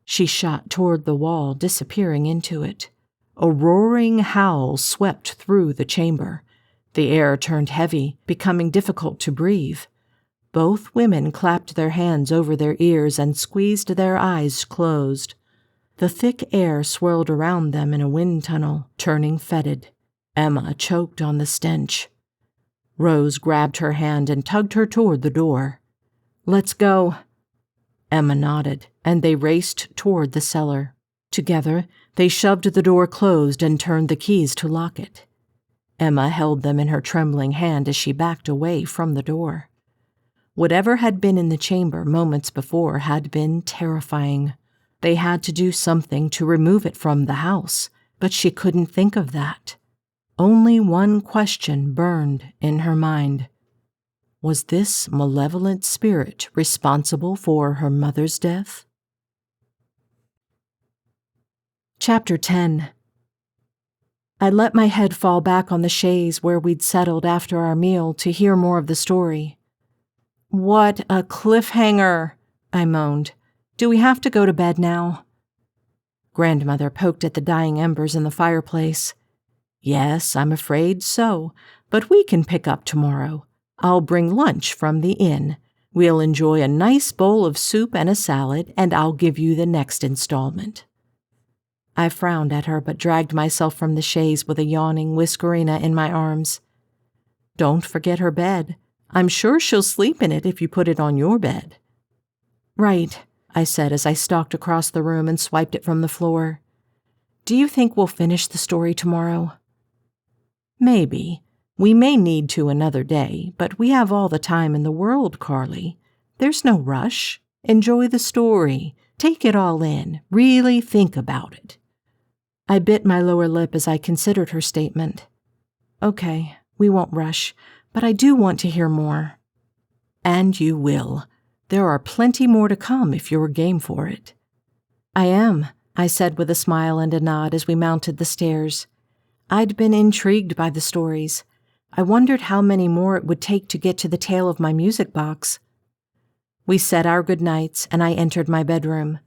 She shot toward the wall, disappearing into it. A roaring howl swept through the chamber. The air turned heavy, becoming difficult to breathe. Both women clapped their hands over their ears and squeezed their eyes closed. The thick air swirled around them in a wind tunnel, turning fetid. Emma choked on the stench. Rose grabbed her hand and tugged her toward the door. "Let's go." Emma nodded, and they raced toward the cellar. Together, they shoved the door closed and turned the keys to lock it. Emma held them in her trembling hand as she backed away from the door. Whatever had been in the chamber moments before had been terrifying. They had to do something to remove it from the house, but she couldn't think of that. Only one question burned in her mind. Was this malevolent spirit responsible for her mother's death? Chapter 10. I let my head fall back on the chaise where we'd settled after our meal to hear more of the story. "What a cliffhanger," I moaned. "Do we have to go to bed now?" Grandmother poked at the dying embers in the fireplace. "Yes, I'm afraid so, but we can pick up tomorrow. I'll bring lunch from the inn. We'll enjoy a nice bowl of soup and a salad, and I'll give you the next installment." I frowned at her but dragged myself from the chaise with a yawning Whiskerina in my arms. "Don't forget her bed. I'm sure she'll sleep in it if you put it on your bed." "Right," I said as I stalked across the room and swiped it from the floor. "Do you think we'll finish the story tomorrow?" "Maybe. We may need to another day, but we have all the time in the world, Carly. There's no rush. Enjoy the story. Take it all in. Really think about it." I bit my lower lip as I considered her statement. "Okay, we won't rush, but I do want to hear more." "And you will. There are plenty more to come if you're game for it." "I am," I said with a smile and a nod as we mounted the stairs. I'd been intrigued by the stories. I wondered how many more it would take to get to the tale of my music box. We said our goodnights, and I entered my bedroom.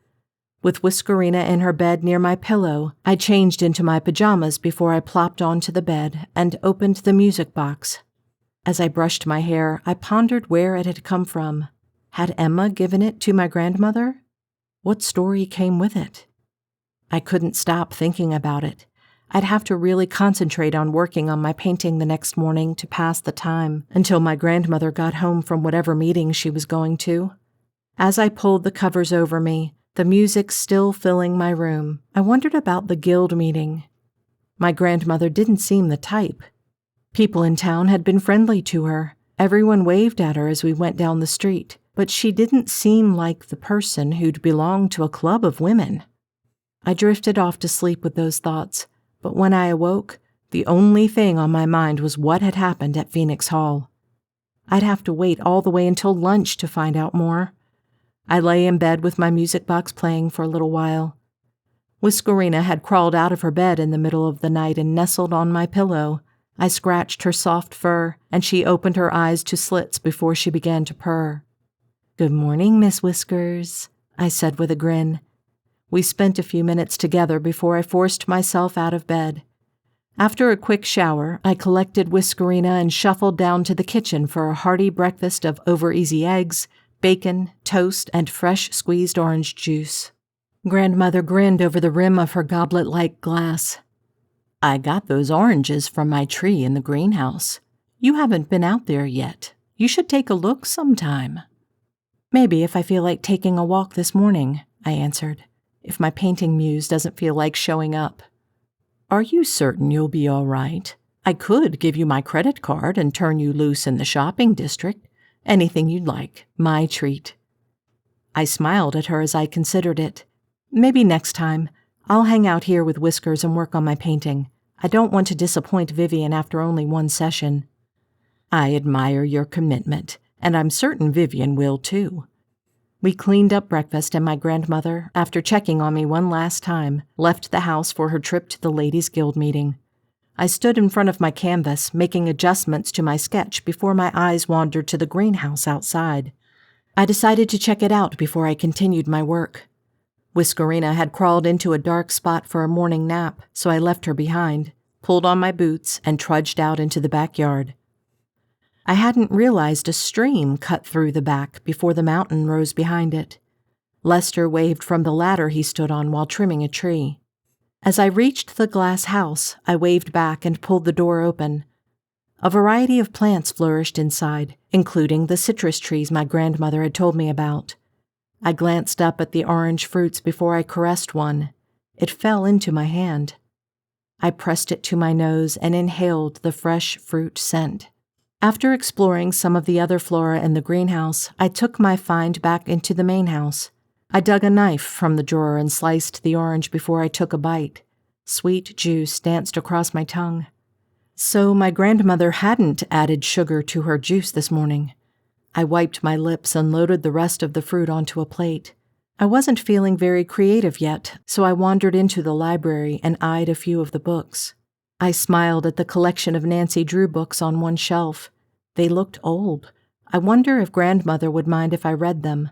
With Whiskerina in her bed near my pillow, I changed into my pajamas before I plopped onto the bed and opened the music box. As I brushed my hair, I pondered where it had come from. Had Emma given it to my grandmother? What story came with it? I couldn't stop thinking about it. I'd have to really concentrate on working on my painting the next morning to pass the time until my grandmother got home from whatever meeting she was going to. As I pulled the covers over me, the music still filling my room, I wondered about the guild meeting. My grandmother didn't seem the type. People in town had been friendly to her. Everyone waved at her as we went down the street, but she didn't seem like the person who'd belong to a club of women. I drifted off to sleep with those thoughts, but when I awoke, the only thing on my mind was what had happened at Phoenix Hall. I'd have to wait all the way until lunch to find out more. I lay in bed with my music box playing for a little while. Whiskerina had crawled out of her bed in the middle of the night and nestled on my pillow. I scratched her soft fur, and she opened her eyes to slits before she began to purr. "Good morning, Miss Whiskers," I said with a grin. We spent a few minutes together before I forced myself out of bed. After a quick shower, I collected Whiskerina and shuffled down to the kitchen for a hearty breakfast of over-easy eggs, bacon, toast, and fresh squeezed orange juice. Grandmother grinned over the rim of her goblet-like glass. "I got those oranges from my tree in the greenhouse. You haven't been out there yet. You should take a look sometime." "Maybe if I feel like taking a walk this morning," I answered, "if my painting muse doesn't feel like showing up." "Are you certain you'll be all right? I could give you my credit card and turn you loose in the shopping district. Anything you'd like. My treat." I smiled at her as I considered it. Maybe next time. I'll hang out here with Whiskers and work on my painting. I don't want to disappoint Vivian after only one session. I admire your commitment, and I'm certain Vivian will too. We cleaned up breakfast, and my grandmother, after checking on me one last time, left the house for her trip to the Ladies' Guild meeting. I stood in front of my canvas, making adjustments to my sketch before my eyes wandered to the greenhouse outside. I decided to check it out before I continued my work. Whiskerina had crawled into a dark spot for a morning nap, so I left her behind, pulled on my boots, and trudged out into the backyard. I hadn't realized a stream cut through the back before the mountain rose behind it. Lester waved from the ladder he stood on while trimming a tree. As I reached the glass house, I waved back and pulled the door open. A variety of plants flourished inside, including the citrus trees my grandmother had told me about. I glanced up at the orange fruits before I caressed one. It fell into my hand. I pressed it to my nose and inhaled the fresh fruit scent. After exploring some of the other flora in the greenhouse, I took my find back into the main house. I dug a knife from the drawer and sliced the orange before I took a bite. Sweet juice danced across my tongue. So my grandmother hadn't added sugar to her juice this morning. I wiped my lips and loaded the rest of the fruit onto a plate. I wasn't feeling very creative yet, so I wandered into the library and eyed a few of the books. I smiled at the collection of Nancy Drew books on one shelf. They looked old. I wonder if grandmother would mind if I read them.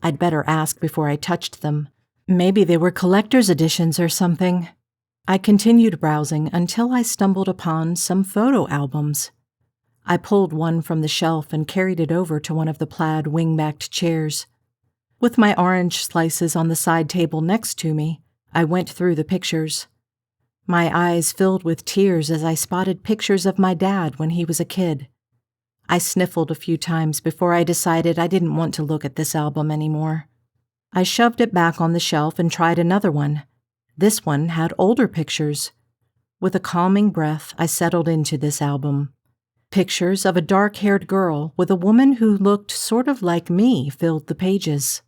I'd better ask before I touched them. Maybe they were collector's editions or something. I continued browsing until I stumbled upon some photo albums. I pulled one from the shelf and carried it over to one of the plaid wing-backed chairs. With my orange slices on the side table next to me, I went through the pictures. My eyes filled with tears as I spotted pictures of my dad when he was a kid. I sniffled a few times before I decided I didn't want to look at this album anymore. I shoved it back on the shelf and tried another one. This one had older pictures. With a calming breath, I settled into this album. Pictures of a dark-haired girl with a woman who looked sort of like me filled the pages.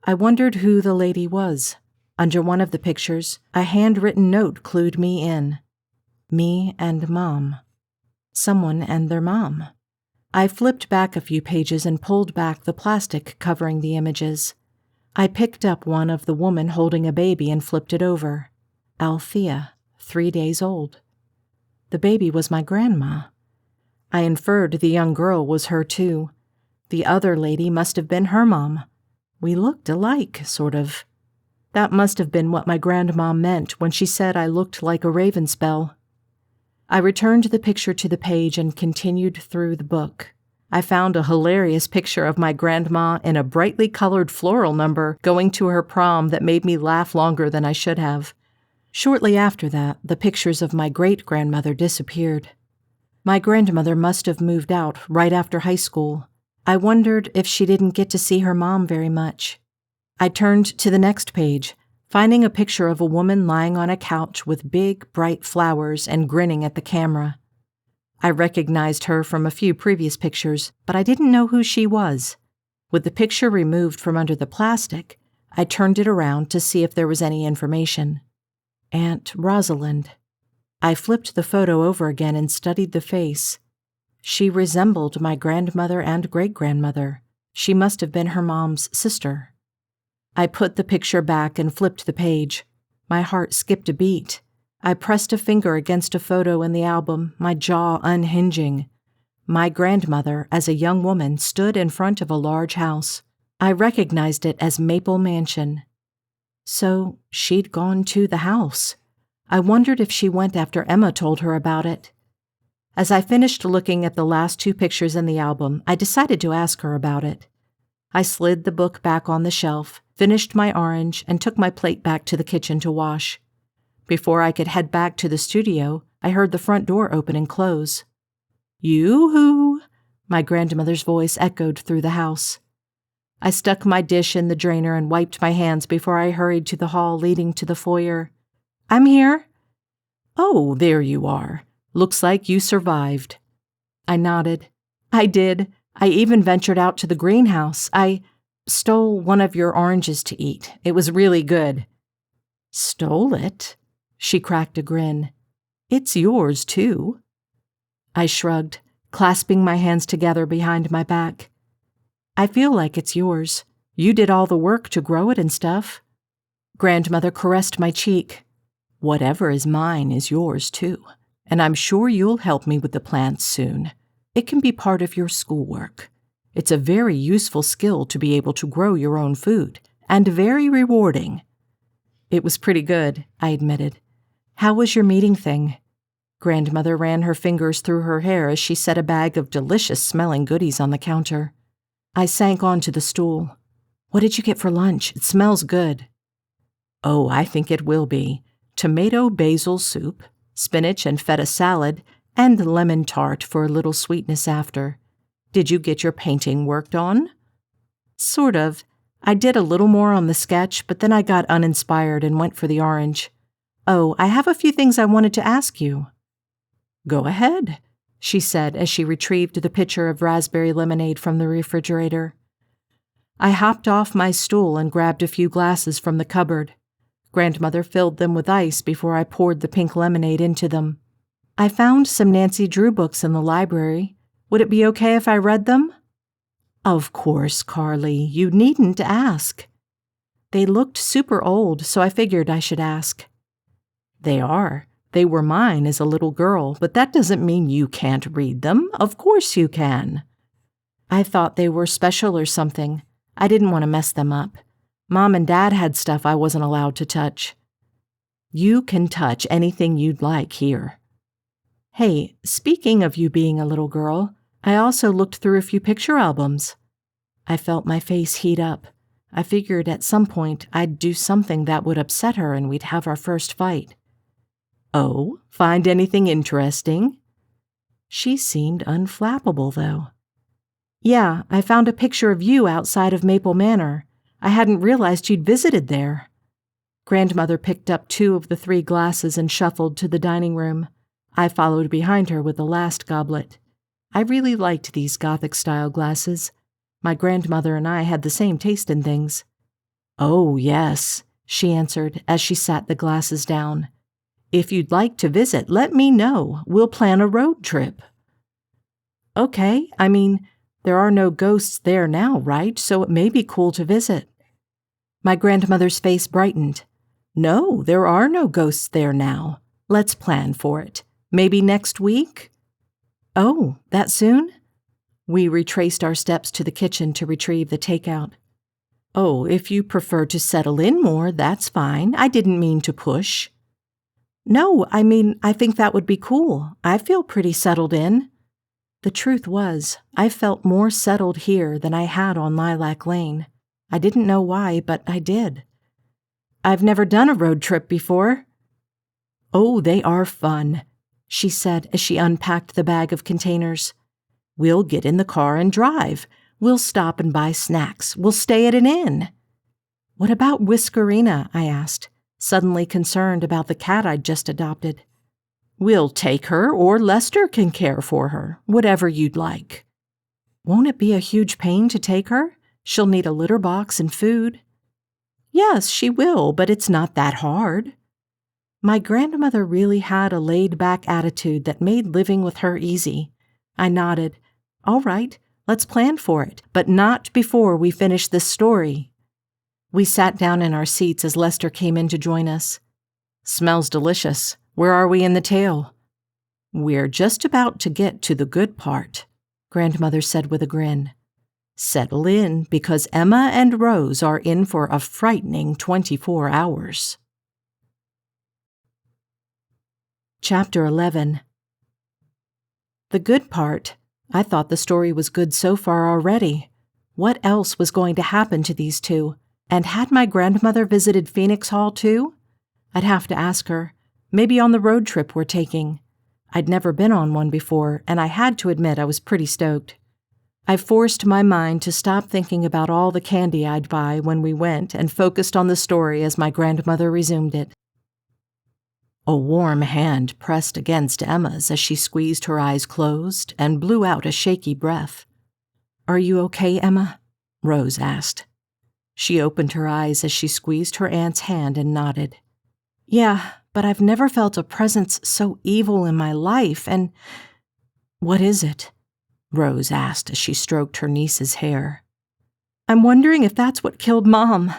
I wondered who the lady was. Under one of the pictures, a handwritten note clued me in. Me and Mom. Someone and their mom. I flipped back a few pages and pulled back the plastic covering the images. I picked up one of the woman holding a baby and flipped it over. Althea, 3 days old. The baby was my grandma. I inferred the young girl was her too. The other lady must have been her mom. We looked alike, sort of. That must have been what my grandma meant when she said I looked like a Ravenspell. I returned the picture to the page and continued through the book. I found a hilarious picture of my grandma in a brightly colored floral number going to her prom that made me laugh longer than I should have. Shortly after that, the pictures of my great-grandmother disappeared. My grandmother must have moved out right after high school. I wondered if she didn't get to see her mom very much. I turned to the next page, finding a picture of a woman lying on a couch with big, bright flowers and grinning at the camera. I recognized her from a few previous pictures, but I didn't know who she was. With the picture removed from under the plastic, I turned it around to see if there was any information. Aunt Rosalind. I flipped the photo over again and studied the face. She resembled my grandmother and great-grandmother. She must have been her mom's sister. I put the picture back and flipped the page. My heart skipped a beat. I pressed a finger against a photo in the album, my jaw unhinging. My grandmother, as a young woman, stood in front of a large house. I recognized it as Maple Mansion. So she'd gone to the house. I wondered if she went after Emma told her about it. As I finished looking at the last 2 pictures in the album, I decided to ask her about it. I slid the book back on the shelf, finished my orange, and took my plate back to the kitchen to wash. Before I could head back to the studio, I heard the front door open and close. "Yoo-hoo!" My grandmother's voice echoed through the house. I stuck my dish in the drainer and wiped my hands before I hurried to the hall leading to the foyer. "I'm here." "Oh, there you are. Looks like you survived." I nodded. "I did. I even ventured out to the greenhouse. Stole one of your oranges to eat. It was really good." "Stole it?" She cracked a grin. "It's yours, too." I shrugged, clasping my hands together behind my back. "I feel like it's yours. You did all the work to grow it and stuff." Grandmother caressed my cheek. "Whatever is mine is yours, too, and I'm sure you'll help me with the plants soon. It can be part of your schoolwork. It's a very useful skill to be able to grow your own food, and very rewarding." "It was pretty good," I admitted. "How was your meeting thing?" Grandmother ran her fingers through her hair as she set a bag of delicious-smelling goodies on the counter. I sank onto the stool. "What did you get for lunch? It smells good." "Oh, I think it will be. Tomato basil soup, spinach and feta salad, and lemon tart for a little sweetness after. Did you get your painting worked on?" "Sort of. I did a little more on the sketch, but then I got uninspired and went for the orange. Oh, I have a few things I wanted to ask you." "Go ahead," she said as she retrieved the pitcher of raspberry lemonade from the refrigerator. I hopped off my stool and grabbed a few glasses from the cupboard. Grandmother filled them with ice before I poured the pink lemonade into them. "I found some Nancy Drew books in the library. Would it be okay if I read them?" "Of course, Carly. You needn't ask." They looked super old, so I figured I should ask. "They are. They were mine as a little girl, but that doesn't mean you can't read them. Of course you can." I thought they were special or something. I didn't want to mess them up. Mom and Dad had stuff I wasn't allowed to touch. "You can touch anything you'd like here." "Hey, speaking of you being a little girl, I also looked through a few picture albums." I felt my face heat up. I figured at some point I'd do something that would upset her and we'd have our first fight. "Oh, find anything interesting?" She seemed unflappable, though. "Yeah, I found a picture of you outside of Maple Manor. I hadn't realized you'd visited there." Grandmother picked up 2 of the 3 glasses and shuffled to the dining room. I followed behind her with the last goblet. I really liked these Gothic-style glasses. My grandmother and I had the same taste in things. "Oh, yes," she answered as she sat the glasses down. "If you'd like to visit, let me know. We'll plan a road trip." "Okay, I mean, there are no ghosts there now, right? So it may be cool to visit." My grandmother's face brightened. "No, there are no ghosts there now. Let's plan for it. Maybe next week?" "Oh, that soon?" We retraced our steps to the kitchen to retrieve the takeout. "Oh, if you prefer to settle in more, that's fine. I didn't mean to push." "No, I mean, I think that would be cool. I feel pretty settled in." The truth was, I felt more settled here than I had on Lilac Lane. I didn't know why, but I did. "I've never done a road trip before." "Oh, they are fun," she said as she unpacked the bag of containers. "We'll get in the car and drive. We'll stop and buy snacks. We'll stay at an inn." "What about Whiskerina?" I asked, suddenly concerned about the cat I'd just adopted. "We'll take her, or Lester can care for her, whatever you'd like." "Won't it be a huge pain to take her? She'll need a litter box and food." "Yes, she will, but it's not that hard." My grandmother really had a laid-back attitude that made living with her easy. I nodded. "All right, let's plan for it, but not before we finish this story." We sat down in our seats as Lester came in to join us. "Smells delicious. Where are we in the tale?" "We're just about to get to the good part," Grandmother said with a grin. "Settle in, because Emma and Rose are in for a frightening 24 hours. Chapter 11. The good part. I thought the story was good so far already. What else was going to happen to these two? And had my grandmother visited Phoenix Hall too? I'd have to ask her. Maybe on the road trip we're taking. I'd never been on one before, and I had to admit I was pretty stoked. I forced my mind to stop thinking about all the candy I'd buy when we went and focused on the story as my grandmother resumed it. A warm hand pressed against Emma's as she squeezed her eyes closed and blew out a shaky breath. "Are you okay, Emma?" Rose asked. She opened her eyes as she squeezed her aunt's hand and nodded. Yeah, but I've never felt a presence so evil in my life, and— What is it? Rose asked as she stroked her niece's hair. I'm wondering if that's what killed Mom.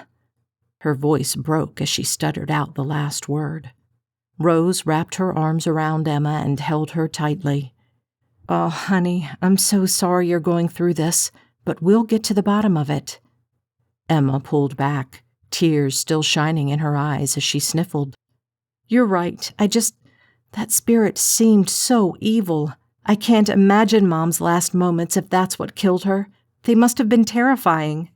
Her voice broke as she stuttered out the last word. Rose wrapped her arms around Emma and held her tightly. Oh, honey, I'm so sorry you're going through this, but we'll get to the bottom of it. Emma pulled back, tears still shining in her eyes as she sniffled. You're right, that spirit seemed so evil. I can't imagine Mom's last moments if that's what killed her. They must have been terrifying.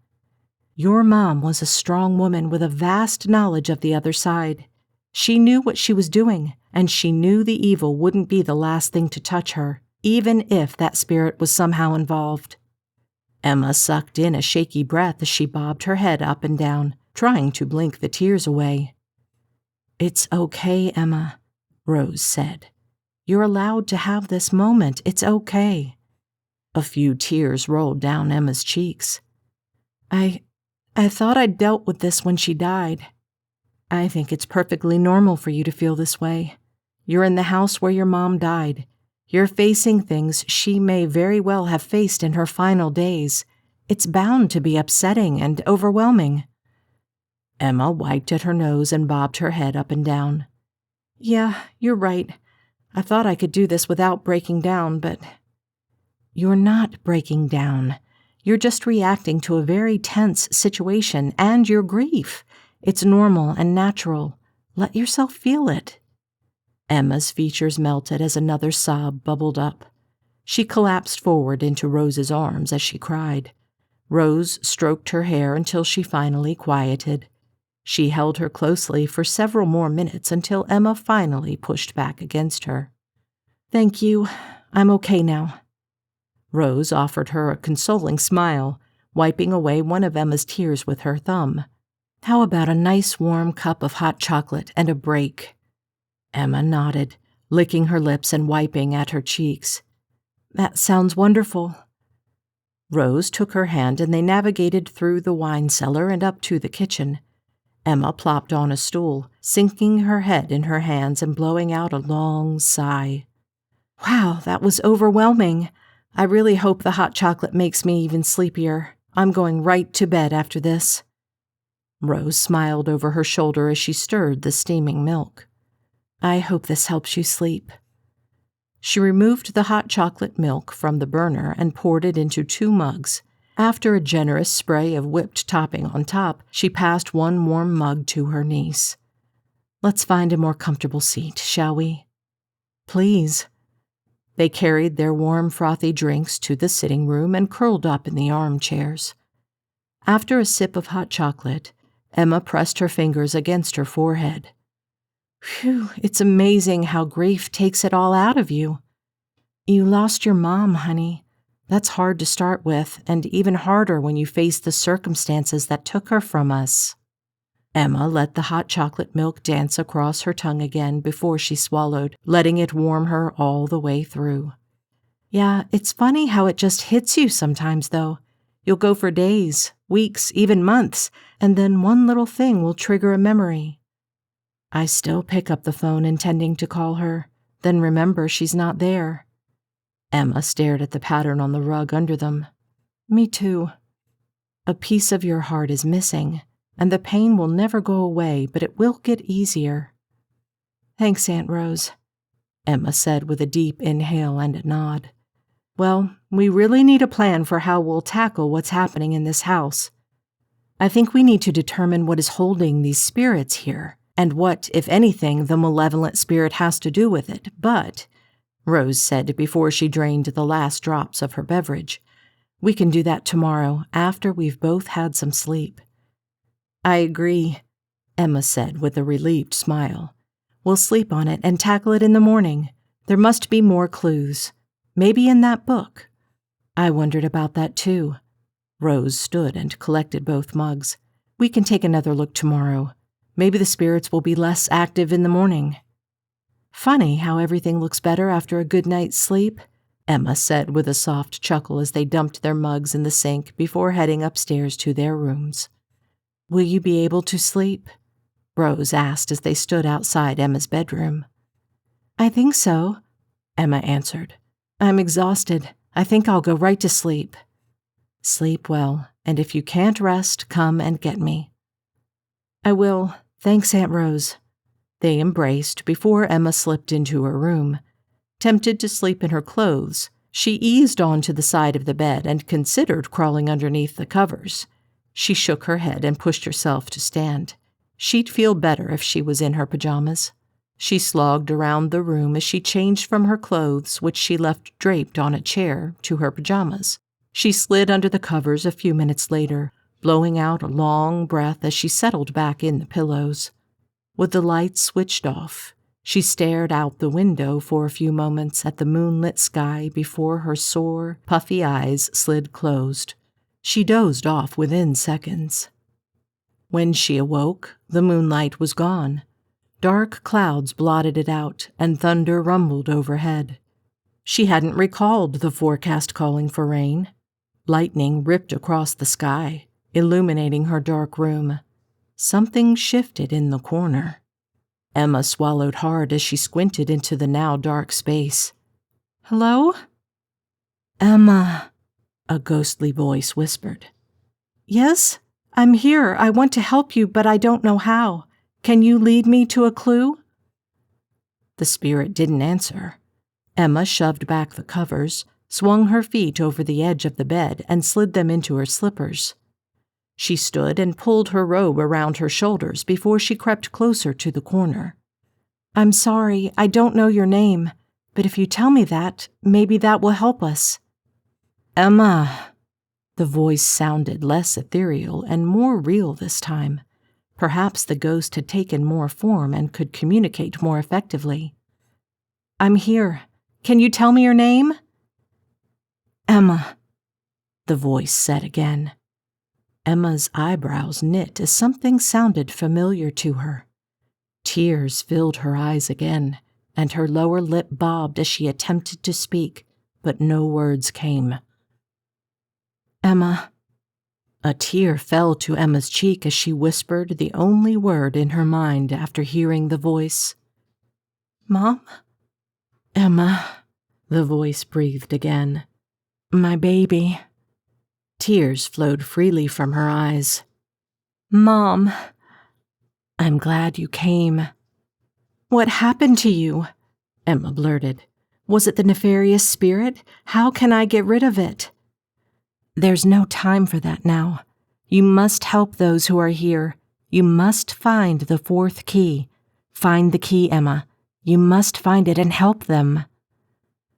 Your mom was a strong woman with a vast knowledge of the other side. She knew what she was doing, and she knew the evil wouldn't be the last thing to touch her, even if that spirit was somehow involved. Emma sucked in a shaky breath as she bobbed her head up and down, trying to blink the tears away. It's okay, Emma, Rose said. You're allowed to have this moment. It's okay. A few tears rolled down Emma's cheeks. I thought I'd dealt with this when she died. I think it's perfectly normal for you to feel this way. You're in the house where your mom died. You're facing things she may very well have faced in her final days. It's bound to be upsetting and overwhelming. Emma wiped at her nose and bobbed her head up and down. Yeah, you're right. I thought I could do this without breaking down, but— You're not breaking down. You're just reacting to a very tense situation and your grief. It's normal and natural. Let yourself feel it. Emma's features melted as another sob bubbled up. She collapsed forward into Rose's arms as she cried. Rose stroked her hair until she finally quieted. She held her closely for several more minutes until Emma finally pushed back against her. Thank you. I'm okay now. Rose offered her a consoling smile, wiping away one of Emma's tears with her thumb. How about a nice warm cup of hot chocolate and a break? Emma nodded, licking her lips and wiping at her cheeks. That sounds wonderful. Rose took her hand and they navigated through the wine cellar and up to the kitchen. Emma plopped on a stool, sinking her head in her hands and blowing out a long sigh. Wow, that was overwhelming. I really hope the hot chocolate makes me even sleepier. I'm going right to bed after this. Rose smiled over her shoulder as she stirred the steaming milk. I hope this helps you sleep. She removed the hot chocolate milk from the burner and poured it into 2 mugs. After a generous spray of whipped topping on top, she passed one warm mug to her niece. Let's find a more comfortable seat, shall we? Please. They carried their warm, frothy drinks to the sitting room and curled up in the armchairs. After a sip of hot chocolate, Emma pressed her fingers against her forehead. Phew, it's amazing how grief takes it all out of you. You lost your mom, honey. That's hard to start with, and even harder when you face the circumstances that took her from us. Emma let the hot chocolate milk dance across her tongue again before she swallowed, letting it warm her all the way through. Yeah, it's funny how it just hits you sometimes, though. You'll go for days, weeks, even months, and then one little thing will trigger a memory. I still pick up the phone intending to call her, then remember she's not there. Emma stared at the pattern on the rug under them. Me too. A piece of your heart is missing, and the pain will never go away, but it will get easier. Thanks, Aunt Rose, Emma said with a deep inhale and a nod. Well, we really need a plan for how we'll tackle what's happening in this house. I think we need to determine what is holding these spirits here, and what, if anything, the malevolent spirit has to do with it, but— Rose said before she drained the last drops of her beverage. We can do that tomorrow, after we've both had some sleep. I agree, Emma said with a relieved smile. We'll sleep on it and tackle it in the morning. There must be more clues. Maybe in that book. I wondered about that too. Rose stood and collected both mugs. We can take another look tomorrow. Maybe the spirits will be less active in the morning. Funny how everything looks better after a good night's sleep, Emma said with a soft chuckle as they dumped their mugs in the sink before heading upstairs to their rooms. Will you be able to sleep? Rose asked as they stood outside Emma's bedroom. I think so, Emma answered. I'm exhausted. I think I'll go right to sleep. Sleep well, and if you can't rest, come and get me. I will. Thanks, Aunt Rose. They embraced before Emma slipped into her room. Tempted to sleep in her clothes, she eased onto the side of the bed and considered crawling underneath the covers. She shook her head and pushed herself to stand. She'd feel better if she was in her pajamas. She slogged around the room as she changed from her clothes, which she left draped on a chair, to her pajamas. She slid under the covers a few minutes later, blowing out a long breath as she settled back in the pillows. With the lights switched off, she stared out the window for a few moments at the moonlit sky before her sore, puffy eyes slid closed. She dozed off within seconds. When she awoke, the moonlight was gone. Dark clouds blotted it out, and thunder rumbled overhead. She hadn't recalled the forecast calling for rain. Lightning ripped across the sky, illuminating her dark room. Something shifted in the corner. Emma swallowed hard as she squinted into the now dark space. Hello? Emma, a ghostly voice whispered. Yes, I'm here. I want to help you, but I don't know how. Can you lead me to a clue? The spirit didn't answer. Emma shoved back the covers, swung her feet over the edge of the bed, and slid them into her slippers. She stood and pulled her robe around her shoulders before she crept closer to the corner. I'm sorry, I don't know your name, but if you tell me that, maybe that will help us. Emma. The voice sounded less ethereal and more real this time. Perhaps the ghost had taken more form and could communicate more effectively. I'm here. Can you tell me your name? Emma, the voice said again. Emma's eyebrows knit as something sounded familiar to her. Tears filled her eyes again, and her lower lip bobbed as she attempted to speak, but no words came. Emma. A tear fell to Emma's cheek as she whispered the only word in her mind after hearing the voice. Mom? Emma, the voice breathed again. My baby. Tears flowed freely from her eyes. Mom. I'm glad you came. What happened to you? Emma blurted. Was it the nefarious spirit? How can I get rid of it? There's no time for that now. You must help those who are here. You must find the fourth key. Find the key, Emma. You must find it and help them.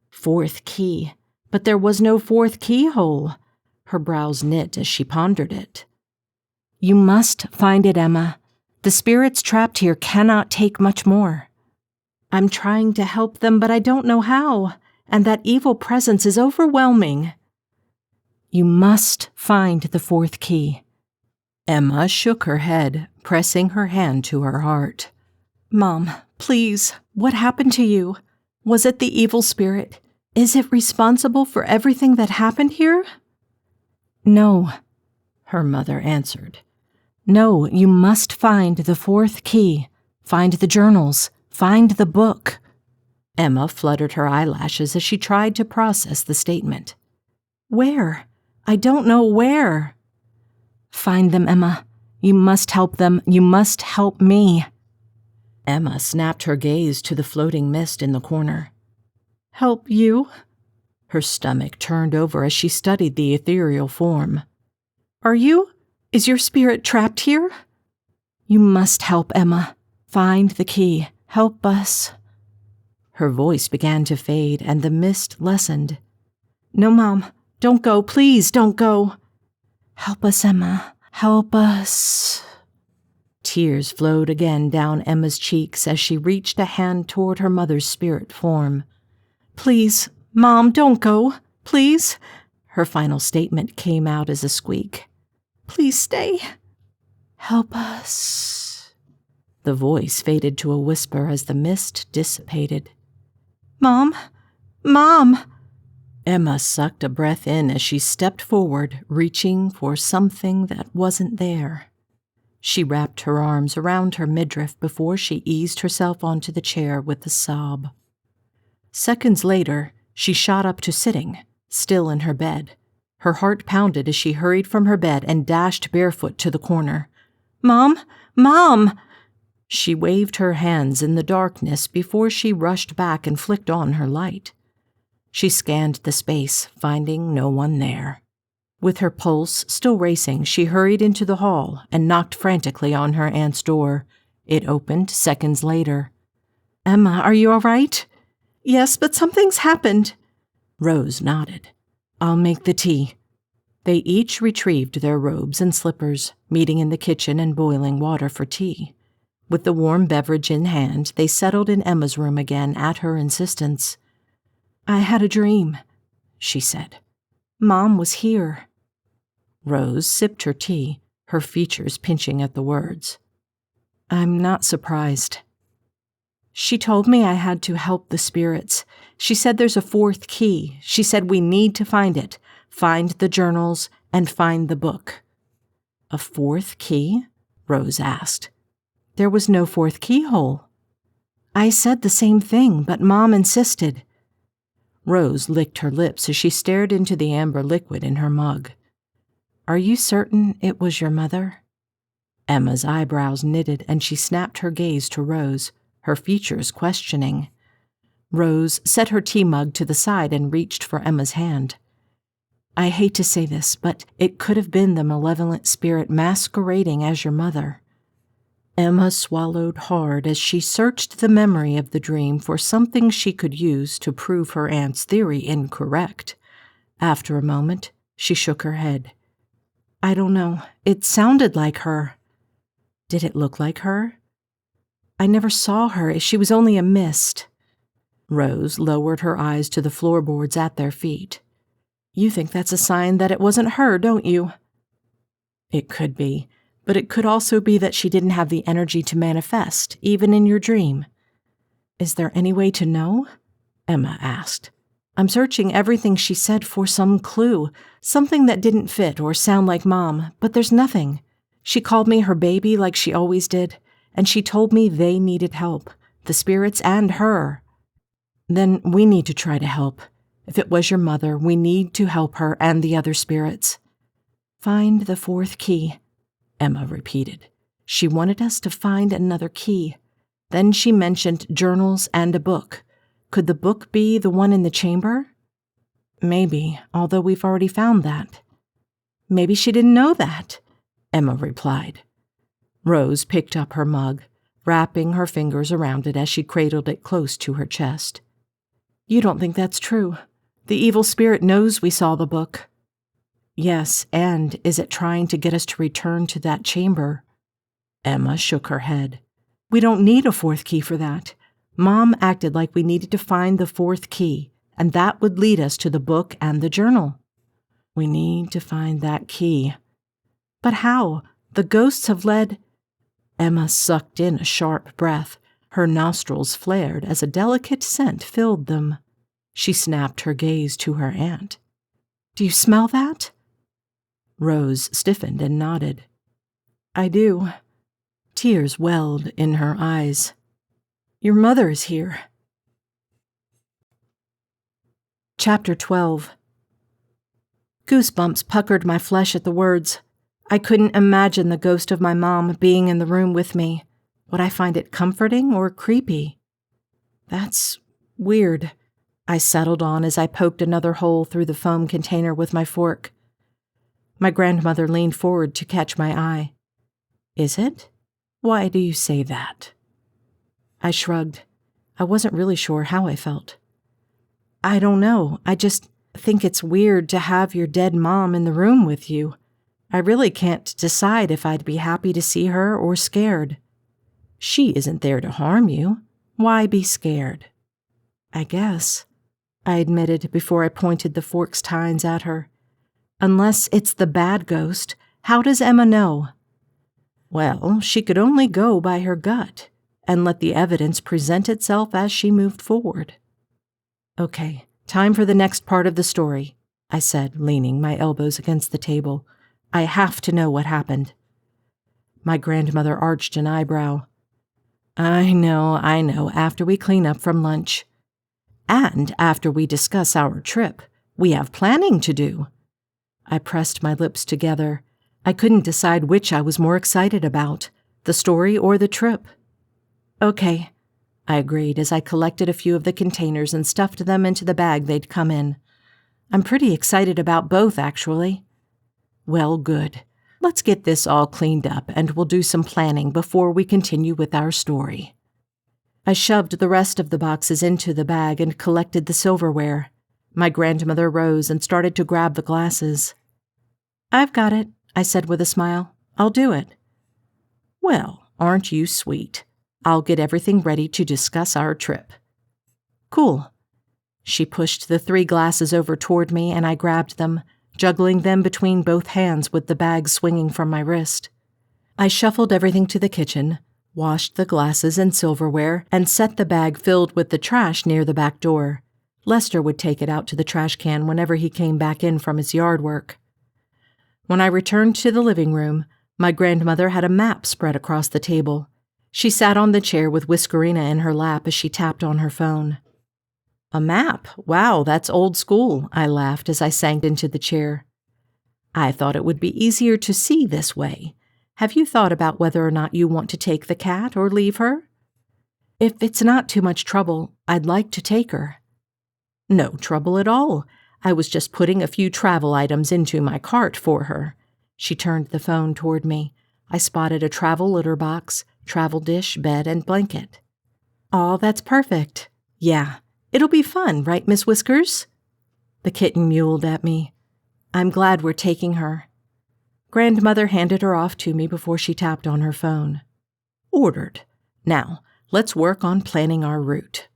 Fourth key. But there was no fourth keyhole. Her brows knit as she pondered it. You must find it, Emma. The spirits trapped here cannot take much more. I'm trying to help them, but I don't know how, and that evil presence is overwhelming. You must find the fourth key. Emma shook her head, pressing her hand to her heart. Mom, please, what happened to you? Was it the evil spirit? Is it responsible for everything that happened here? No, her mother answered. No, you must find the fourth key. Find the journals. Find the book. Emma fluttered her eyelashes as she tried to process the statement. Where? I don't know where. Find them, Emma. You must help them. You must help me. Emma snapped her gaze to the floating mist in the corner. Help you? Her stomach turned over as she studied the ethereal form. Are you? Is your spirit trapped here? You must help, Emma. Find the key. Help us. Her voice began to fade and the mist lessened. No, Mom. Don't go. Please don't go. Help us, Emma. Help us. Tears flowed again down Emma's cheeks as she reached a hand toward her mother's spirit form. Please, Mom, don't go. Please. Her final statement came out as a squeak. Please stay. Help us. The voice faded to a whisper as the mist dissipated. Mom! Mom! Emma sucked a breath in as she stepped forward, reaching for something that wasn't there. She wrapped her arms around her midriff before she eased herself onto the chair with a sob. Seconds later, she shot up to sitting, still in her bed. Her heart pounded as she hurried from her bed and dashed barefoot to the corner. "Mom! Mom!" She waved her hands in the darkness before she rushed back and flicked on her light. She scanned the space, finding no one there. With her pulse still racing, she hurried into the hall and knocked frantically on her aunt's door. It opened seconds later. "Emma, are you all right?" "Yes, but something's happened." Rose nodded. "I'll make the tea." They each retrieved their robes and slippers, meeting in the kitchen and boiling water for tea. With the warm beverage in hand, they settled in Emma's room again at her insistence. "I had a dream," she said. "Mom was here." Rose sipped her tea, her features pinching at the words. "I'm not surprised." "She told me I had to help the spirits. She said there's a fourth key. She said we need to find it, find the journals, and find the book." "A fourth key?" Rose asked. "There was no fourth keyhole." "I said the same thing, but Mom insisted." Rose licked her lips as she stared into the amber liquid in her mug. "Are you certain it was your mother?" Emma's eyebrows knitted and she snapped her gaze to Rose, her features questioning. Rose set her tea mug to the side and reached for Emma's hand. "I hate to say this, but it could have been the malevolent spirit masquerading as your mother." Emma swallowed hard as she searched the memory of the dream for something she could use to prove her aunt's theory incorrect. After a moment, she shook her head. "I don't know. It sounded like her." "Did it look like her?" "I never saw her. She was only a mist." Rose lowered her eyes to the floorboards at their feet. "You think that's a sign that it wasn't her, don't you?" "It could be, but it could also be that she didn't have the energy to manifest, even in your dream." "Is there any way to know?" Emma asked. "I'm searching everything she said for some clue, something that didn't fit or sound like Mom, but there's nothing. She called me her baby like she always did, and she told me they needed help, the spirits and her." "Then we need to try to help. If it was your mother, we need to help her and the other spirits." "Find the fourth key," Emma repeated. She wanted us to find another key. Then she mentioned journals and a book. Could the book be the one in the chamber? "Maybe, although we've already found that." "Maybe she didn't know that," Emma replied. Rose picked up her mug, wrapping her fingers around it as she cradled it close to her chest. "You don't think that's true? The evil spirit knows we saw the book." "Yes, and is it trying to get us to return to that chamber?" Emma shook her head. "We don't need a fourth key for that. Mom acted like we needed to find the fourth key, and that would lead us to the book and the journal." "We need to find that key." "But how? The ghosts have led—" Emma sucked in a sharp breath. Her nostrils flared as a delicate scent filled them. She snapped her gaze to her aunt. "Do you smell that?" Rose stiffened and nodded. "I do." Tears welled in her eyes. "Your mother is here." Chapter 12. Goosebumps puckered my flesh at the words. I couldn't imagine the ghost of my mom being in the room with me. Would I find it comforting or creepy? "That's weird," I settled on as I poked another hole through the foam container with my fork. My grandmother leaned forward to catch my eye. "Is it? Why do you say that?" I shrugged. I wasn't really sure how I felt. "I don't know. I just think it's weird to have your dead mom in the room with you. I really can't decide if I'd be happy to see her or scared." "She isn't there to harm you. Why be scared?" "I guess," I admitted before I pointed the fork's tines at her. "Unless it's the bad ghost, how does Emma know?" "Well, she could only go by her gut and let the evidence present itself as she moved forward." "Okay, time for the next part of the story," I said, leaning my elbows against the table. "I have to know what happened." My grandmother arched an eyebrow. I know, after we clean up from lunch. And after we discuss our trip, we have planning to do. I pressed my lips together. I couldn't decide which I was more excited about, the story or the trip. Okay, I agreed as I collected a few of the containers and stuffed them into the bag they'd come in. I'm pretty excited about both, actually. Well, good. Let's get this all cleaned up and we'll do some planning before we continue with our story. I shoved the rest of the boxes into the bag and collected the silverware. My grandmother rose and started to grab the glasses. I've got it, I said with a smile. I'll do it. Well, aren't you sweet? I'll get everything ready to discuss our trip. Cool. She pushed the 3 glasses over toward me and I grabbed them, juggling them between both hands with the bag swinging from my wrist. I shuffled everything to the kitchen, washed the glasses and silverware, and set the bag filled with the trash near the back door. Lester would take it out to the trash can whenever he came back in from his yard work. When I returned to the living room, my grandmother had a map spread across the table. She sat on the chair with Whiskerina in her lap as she tapped on her phone. A map? Wow, that's old school, I laughed as I sank into the chair. I thought it would be easier to see this way. Have you thought about whether or not you want to take the cat or leave her? If it's not too much trouble, I'd like to take her. No trouble at all. I was just putting a few travel items into my cart for her. She turned the phone toward me. I spotted a travel litter box, travel dish, bed, and blanket. Aw, that's perfect. Yeah, it'll be fun, right, Miss Whiskers? The kitten mewled at me. I'm glad we're taking her. Grandmother handed her off to me before she tapped on her phone. Ordered. Now, let's work on planning our route.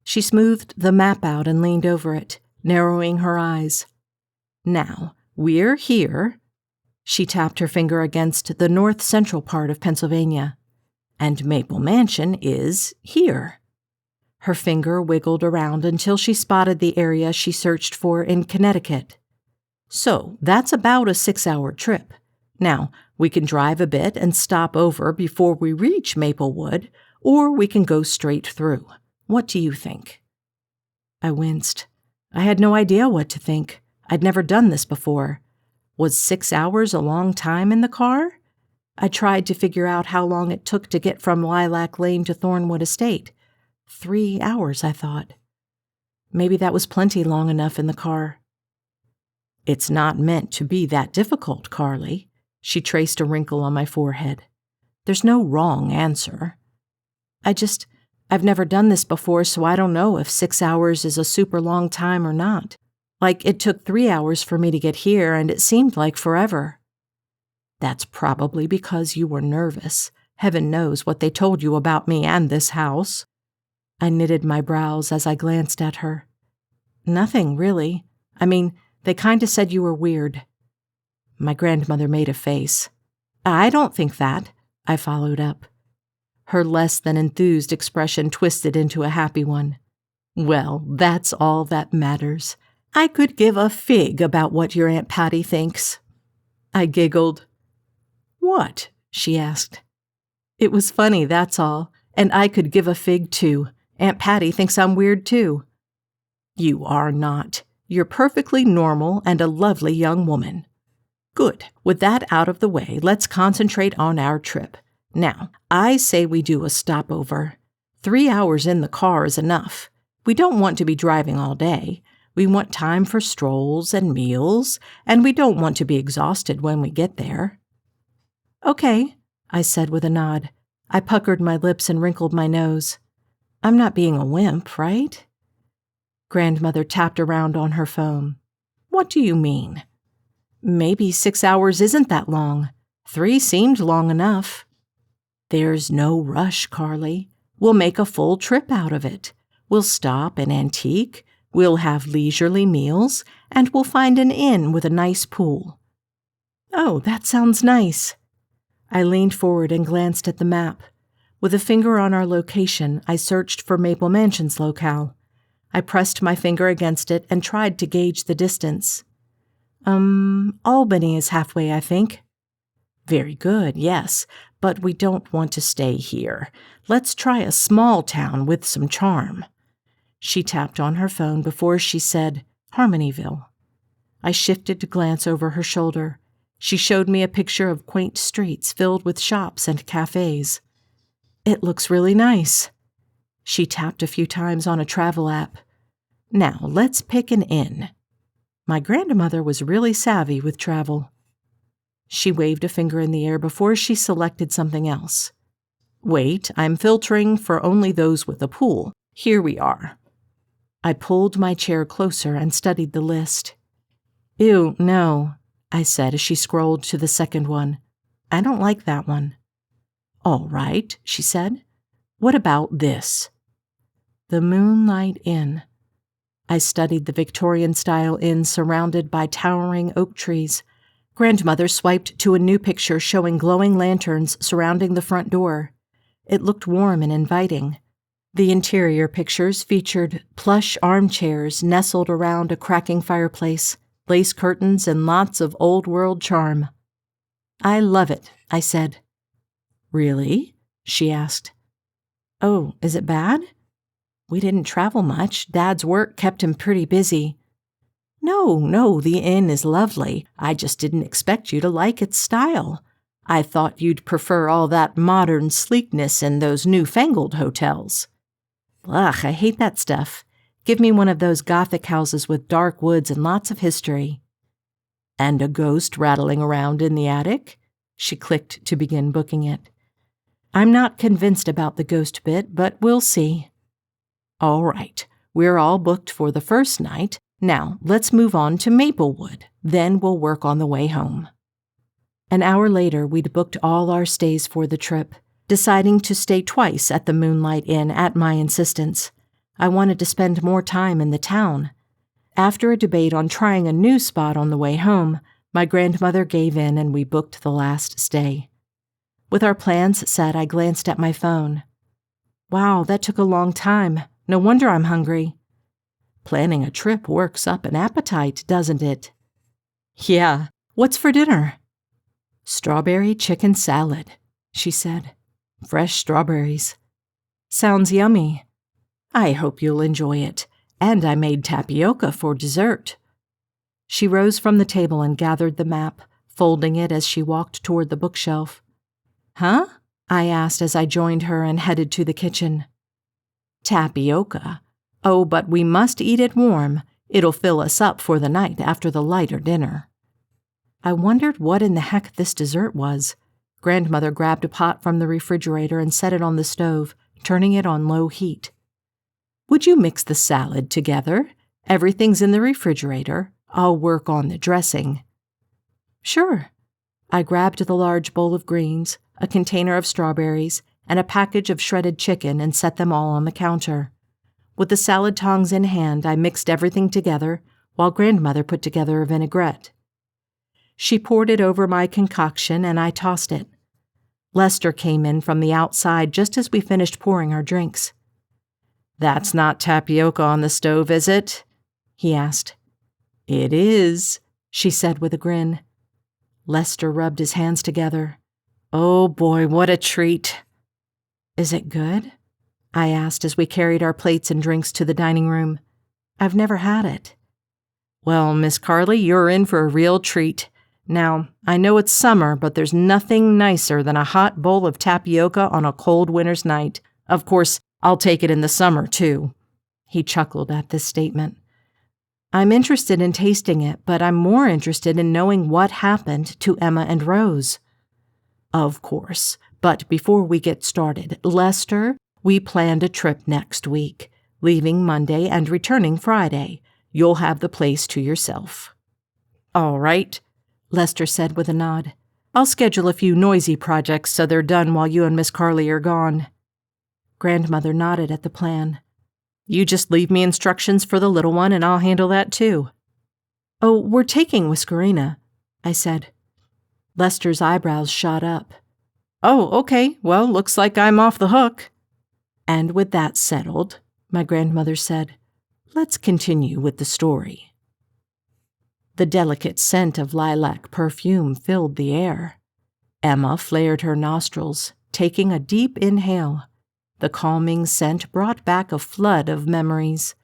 She smoothed the map out and leaned over it, narrowing her eyes. Now, we're here. She tapped her finger against the north-central part of Pennsylvania. And Maple Mansion is here. Her finger wiggled around until she spotted the area she searched for in Connecticut. So, that's about a 6-hour trip. Now, we can drive a bit and stop over before we reach Maplewood, or we can go straight through. What do you think? I winced. I had no idea what to think. I'd never done this before. Was 6 hours a long time in the car? I tried to figure out how long it took to get from Lilac Lane to Thornwood Estate. 3 hours, I thought. Maybe that was plenty long enough in the car. It's not meant to be that difficult, Carly. She traced a wrinkle on my forehead. There's no wrong answer. I've never done this before, so I don't know if 6 hours is a super long time or not. Like, it took 3 hours for me to get here, and it seemed like forever. That's probably because you were nervous. Heaven knows what they told you about me and this house. I knitted my brows as I glanced at her. Nothing, really. I mean, they kind of said you were weird. My grandmother made a face. I don't think that, I followed up. Her less than enthused expression twisted into a happy one. Well, that's all that matters. I could give a fig about what your Aunt Patty thinks. I giggled. What? She asked. It was funny, that's all, and I could give a fig too. Aunt Patty thinks I'm weird too. You are not. You're perfectly normal and a lovely young woman. Good. With that out of the way, let's concentrate on our trip. Now, I say we do a stopover. 3 hours in the car is enough. We don't want to be driving all day. We want time for strolls and meals, and we don't want to be exhausted when we get there. Okay, I said with a nod. I puckered my lips and wrinkled my nose. I'm not being a wimp, right? Grandmother tapped around on her phone. What do you mean? Maybe 6 hours isn't that long. 3 seemed long enough. There's no rush, Carly. We'll make a full trip out of it. We'll stop in Antique, we'll have leisurely meals, and we'll find an inn with a nice pool. Oh, that sounds nice. I leaned forward and glanced at the map. With a finger on our location, I searched for Maple Mansion's locale. I pressed my finger against it and tried to gauge the distance. Albany is halfway, I think. Very good, yes, but we don't want to stay here. Let's try a small town with some charm. She tapped on her phone before she said, Harmonyville. I shifted to glance over her shoulder. She showed me a picture of quaint streets filled with shops and cafes. It looks really nice. She tapped a few times on a travel app. Now, let's pick an inn. My grandmother was really savvy with travel. She waved a finger in the air before she selected something else. Wait, I'm filtering for only those with a pool. Here we are. I pulled my chair closer and studied the list. Ew, no, I said as she scrolled to the second one. I don't like that one. All right, she said. What about this? The Moonlight Inn. I studied the Victorian-style inn surrounded by towering oak trees. Grandmother swiped to a new picture showing glowing lanterns surrounding the front door. It looked warm and inviting. The interior pictures featured plush armchairs nestled around a cracking fireplace, lace curtains, and lots of old-world charm. I love it, I said. Really? She asked. Oh, is it bad? We didn't travel much. Dad's work kept him pretty busy. No, the inn is lovely. I just didn't expect you to like its style. I thought you'd prefer all that modern sleekness in those newfangled hotels. Ugh, I hate that stuff. Give me one of those Gothic houses with dark woods and lots of history. And a ghost rattling around in the attic? She clicked to begin booking it. I'm not convinced about the ghost bit, but we'll see. All right, we're all booked for the first night. Now, let's move on to Maplewood. Then we'll work on the way home. An hour later, we'd booked all our stays for the trip, deciding to stay twice at the Moonlight Inn at my insistence. I wanted to spend more time in the town. After a debate on trying a new spot on the way home, my grandmother gave in and we booked the last stay. With our plans set, I glanced at my phone. Wow, that took a long time. No wonder I'm hungry. Planning a trip works up an appetite, doesn't it? Yeah. What's for dinner? Strawberry chicken salad, she said. Fresh strawberries. Sounds yummy. I hope you'll enjoy it. And I made tapioca for dessert. She rose from the table and gathered the map, folding it as she walked toward the bookshelf. Huh? I asked as I joined her and headed to the kitchen. Tapioca. Oh, but we must eat it warm. It'll fill us up for the night after the lighter dinner. I wondered what in the heck this dessert was. Grandmother grabbed a pot from the refrigerator and set it on the stove, turning it on low heat. Would you mix the salad together? Everything's in the refrigerator. I'll work on the dressing. Sure. I grabbed the large bowl of greens, a container of strawberries, and a package of shredded chicken and set them all on the counter. With the salad tongs in hand, I mixed everything together while Grandmother put together a vinaigrette. She poured it over my concoction and I tossed it. Lester came in from the outside just as we finished pouring our drinks. That's not tapioca on the stove, is it? He asked. It is, she said with a grin. Lester rubbed his hands together. Oh boy, what a treat. Is it good? I asked as we carried our plates and drinks to the dining room. I've never had it. Well, Miss Carly, you're in for a real treat. Now, I know it's summer, but there's nothing nicer than a hot bowl of tapioca on a cold winter's night. Of course, I'll take it in the summer, too. He chuckled at this statement. I'm interested in tasting it, but I'm more interested in knowing what happened to Emma and Rose. Of course, but before we get started, Lester, we planned a trip next week, leaving Monday and returning Friday. You'll have the place to yourself. All right, Lester said with a nod. I'll schedule a few noisy projects so they're done while you and Miss Carly are gone. Grandmother nodded at the plan. You just leave me instructions for the little one and I'll handle that too. Oh, we're taking Whiskerina, I said. Lester's eyebrows shot up. Oh, okay, well, looks like I'm off the hook. And with that settled, my grandmother said, let's continue with the story. The delicate scent of lilac perfume filled the air. Emma flared her nostrils, taking a deep inhale. The calming scent brought back a flood of memories.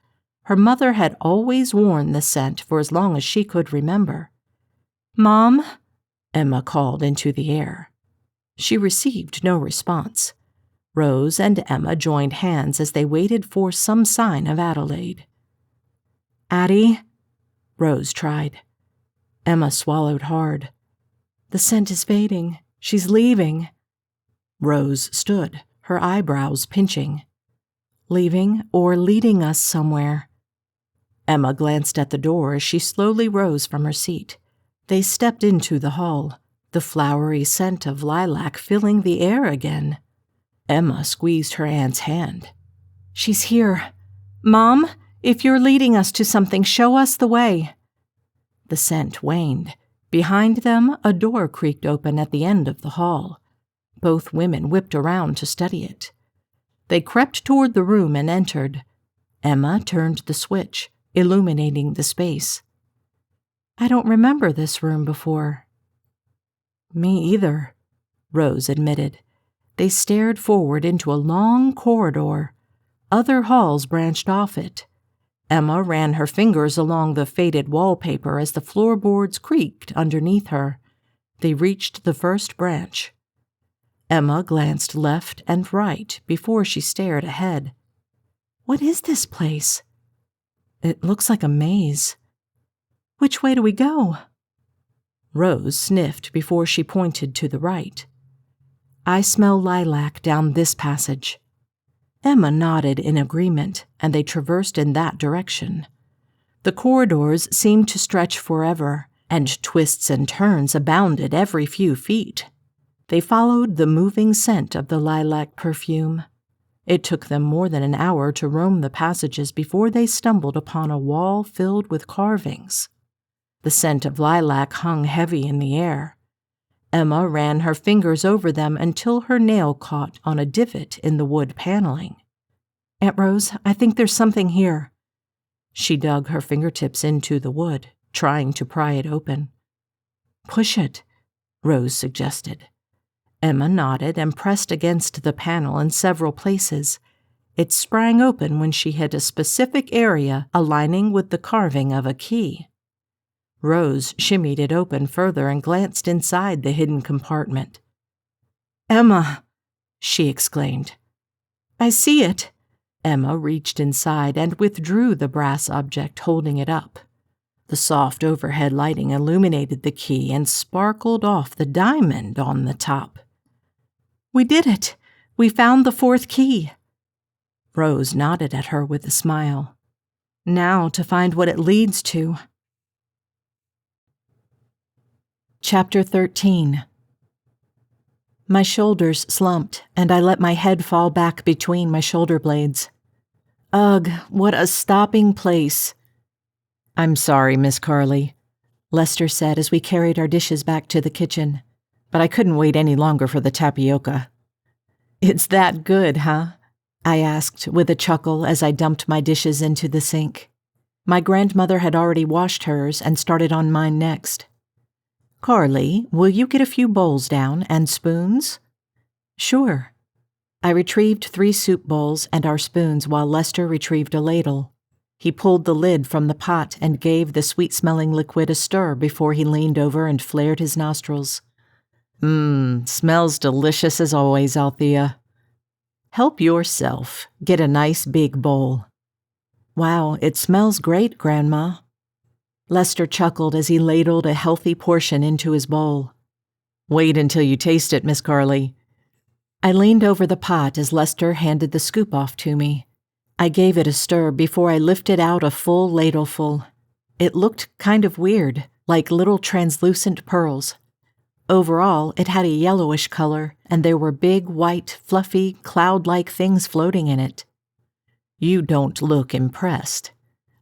Her mother had always worn the scent for as long as she could remember. "Mom?" Emma called into the air. She received no response. Rose and Emma joined hands as they waited for some sign of Adelaide. "Addie?" Rose tried. Emma swallowed hard. "The scent is fading. She's leaving." Rose stood, her eyebrows pinching. "Leaving or leading us somewhere?" Emma glanced at the door as she slowly rose from her seat. They stepped into the hall, the flowery scent of lilac filling the air again. Emma squeezed her aunt's hand. "She's here. Mom, if you're leading us to something, show us the way." The scent waned. Behind them, a door creaked open at the end of the hall. Both women whipped around to study it. They crept toward the room and entered. Emma turned the switch, illuminating the space. "I don't remember this room before." "Me either," Rose admitted. They stared forward into a long corridor. Other halls branched off it. Emma ran her fingers along the faded wallpaper as the floorboards creaked underneath her. They reached the first branch. Emma glanced left and right before she stared ahead. "What is this place?" "It looks like a maze." "Which way do we go?" Rose sniffed before she pointed to the right. "I smell lilac down this passage." Emma nodded in agreement, and they traversed in that direction. The corridors seemed to stretch forever, and twists and turns abounded every few feet. They followed the moving scent of the lilac perfume. It took them more than an hour to roam the passages before they stumbled upon a wall filled with carvings. The scent of lilac hung heavy in the air. Emma ran her fingers over them until her nail caught on a divot in the wood paneling. "Aunt Rose, I think there's something here." She dug her fingertips into the wood, trying to pry it open. "Push it," Rose suggested. Emma nodded and pressed against the panel in several places. It sprang open when she hit a specific area aligning with the carving of a key. Rose shimmied it open further and glanced inside the hidden compartment. "Emma!" she exclaimed. "I see it." Emma reached inside and withdrew the brass object, holding it up. The soft overhead lighting illuminated the key and sparkled off the diamond on the top. "We did it! We found the fourth key!" Rose nodded at her with a smile. "Now to find what it leads to." Chapter 13. My shoulders slumped, and I let my head fall back between my shoulder blades. Ugh, what a stopping place. "I'm sorry, Miss Carley," Lester said as we carried our dishes back to the kitchen, "but I couldn't wait any longer for the tapioca." "It's that good, huh?" I asked with a chuckle as I dumped my dishes into the sink. My grandmother had already washed hers and started on mine next. "Carly, will you get a few bowls down and spoons?" "Sure." I retrieved 3 soup bowls and our spoons while Lester retrieved a ladle. He pulled the lid from the pot and gave the sweet-smelling liquid a stir before he leaned over and flared his nostrils. Smells delicious as always, Althea." "Help yourself. Get a nice big bowl." "Wow, it smells great, Grandma." Lester chuckled as he ladled a healthy portion into his bowl. "Wait until you taste it, Miss Carley." I leaned over the pot as Lester handed the scoop off to me. I gave it a stir before I lifted out a full ladleful. It looked kind of weird, like little translucent pearls. Overall, it had a yellowish color, and there were big, white, fluffy, cloud-like things floating in it. "You don't look impressed,"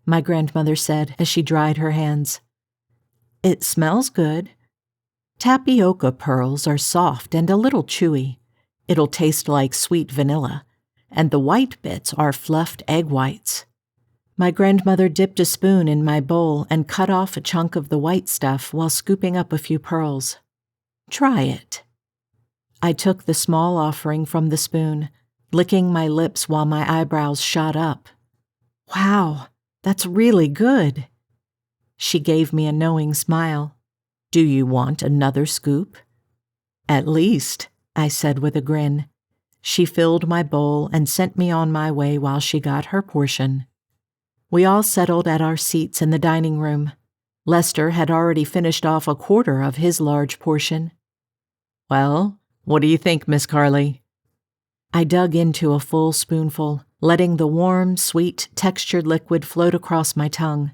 my grandmother said as she dried her hands. "It smells good. Tapioca pearls are soft and a little chewy. It'll taste like sweet vanilla, and the white bits are fluffed egg whites." My grandmother dipped a spoon in my bowl and cut off a chunk of the white stuff while scooping up a few pearls. "Try it." I took the small offering from the spoon, licking my lips while my eyebrows shot up. Wow, that's really good. She gave me a knowing smile. Do you want another scoop? At least, I said with a grin. She filled my bowl and sent me on my way while she got her portion. We all settled at our seats in the dining room. Lester had already finished off a quarter of his large portion. Well, what do you think, Miss Carley? I dug into a full spoonful, letting the warm, sweet, textured liquid float across my tongue.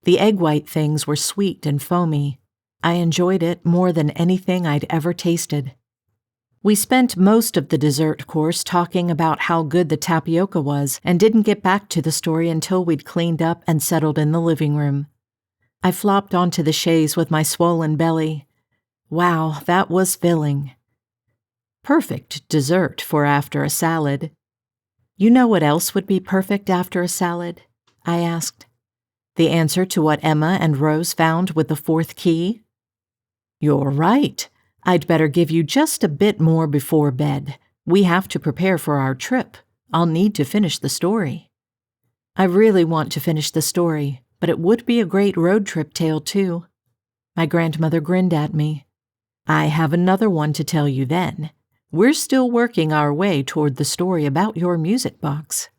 The egg white things were sweet and foamy. I enjoyed it more than anything I'd ever tasted. We spent most of the dessert course talking about how good the tapioca was and didn't get back to the story until we'd cleaned up and settled in the living room. I flopped onto the chaise with my swollen belly. Wow, that was filling. Perfect dessert for after a salad. You know what else would be perfect after a salad? I asked. The answer to what Emma and Rose found with the fourth key? You're right. I'd better give you just a bit more before bed. We have to prepare for our trip. I'll need to finish the story. I really want to finish the story, but it would be a great road trip tale too. My grandmother grinned at me. I have another one to tell you then. We're still working our way toward the story about your music box.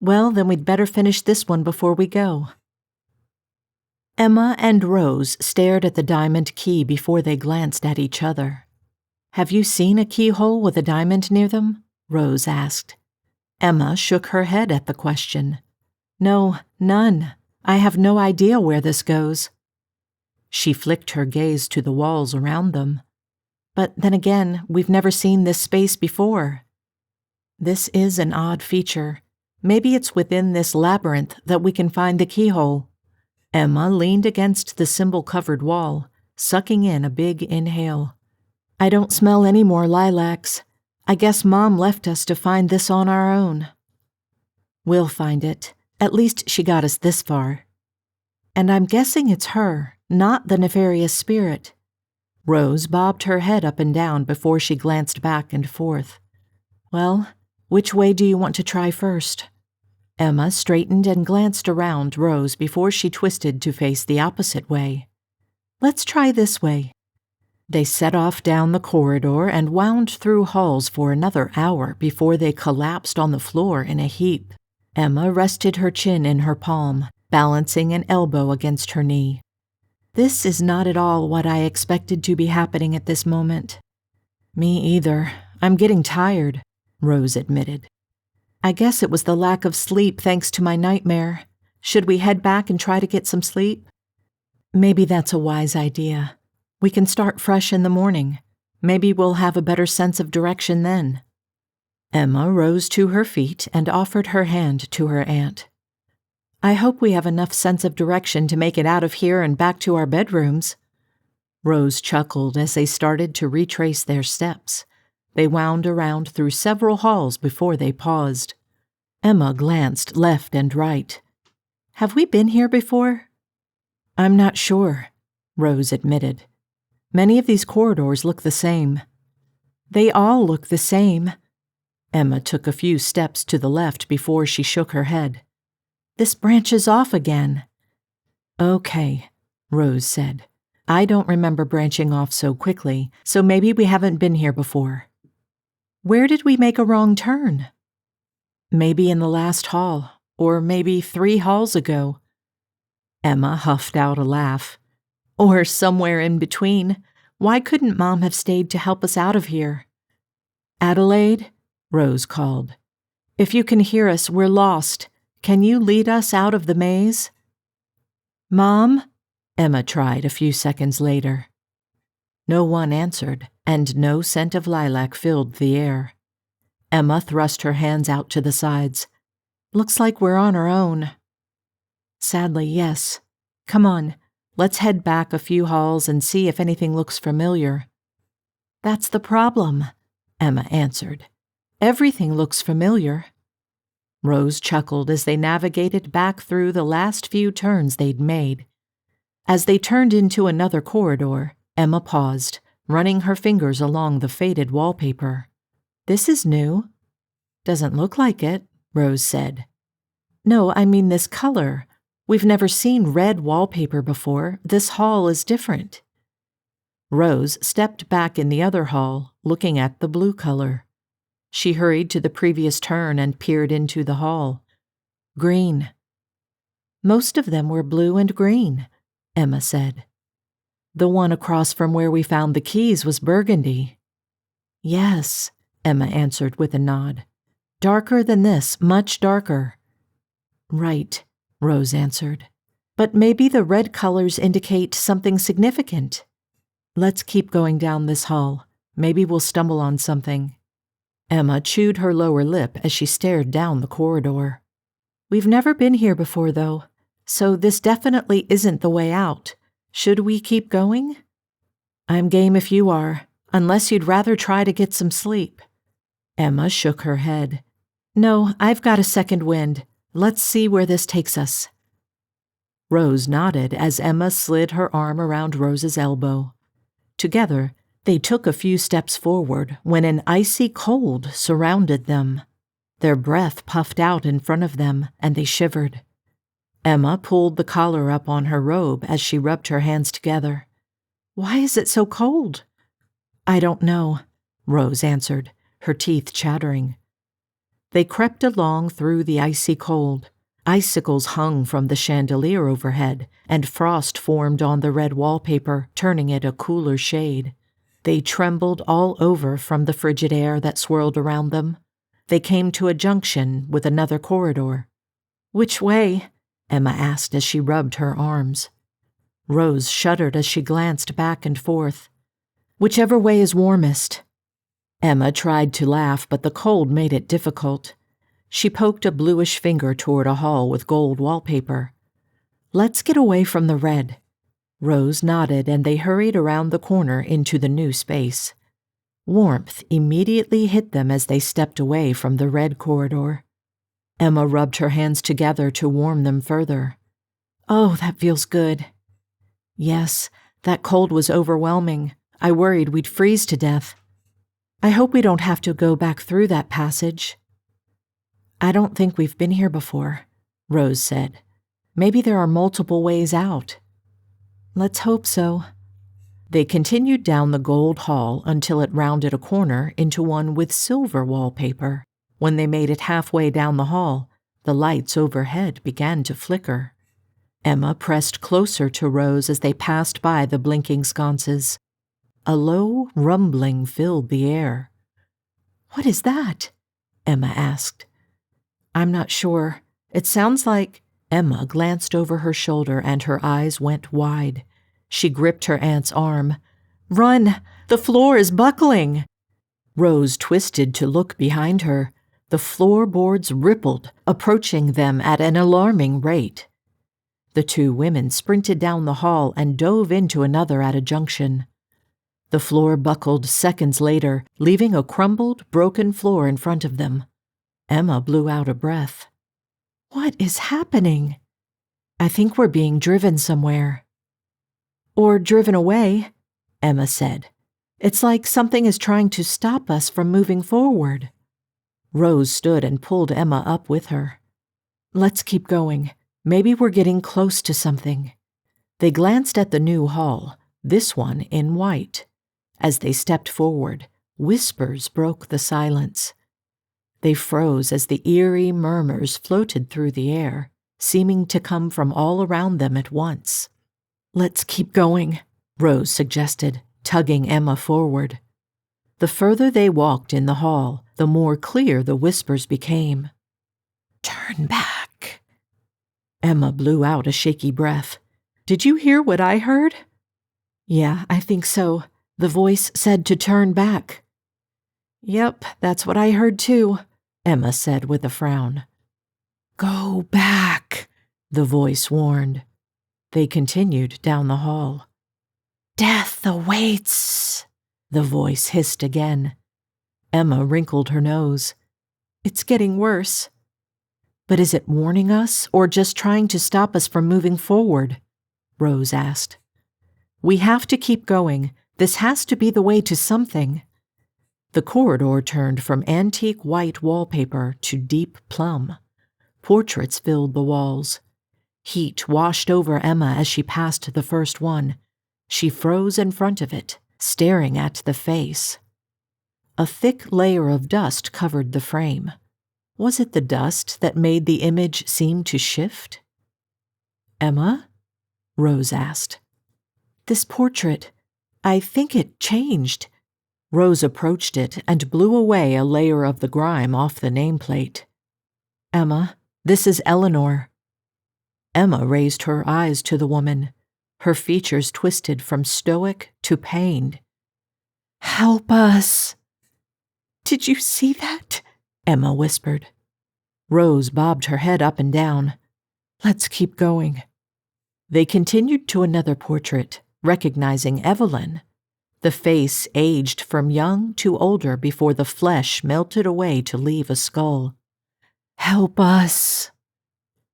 Well, then we'd better finish this one before we go. Emma and Rose stared at the diamond key before they glanced at each other. Have you seen a keyhole with a diamond near them? Rose asked. Emma shook her head at the question. No, none. I have no idea where this goes. She flicked her gaze to the walls around them. But then again, we've never seen this space before. This is an odd feature. Maybe it's within this labyrinth that we can find the keyhole. Emma leaned against the symbol-covered wall, sucking in a big inhale. I don't smell any more lilacs. I guess Mom left us to find this on our own. We'll find it. At least she got us this far. And I'm guessing it's her, not the nefarious spirit. Rose bobbed her head up and down before she glanced back and forth. Well, which way do you want to try first? Emma straightened and glanced around Rose before she twisted to face the opposite way. Let's try this way. They set off down the corridor and wound through halls for another hour before they collapsed on the floor in a heap. Emma rested her chin in her palm, balancing an elbow against her knee. This is not at all what I expected to be happening at this moment. Me either. I'm getting tired, Rose admitted. I guess it was the lack of sleep thanks to my nightmare. Should we head back and try to get some sleep? Maybe that's a wise idea. We can start fresh in the morning. Maybe we'll have a better sense of direction then. Emma rose to her feet and offered her hand to her aunt. I hope we have enough sense of direction to make it out of here and back to our bedrooms. Rose chuckled as they started to retrace their steps. They wound around through several halls before they paused. Emma glanced left and right. Have we been here before? I'm not sure, Rose admitted. Many of these corridors look the same. They all look the same. Emma took a few steps to the left before she shook her head. This branches off again. Okay, Rose said. I don't remember branching off so quickly, so maybe we haven't been here before. Where did we make a wrong turn? Maybe in the last hall, or maybe 3 halls ago. Emma huffed out a laugh. Or somewhere in between. Why couldn't Mom have stayed to help us out of here? Adelaide, Rose called. If you can hear us, we're lost. Can you lead us out of the maze? Mom? Emma tried a few seconds later. No one answered, and no scent of lilac filled the air. Emma thrust her hands out to the sides. Looks like we're on our own. Sadly, yes. Come on, let's head back a few halls and see if anything looks familiar. That's the problem, Emma answered. Everything looks familiar. Rose chuckled as they navigated back through the last few turns they'd made. As they turned into another corridor, Emma paused, running her fingers along the faded wallpaper. "This is new." "Doesn't look like it," Rose said. "No, I mean this color. We've never seen red wallpaper before. This hall is different." Rose stepped back in the other hall, looking at the blue color. She hurried to the previous turn and peered into the hall. Green. "Most of them were blue and green," Emma said. "The one across from where we found the keys was burgundy." "Yes," Emma answered with a nod. "Darker than this, much darker." "Right," Rose answered. "But maybe the red colors indicate something significant. Let's keep going down this hall. Maybe we'll stumble on something." Emma chewed her lower lip as she stared down the corridor. "We've never been here before, though, so this definitely isn't the way out. Should we keep going?" "I'm game if you are, unless you'd rather try to get some sleep." Emma shook her head. "No, I've got a second wind. Let's see where this takes us." Rose nodded as Emma slid her arm around Rose's elbow. Together, they took a few steps forward when an icy cold surrounded them. Their breath puffed out in front of them, and they shivered. Emma pulled the collar up on her robe as she rubbed her hands together. "Why is it so cold?" "I don't know," Rose answered, her teeth chattering. They crept along through the icy cold. Icicles hung from the chandelier overhead, and frost formed on the red wallpaper, turning it a cooler shade. They trembled all over from the frigid air that swirled around them. They came to a junction with another corridor. "Which way?" Emma asked as she rubbed her arms. Rose shuddered as she glanced back and forth. "Whichever way is warmest." Emma tried to laugh, but the cold made it difficult. She poked a bluish finger toward a hall with gold wallpaper. "Let's get away from the red." Rose nodded, and they hurried around the corner into the new space. Warmth immediately hit them as they stepped away from the red corridor. Emma rubbed her hands together to warm them further. "Oh, that feels good." "Yes, that cold was overwhelming. I worried we'd freeze to death." "I hope we don't have to go back through that passage." "I don't think we've been here before," Rose said. "Maybe there are multiple ways out." "Let's hope so." They continued down the gold hall until it rounded a corner into one with silver wallpaper. When they made it halfway down the hall, the lights overhead began to flicker. Emma pressed closer to Rose as they passed by the blinking sconces. A low rumbling filled the air. "What is that?" Emma asked. "I'm not sure. It sounds like—" Emma glanced over her shoulder and her eyes went wide. She gripped her aunt's arm. "Run! The floor is buckling!" Rose twisted to look behind her. The floorboards rippled, approaching them at an alarming rate. The two women sprinted down the hall and dove into another at a junction. The floor buckled seconds later, leaving a crumbled, broken floor in front of them. Emma blew out a breath. "What is happening?" "I think we're being driven somewhere." "Or driven away," Emma said. "It's like something is trying to stop us from moving forward." Rose stood and pulled Emma up with her. "Let's keep going. Maybe we're getting close to something." They glanced at the new hall, this one in white. As they stepped forward, whispers broke the silence. They froze as the eerie murmurs floated through the air, seeming to come from all around them at once. "Let's keep going," Rose suggested, tugging Emma forward. The further they walked in the hall, the more clear the whispers became. "Turn back." Emma blew out a shaky breath. "Did you hear what I heard?" "Yeah, I think so. The voice said to turn back." "Yep, that's what I heard too," Emma said with a frown. "Go back," the voice warned. They continued down the hall. "Death awaits," the voice hissed again. Emma wrinkled her nose. "It's getting worse." "But is it warning us or just trying to stop us from moving forward?" Rose asked. "We have to keep going. This has to be the way to something. The corridor turned from antique white wallpaper to deep plum. Portraits filled the walls. Heat washed over Emma as she passed the first one. She froze in front of it, staring at the face. A thick layer of dust covered the frame. Was it the dust that made the image seem to shift? "Emma?" Rose asked. "This portrait, I think it changed." Rose approached it and blew away a layer of the grime off the nameplate. "Emma, this is Eleanor." Emma raised her eyes to the woman. Her features twisted from stoic to pained. "Help us!" "Did you see that?" Emma whispered. Rose bobbed her head up and down. "Let's keep going." They continued to another portrait, recognizing Evelyn. The face aged from young to older before the flesh melted away to leave a skull. "Help us!"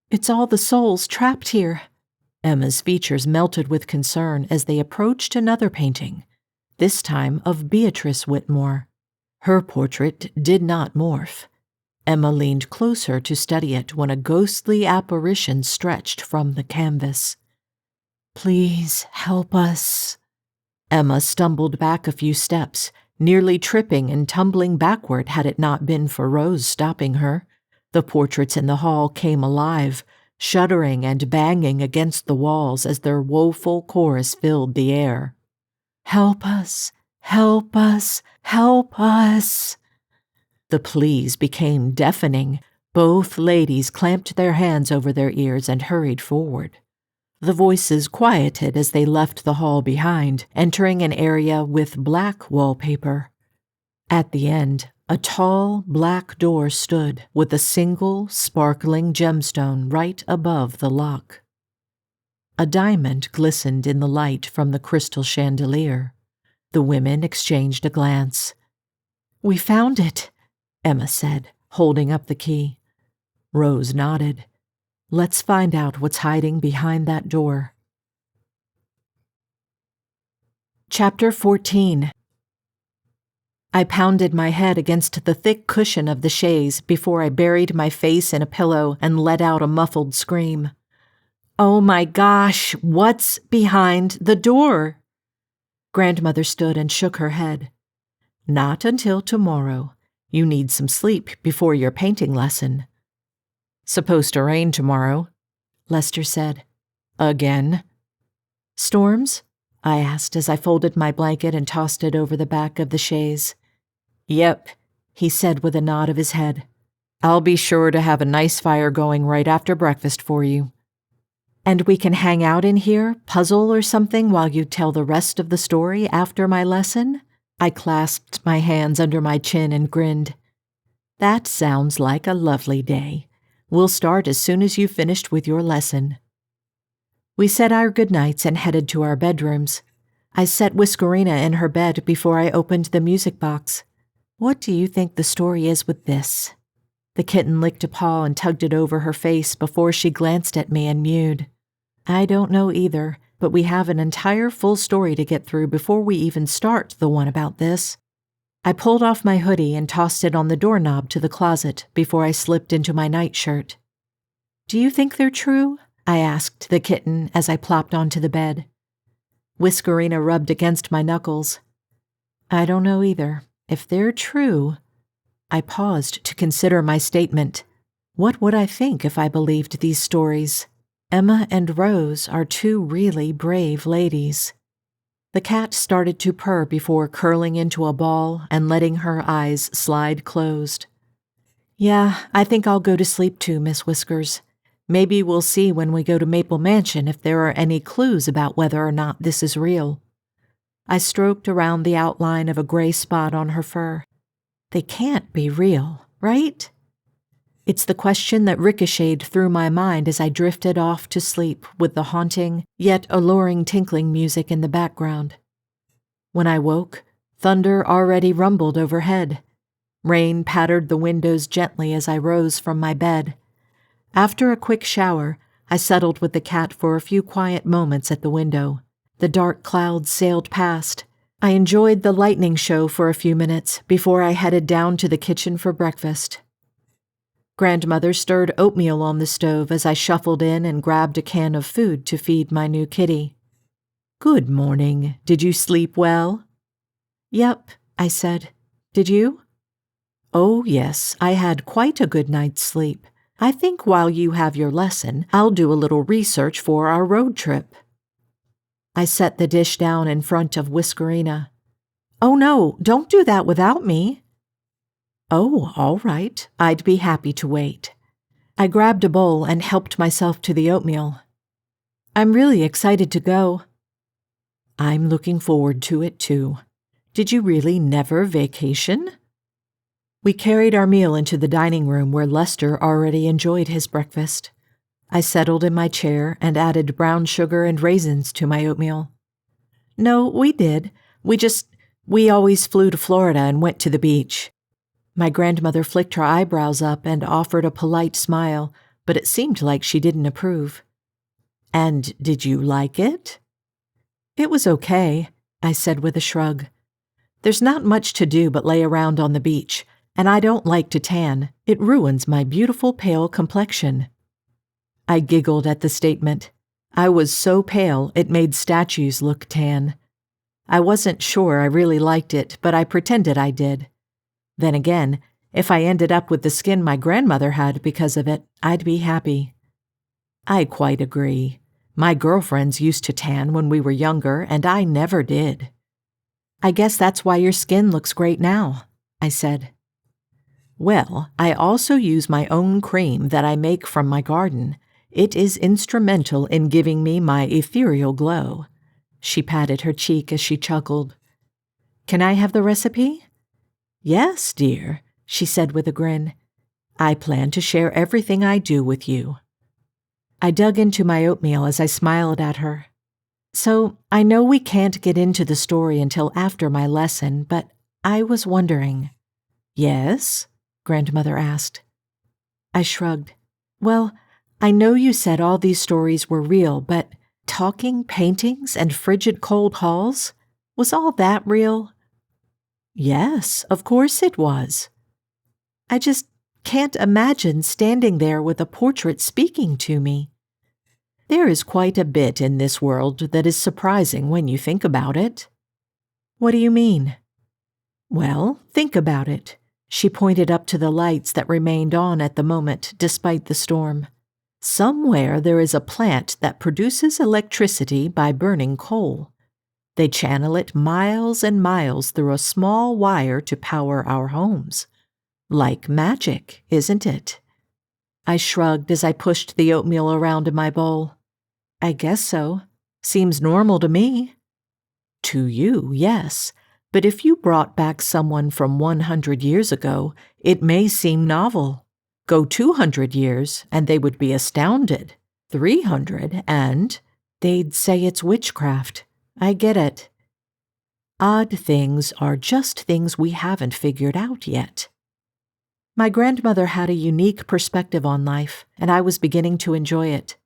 "It's all the souls trapped here." Emma's features melted with concern as they approached another painting, this time of Beatrice Whitmore. Her portrait did not morph. Emma leaned closer to study it when a ghostly apparition stretched from the canvas. "Please help us." Emma stumbled back a few steps, nearly tripping and tumbling backward had it not been for Rose stopping her. The portraits in the hall came alive, shuddering and banging against the walls as their woeful chorus filled the air. "Help us! Help us! Help us!" The pleas became deafening. Both ladies clamped their hands over their ears and hurried forward. The voices quieted as they left the hall behind, entering an area with black wallpaper. At the end, a tall, black door stood with a single, sparkling gemstone right above the lock. A diamond glistened in the light from the crystal chandelier. The women exchanged a glance. "We found it," Emma said, holding up the key. Rose nodded. "Let's find out what's hiding behind that door." Chapter 14. I pounded my head against the thick cushion of the chaise before I buried my face in a pillow and let out a muffled scream. "Oh my gosh, what's behind the door?" Grandmother stood and shook her head. "Not until tomorrow. You need some sleep before your painting lesson." "Supposed to rain tomorrow," Lester said. "Again?" "Storms?" I asked as I folded my blanket and tossed it over the back of the chaise. "Yep," he said with a nod of his head. "I'll be sure to have a nice fire going right after breakfast for you." "And we can hang out in here, puzzle or something while you tell the rest of the story after my lesson?" I clasped my hands under my chin and grinned. "That sounds like a lovely day. We'll start as soon as you've finished with your lesson." We said our goodnights and headed to our bedrooms. I set Whiskerina in her bed before I opened the music box. "What do you think the story is with this?" The kitten licked a paw and tugged it over her face before she glanced at me and mewed. "I don't know either, but we have an entire full story to get through before we even start the one about this." I pulled off my hoodie and tossed it on the doorknob to the closet before I slipped into my nightshirt. "Do you think they're true?" I asked the kitten as I plopped onto the bed. Whiskerina rubbed against my knuckles. "I don't know either. If they're true—" I paused to consider my statement. What would I think if I believed these stories? Emma and Rose are two really brave ladies. The cat started to purr before curling into a ball and letting her eyes slide closed. "Yeah, I think I'll go to sleep too, Miss Whiskers. Maybe we'll see when we go to Maple Mansion if there are any clues about whether or not this is real." I stroked around the outline of a gray spot on her fur. They can't be real, right? It's the question that ricocheted through my mind as I drifted off to sleep with the haunting, yet alluring tinkling music in the background. When I woke, thunder already rumbled overhead. Rain pattered the windows gently as I rose from my bed. After a quick shower, I settled with the cat for a few quiet moments at the window. The dark clouds sailed past. I enjoyed the lightning show for a few minutes before I headed down to the kitchen for breakfast. Grandmother stirred oatmeal on the stove as I shuffled in and grabbed a can of food to feed my new kitty. "Good morning. Did you sleep well?" "Yep," I said. "Did you?" "Oh, yes, I had quite a good night's sleep. I think while you have your lesson, I'll do a little research for our road trip." I set the dish down in front of Whiskerina. "Oh no, don't do that without me." "Oh, all right. I'd be happy to wait." I grabbed a bowl and helped myself to the oatmeal. "I'm really excited to go." "I'm looking forward to it too. Did you really never vacation?" We carried our meal into the dining room where Lester already enjoyed his breakfast. I settled in my chair and added brown sugar and raisins to my oatmeal. "No, we did. We always flew to Florida and went to the beach." My grandmother flicked her eyebrows up and offered a polite smile, but it seemed like she didn't approve. "And did you like it?" "It was okay," I said with a shrug. "There's not much to do but lay around on the beach, and I don't like to tan. It ruins my beautiful pale complexion." I giggled at the statement. I was so pale it made statues look tan. I wasn't sure I really liked it, but I pretended I did. Then again, if I ended up with the skin my grandmother had because of it, I'd be happy. "I quite agree. My girlfriends used to tan when we were younger, and I never did." "I guess that's why your skin looks great now," I said. "Well, I also use my own cream that I make from my garden. It is instrumental in giving me my ethereal glow." She patted her cheek as she chuckled. "Can I have the recipe?" "Yes, dear," she said with a grin. "I plan to share everything I do with you." I dug into my oatmeal as I smiled at her. "So, I know we can't get into the story until after my lesson, but I was wondering." "Yes?" Grandmother asked. I shrugged. "Well, I know you said all these stories were real, but talking paintings and frigid cold halls? Was all that real?" "Yes, of course it was." "I just can't imagine standing there with a portrait speaking to me." "There is quite a bit in this world that is surprising when you think about it." "What do you mean?" "Well, think about it." She pointed up to the lights that remained on at the moment despite the storm. "Somewhere there is a plant that produces electricity by burning coal. They channel it miles and miles through a small wire to power our homes. Like magic, isn't it?" I shrugged as I pushed the oatmeal around in my bowl. "I guess so. Seems normal to me." "To you, yes. But if you brought back someone from 100 years ago, it may seem novel. Go 200 years, and they would be astounded. 300, and they'd say it's witchcraft. I get it. Odd things are just things we haven't figured out yet." My grandmother had a unique perspective on life, and I was beginning to enjoy it.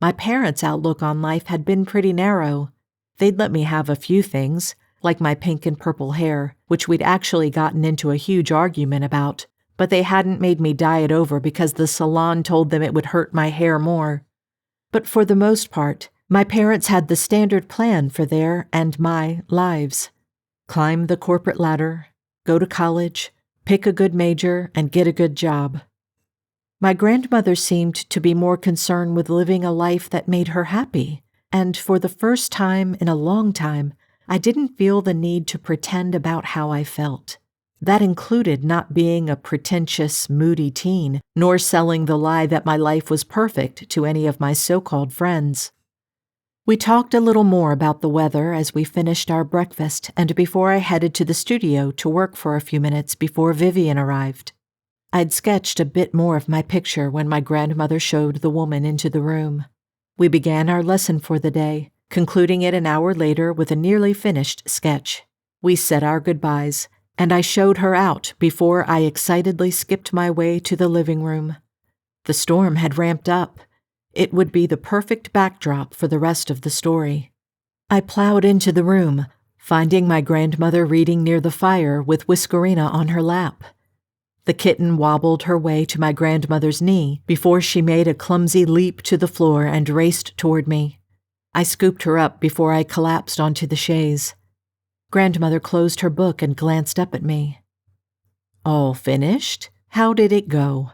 My parents' outlook on life had been pretty narrow. They'd let me have a few things, like my pink and purple hair, which we'd actually gotten into a huge argument about, but they hadn't made me dye it over because the salon told them it would hurt my hair more. But for the most part, my parents had the standard plan for their and my lives. Climb the corporate ladder, go to college, pick a good major, and get a good job. My grandmother seemed to be more concerned with living a life that made her happy, and for the first time in a long time, I didn't feel the need to pretend about how I felt. That included not being a pretentious, moody teen, nor selling the lie that my life was perfect to any of my so-called friends. We talked a little more about the weather as we finished our breakfast and before I headed to the studio to work for a few minutes before Vivian arrived. I'd sketched a bit more of my picture when my grandmother showed the woman into the room. We began our lesson for the day, concluding it an hour later with a nearly finished sketch. We said our goodbyes, and I showed her out before I excitedly skipped my way to the living room. The storm had ramped up. It would be the perfect backdrop for the rest of the story. I plowed into the room, finding my grandmother reading near the fire with Whiskerina on her lap. The kitten wobbled her way to my grandmother's knee before she made a clumsy leap to the floor and raced toward me. I scooped her up before I collapsed onto the chaise. Grandmother closed her book and glanced up at me. "All finished? How did it go?"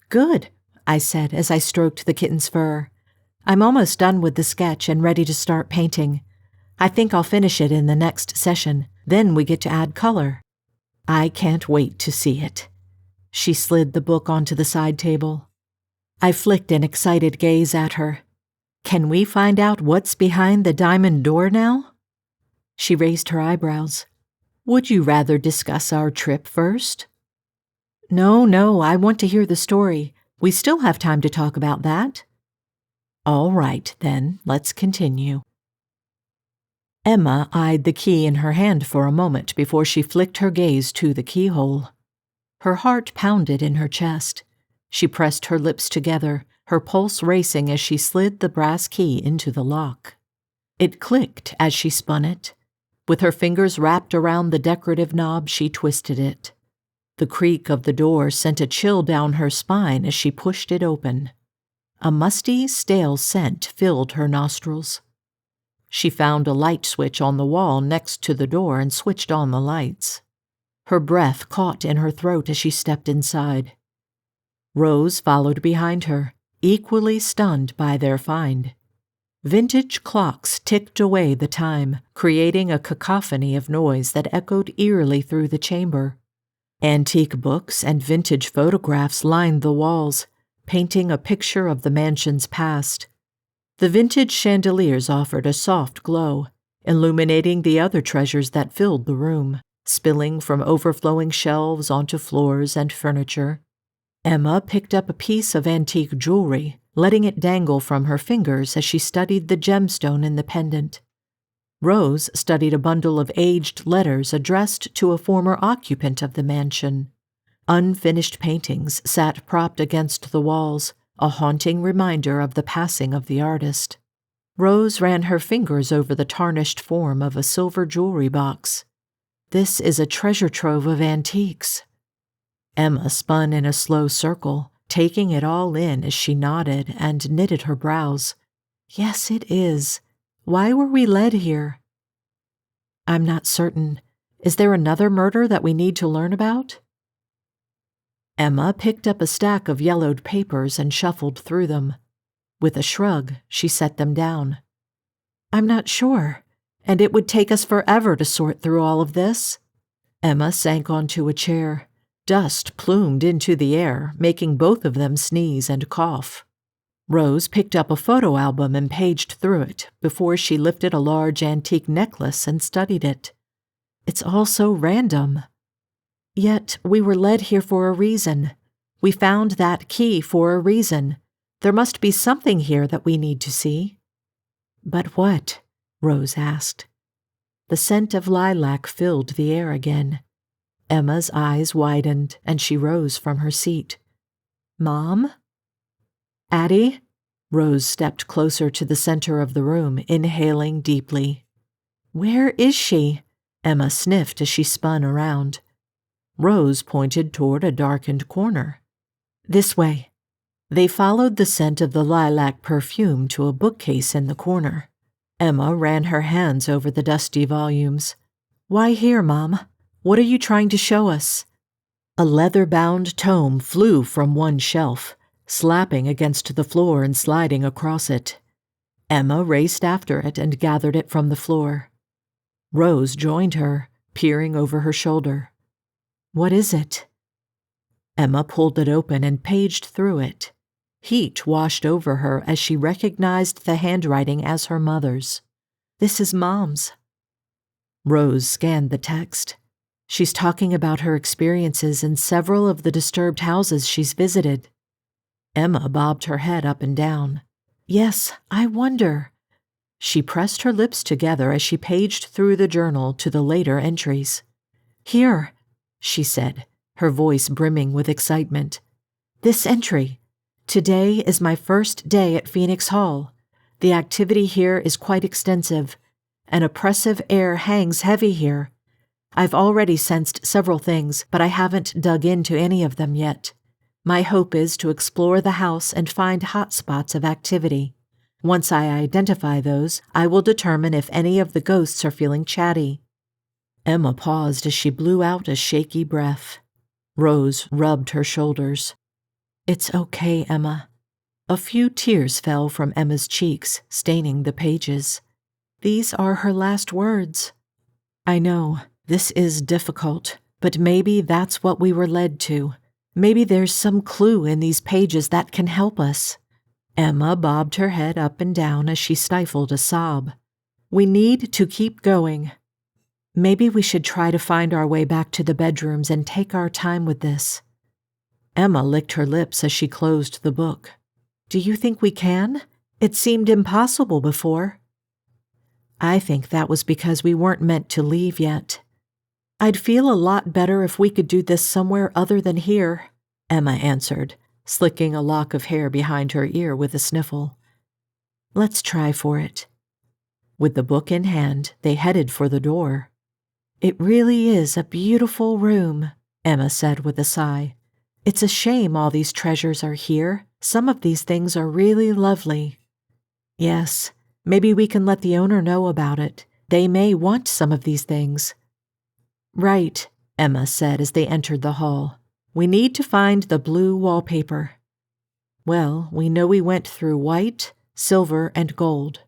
"Good," I said as I stroked the kitten's fur. "I'm almost done with the sketch and ready to start painting. I think I'll finish it in the next session. Then we get to add color." "I can't wait to see it." She slid the book onto the side table. I flicked an excited gaze at her. "Can we find out what's behind the diamond door now?" She raised her eyebrows. "Would you rather discuss our trip first?" No, I want to hear the story. We still have time to talk about that." "All right, then, let's continue." Emma eyed the key in her hand for a moment before she flicked her gaze to the keyhole. Her heart pounded in her chest. She pressed her lips together, her pulse racing as she slid the brass key into the lock. It clicked as she spun it. With her fingers wrapped around the decorative knob, she twisted it. The creak of the door sent a chill down her spine as she pushed it open. A musty, stale scent filled her nostrils. She found a light switch on the wall next to the door and switched on the lights. Her breath caught in her throat as she stepped inside. Rose followed behind her, equally stunned by their find. Vintage clocks ticked away the time, creating a cacophony of noise that echoed eerily through the chamber. Antique books and vintage photographs lined the walls, painting a picture of the mansion's past. The vintage chandeliers offered a soft glow, illuminating the other treasures that filled the room, spilling from overflowing shelves onto floors and furniture. Emma picked up a piece of antique jewelry, letting it dangle from her fingers as she studied the gemstone in the pendant. Rose studied a bundle of aged letters addressed to a former occupant of the mansion. Unfinished paintings sat propped against the walls, a haunting reminder of the passing of the artist. Rose ran her fingers over the tarnished form of a silver jewelry box. "This is a treasure trove of antiques." Emma spun in a slow circle, taking it all in as she nodded and knitted her brows. "Yes, it is. Why were we led here?" "I'm not certain. Is there another murder that we need to learn about?" Emma picked up a stack of yellowed papers and shuffled through them. With a shrug, she set them down. "I'm not sure, and it would take us forever to sort through all of this." Emma sank onto a chair. Dust plumed into the air, making both of them sneeze and cough. Rose picked up a photo album and paged through it before she lifted a large antique necklace and studied it. "It's all so random. Yet we were led here for a reason. We found that key for a reason. There must be something here that we need to see." "But what?" Rose asked. The scent of lilac filled the air again. Emma's eyes widened, and she rose from her seat. "Mom?" "Addie?" Rose stepped closer to the center of the room, inhaling deeply. "Where is she?" Emma sniffed as she spun around. Rose pointed toward a darkened corner. "This way." They followed the scent of the lilac perfume to a bookcase in the corner. Emma ran her hands over the dusty volumes. "Why here, Mom? What are you trying to show us?" A leather-bound tome flew from one shelf, slapping against the floor and sliding across it. Emma raced after it and gathered it from the floor. Rose joined her, peering over her shoulder. "What is it?" Emma pulled it open and paged through it. Heat washed over her as she recognized the handwriting as her mother's. "This is Mom's." Rose scanned the text. She's talking about her experiences in several of the disturbed houses she's visited. Emma bobbed her head up and down. "Yes, I wonder." She pressed her lips together as she paged through the journal to the later entries. "Here," she said, her voice brimming with excitement. "This entry. Today is my first day at Phoenix Hall. The activity here is quite extensive. An oppressive air hangs heavy here. I've already sensed several things, but I haven't dug into any of them yet. My hope is to explore the house and find hot spots of activity. Once I identify those, I will determine if any of the ghosts are feeling chatty." Emma paused as she blew out a shaky breath. Rose rubbed her shoulders. "It's okay, Emma." A few tears fell from Emma's cheeks, staining the pages. "These are her last words." "I know, this is difficult, but maybe that's what we were led to. Maybe there's some clue in these pages that can help us." Emma bobbed her head up and down as she stifled a sob. "We need to keep going. Maybe we should try to find our way back to the bedrooms and take our time with this." Emma licked her lips as she closed the book. "Do you think we can? It seemed impossible before." "I think that was because we weren't meant to leave yet. I'd feel a lot better if we could do this somewhere other than here," Emma answered, slicking a lock of hair behind her ear with a sniffle. "Let's try for it." With the book in hand, they headed for the door. "It really is a beautiful room," Emma said with a sigh. "It's a shame all these treasures are here. Some of these things are really lovely." "Yes, maybe we can let the owner know about it. They may want some of these things." "Right," Emma said as they entered the hall. "We need to find the blue wallpaper." "Well, we know we went through white, silver, and gold."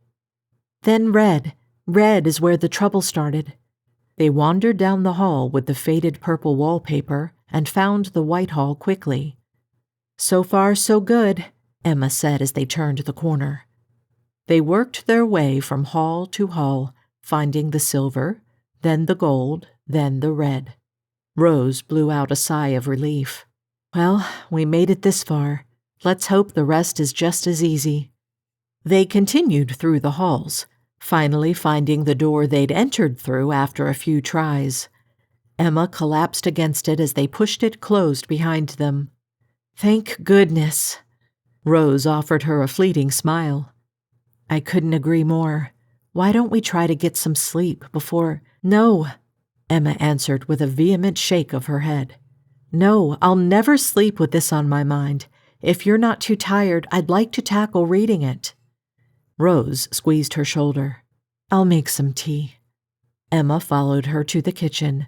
"Then red. Red is where the trouble started." They wandered down the hall with the faded purple wallpaper and found the white hall quickly. "So far, so good," Emma said as they turned the corner. They worked their way from hall to hall, finding the silver, then the gold, then the red. Rose blew out a sigh of relief. "Well, we made it this far. Let's hope the rest is just as easy." They continued through the halls, finally finding the door they'd entered through after a few tries. Emma collapsed against it as they pushed it closed behind them. "Thank goodness." Rose offered her a fleeting smile. "I couldn't agree more. Why don't we try to get some sleep before—" "No," Emma answered with a vehement shake of her head. "No, I'll never sleep with this on my mind. If you're not too tired, I'd like to tackle reading it." Rose squeezed her shoulder. "I'll make some tea." Emma followed her to the kitchen.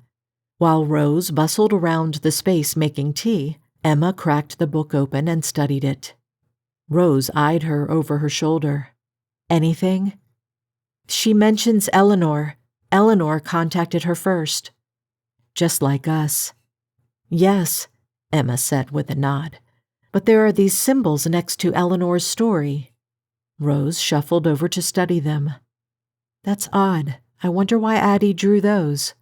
While Rose bustled around the space making tea, Emma cracked the book open and studied it. Rose eyed her over her shoulder. "Anything?" "She mentions Eleanor. Eleanor contacted her first." "Just like us." "Yes," Emma said with a nod. "But there are these symbols next to Eleanor's story." Rose shuffled over to study them. "That's odd. I wonder why Addie drew those."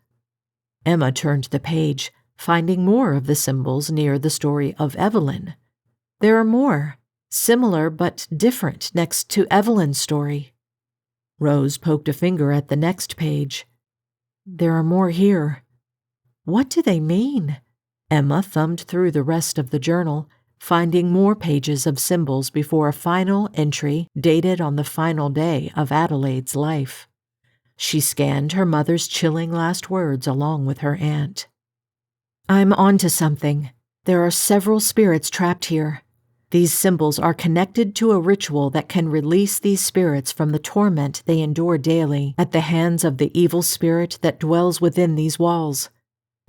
Emma turned the page, finding more of the symbols near the story of Evelyn. There are more, similar but different next to Evelyn's story. Rose poked a finger at the next page. "There are more here." "What do they mean?" Emma thumbed through the rest of the journal, finding more pages of symbols before a final entry dated on the final day of Adelaide's life. She scanned her mother's chilling last words along with her aunt. "I'm onto something. There are several spirits trapped here. These symbols are connected to a ritual that can release these spirits from the torment they endure daily at the hands of the evil spirit that dwells within these walls.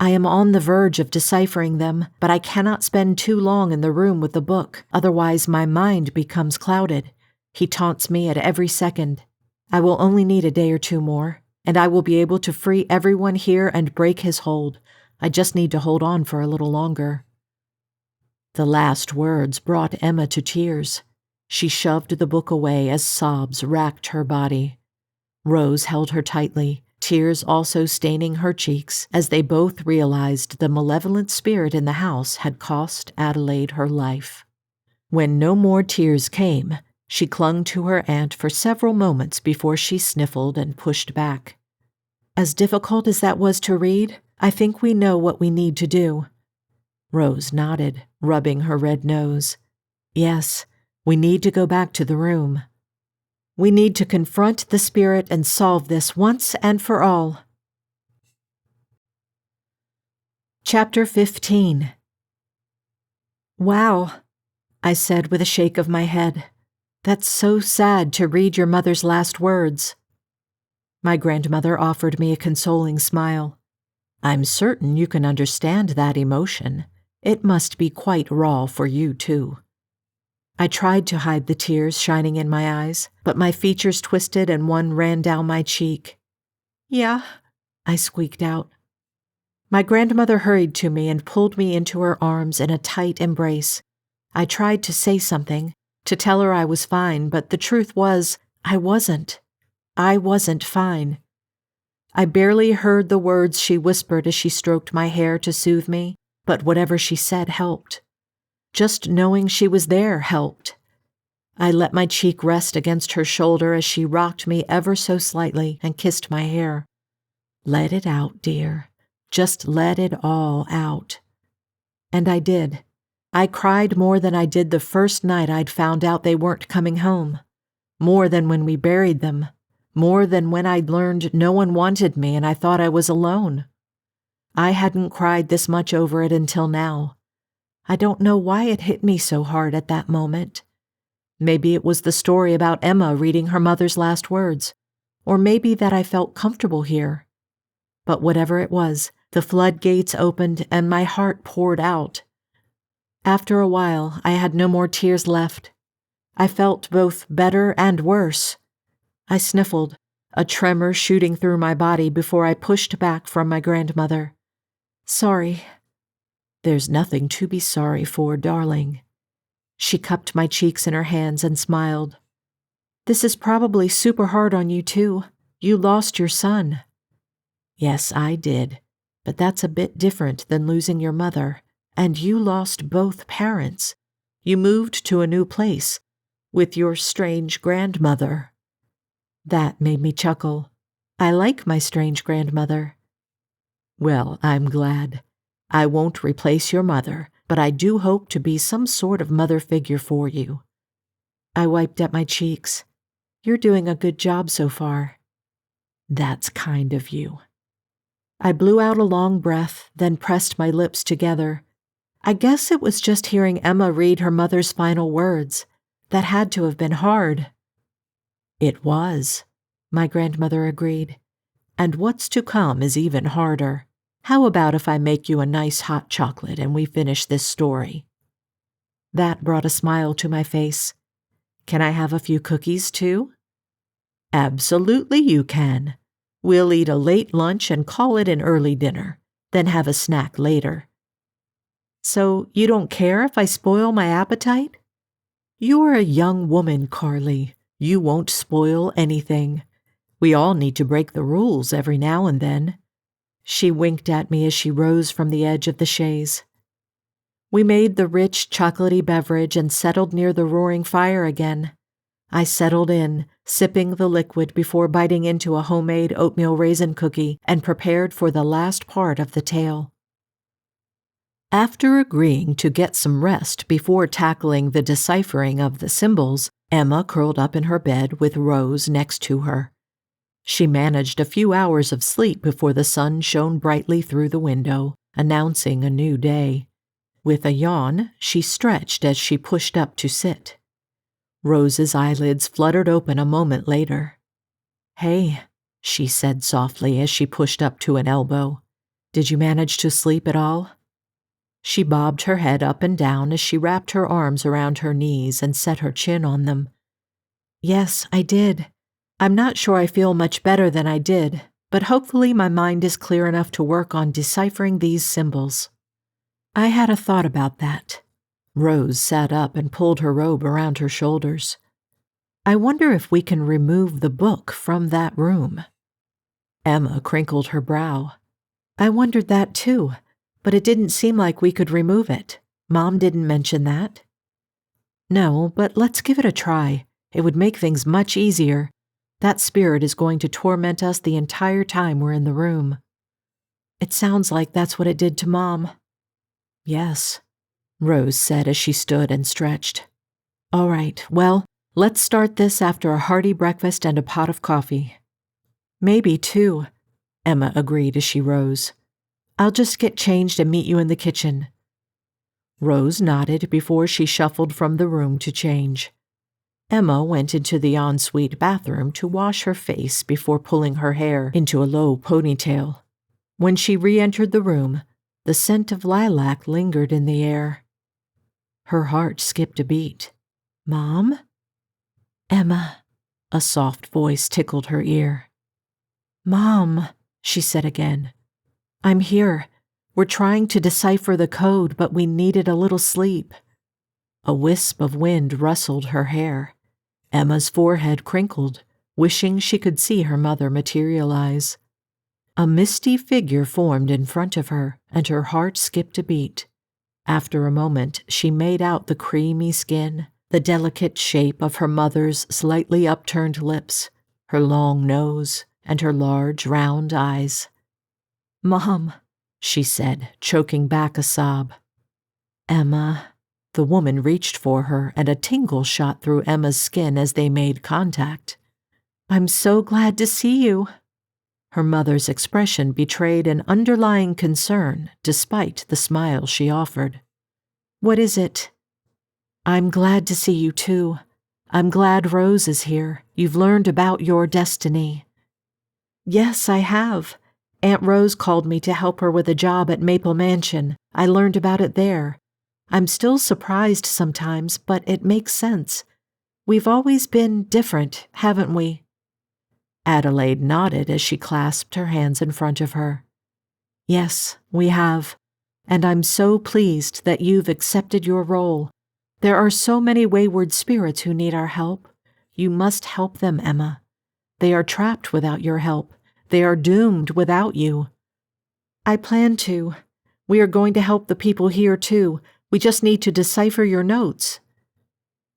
I am on the verge of deciphering them, but I cannot spend too long in the room with the book, otherwise my mind becomes clouded. He taunts me at every second. I will only need a day or two more, and I will be able to free everyone here and break his hold. I just need to hold on for a little longer." The last words brought Emma to tears. She shoved the book away as sobs racked her body. Rose held her tightly, tears also staining her cheeks as they both realized the malevolent spirit in the house had cost Adelaide her life. When no more tears came, she clung to her aunt for several moments before she sniffled and pushed back. "As difficult as that was to read, I think we know what we need to do." Rose nodded, rubbing her red nose. "Yes, we need to go back to the room." We need to confront the spirit and solve this once and for all. Chapter 15. Wow, I said with a shake of my head. That's so sad to read your mother's last words. My grandmother offered me a consoling smile. I'm certain you can understand that emotion. It must be quite raw for you, too. I tried to hide the tears shining in my eyes, but my features twisted and one ran down my cheek. Yeah, I squeaked out. My grandmother hurried to me and pulled me into her arms in a tight embrace. I tried to say something, to tell her I was fine, but the truth was, I wasn't. I wasn't fine. I barely heard the words she whispered as she stroked my hair to soothe me, but whatever she said helped. Just knowing she was there helped. I let my cheek rest against her shoulder as she rocked me ever so slightly and kissed my hair. Let it out, dear. Just let it all out. And I did. I cried more than I did the first night I'd found out they weren't coming home. More than when we buried them. More than when I'd learned no one wanted me and I thought I was alone. I hadn't cried this much over it until now. I don't know why it hit me so hard at that moment. Maybe it was the story about Emma reading her mother's last words, or maybe that I felt comfortable here. But whatever it was, the floodgates opened and my heart poured out. After a while, I had no more tears left. I felt both better and worse. I sniffled, a tremor shooting through my body before I pushed back from my grandmother. Sorry. There's nothing to be sorry for, darling. She cupped my cheeks in her hands and smiled. This is probably super hard on you, too. You lost your son. Yes, I did. But that's a bit different than losing your mother. And you lost both parents. You moved to a new place with your strange grandmother. That made me chuckle. I like my strange grandmother. Well, I'm glad. I won't replace your mother, but I do hope to be some sort of mother figure for you. I wiped at my cheeks. You're doing a good job so far. That's kind of you. I blew out a long breath, then pressed my lips together. I guess it was just hearing Emma read her mother's final words. That had to have been hard. It was, my grandmother agreed. And what's to come is even harder. How about if I make you a nice hot chocolate and we finish this story? That brought a smile to my face. Can I have a few cookies too? Absolutely you can. We'll eat a late lunch and call it an early dinner, then have a snack later. So you don't care if I spoil my appetite? You're a young woman, Carly. You won't spoil anything. We all need to break the rules every now and then. She winked at me as she rose from the edge of the chaise. We made the rich, chocolatey beverage and settled near the roaring fire again. I settled in, sipping the liquid before biting into a homemade oatmeal raisin cookie and prepared for the last part of the tale. After agreeing to get some rest before tackling the deciphering of the symbols, Emma curled up in her bed with Rose next to her. She managed a few hours of sleep before the sun shone brightly through the window, announcing a new day. With a yawn, she stretched as she pushed up to sit. Rose's eyelids fluttered open a moment later. Hey, she said softly as she pushed up to an elbow. Did you manage to sleep at all? She bobbed her head up and down as she wrapped her arms around her knees and set her chin on them. Yes, I did. I'm not sure I feel much better than I did, but hopefully my mind is clear enough to work on deciphering these symbols. I had a thought about that. Rose sat up and pulled her robe around her shoulders. I wonder if we can remove the book from that room. Emma crinkled her brow. I wondered that too, but it didn't seem like we could remove it. Mom didn't mention that. No, but let's give it a try. It would make things much easier. That spirit is going to torment us the entire time we're in the room. It sounds like that's what it did to Mom. Yes, Rose said as she stood and stretched. All right, well, Let's start this after a hearty breakfast and a pot of coffee." "Maybe 2, Emma agreed as she rose. "I'll just get changed and meet you in the kitchen." Rose nodded before she shuffled from the room to change. Emma went into the ensuite bathroom to wash her face before pulling her hair into a low ponytail. When she re-entered the room, the scent of lilac lingered in the air. Her heart skipped a beat. "Mom?" "Emma," a soft voice tickled her ear. "Mom," she said again. "I'm here. We're trying to decipher the code, but we needed a little sleep." A wisp of wind rustled her hair. Emma's forehead crinkled, wishing she could see her mother materialize. A misty figure formed in front of her, and her heart skipped a beat. After a moment, she made out the creamy skin, the delicate shape of her mother's slightly upturned lips, her long nose, and her large, round eyes. "Mom," she said, choking back a sob. "Emma." The woman reached for her, and a tingle shot through Emma's skin as they made contact. "I'm so glad to see you." Her mother's expression betrayed an underlying concern, despite the smile she offered. "What is it?" "I'm glad to see you too. I'm glad Rose is here. You've learned about your destiny." "Yes, I have. Aunt Rose called me to help her with a job at Maple Mansion. I learned about it there. I'm still surprised sometimes, but it makes sense. We've always been different, haven't we?" Adelaide nodded as she clasped her hands in front of her. "Yes, we have. And I'm so pleased that you've accepted your role. There are so many wayward spirits who need our help. You must help them, Emma. They are trapped without your help. They are doomed without you." "I plan to. We are going to help the people here too. We just need to decipher your notes."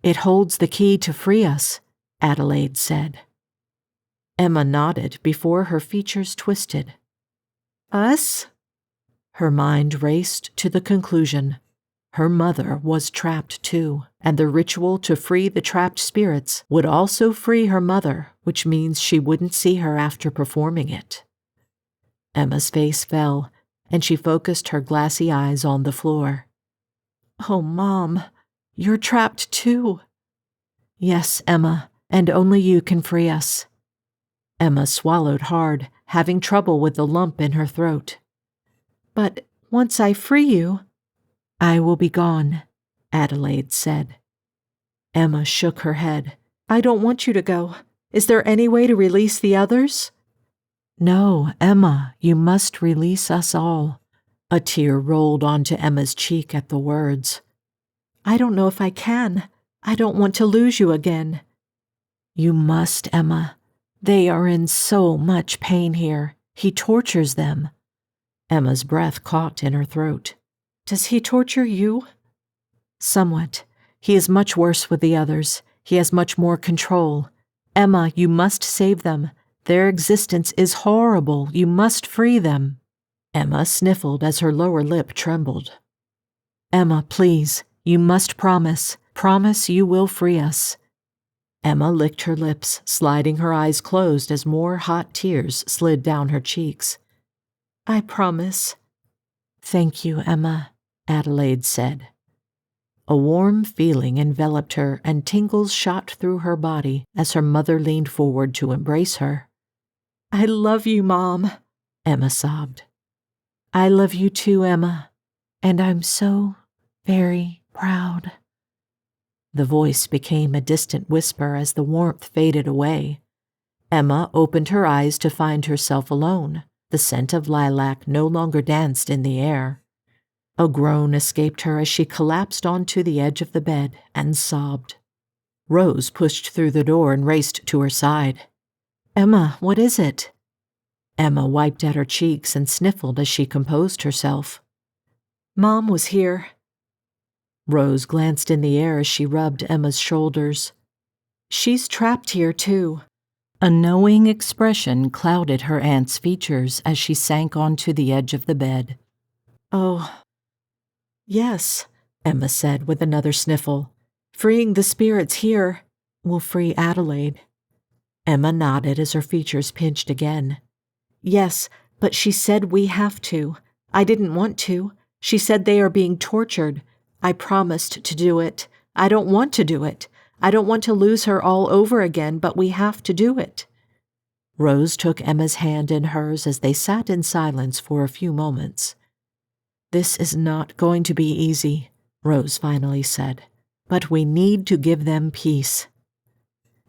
"It holds the key to free us," Adelaide said. Emma nodded before her features twisted. "Us?" Her mind raced to the conclusion. Her mother was trapped too, and the ritual to free the trapped spirits would also free her mother, which means she wouldn't see her after performing it. Emma's face fell, and she focused her glassy eyes on the floor. "Oh, Mom, you're trapped too." "Yes, Emma, and only you can free us." Emma swallowed hard, having trouble with the lump in her throat. "But once I free you—" "I will be gone," Adelaide said. Emma shook her head. "I don't want you to go. Is there any way to release the others?" "No, Emma, you must release us all." A tear rolled onto Emma's cheek at the words. "I don't know if I can. I don't want to lose you again." "You must, Emma. They are in so much pain here. He tortures them." Emma's breath caught in her throat. "Does he torture you?" "Somewhat. He is much worse with the others. He has much more control. Emma, you must save them. Their existence is horrible. You must free them." Emma sniffled as her lower lip trembled. "Emma, please, you must promise. Promise you will free us." Emma licked her lips, sliding her eyes closed as more hot tears slid down her cheeks. "I promise." "Thank you, Emma," Adelaide said. A warm feeling enveloped her, and tingles shot through her body as her mother leaned forward to embrace her. "I love you, Mom," Emma sobbed. "I love you too, Emma, and I'm so very proud." The voice became a distant whisper as the warmth faded away. Emma opened her eyes to find herself alone. The scent of lilac no longer danced in the air. A groan escaped her as she collapsed onto the edge of the bed and sobbed. Rose pushed through the door and raced to her side. "Emma, what is it?" Emma wiped at her cheeks and sniffled as she composed herself. "Mom was here." Rose glanced in the air as she rubbed Emma's shoulders. "She's trapped here, too." A knowing expression clouded her aunt's features as she sank onto the edge of the bed. "Oh, yes," Emma said with another sniffle. "Freeing the spirits here. We'll free Adelaide. Emma nodded as her features pinched again. Yes, but she said we have to. I didn't want to. She said they are being tortured. I promised to do it. I don't want to do it. I don't want to lose her all over again, but we have to do it. Rose took Emma's hand in hers as they sat in silence for a few moments. This is not going to be easy, Rose finally said, but we need to give them peace.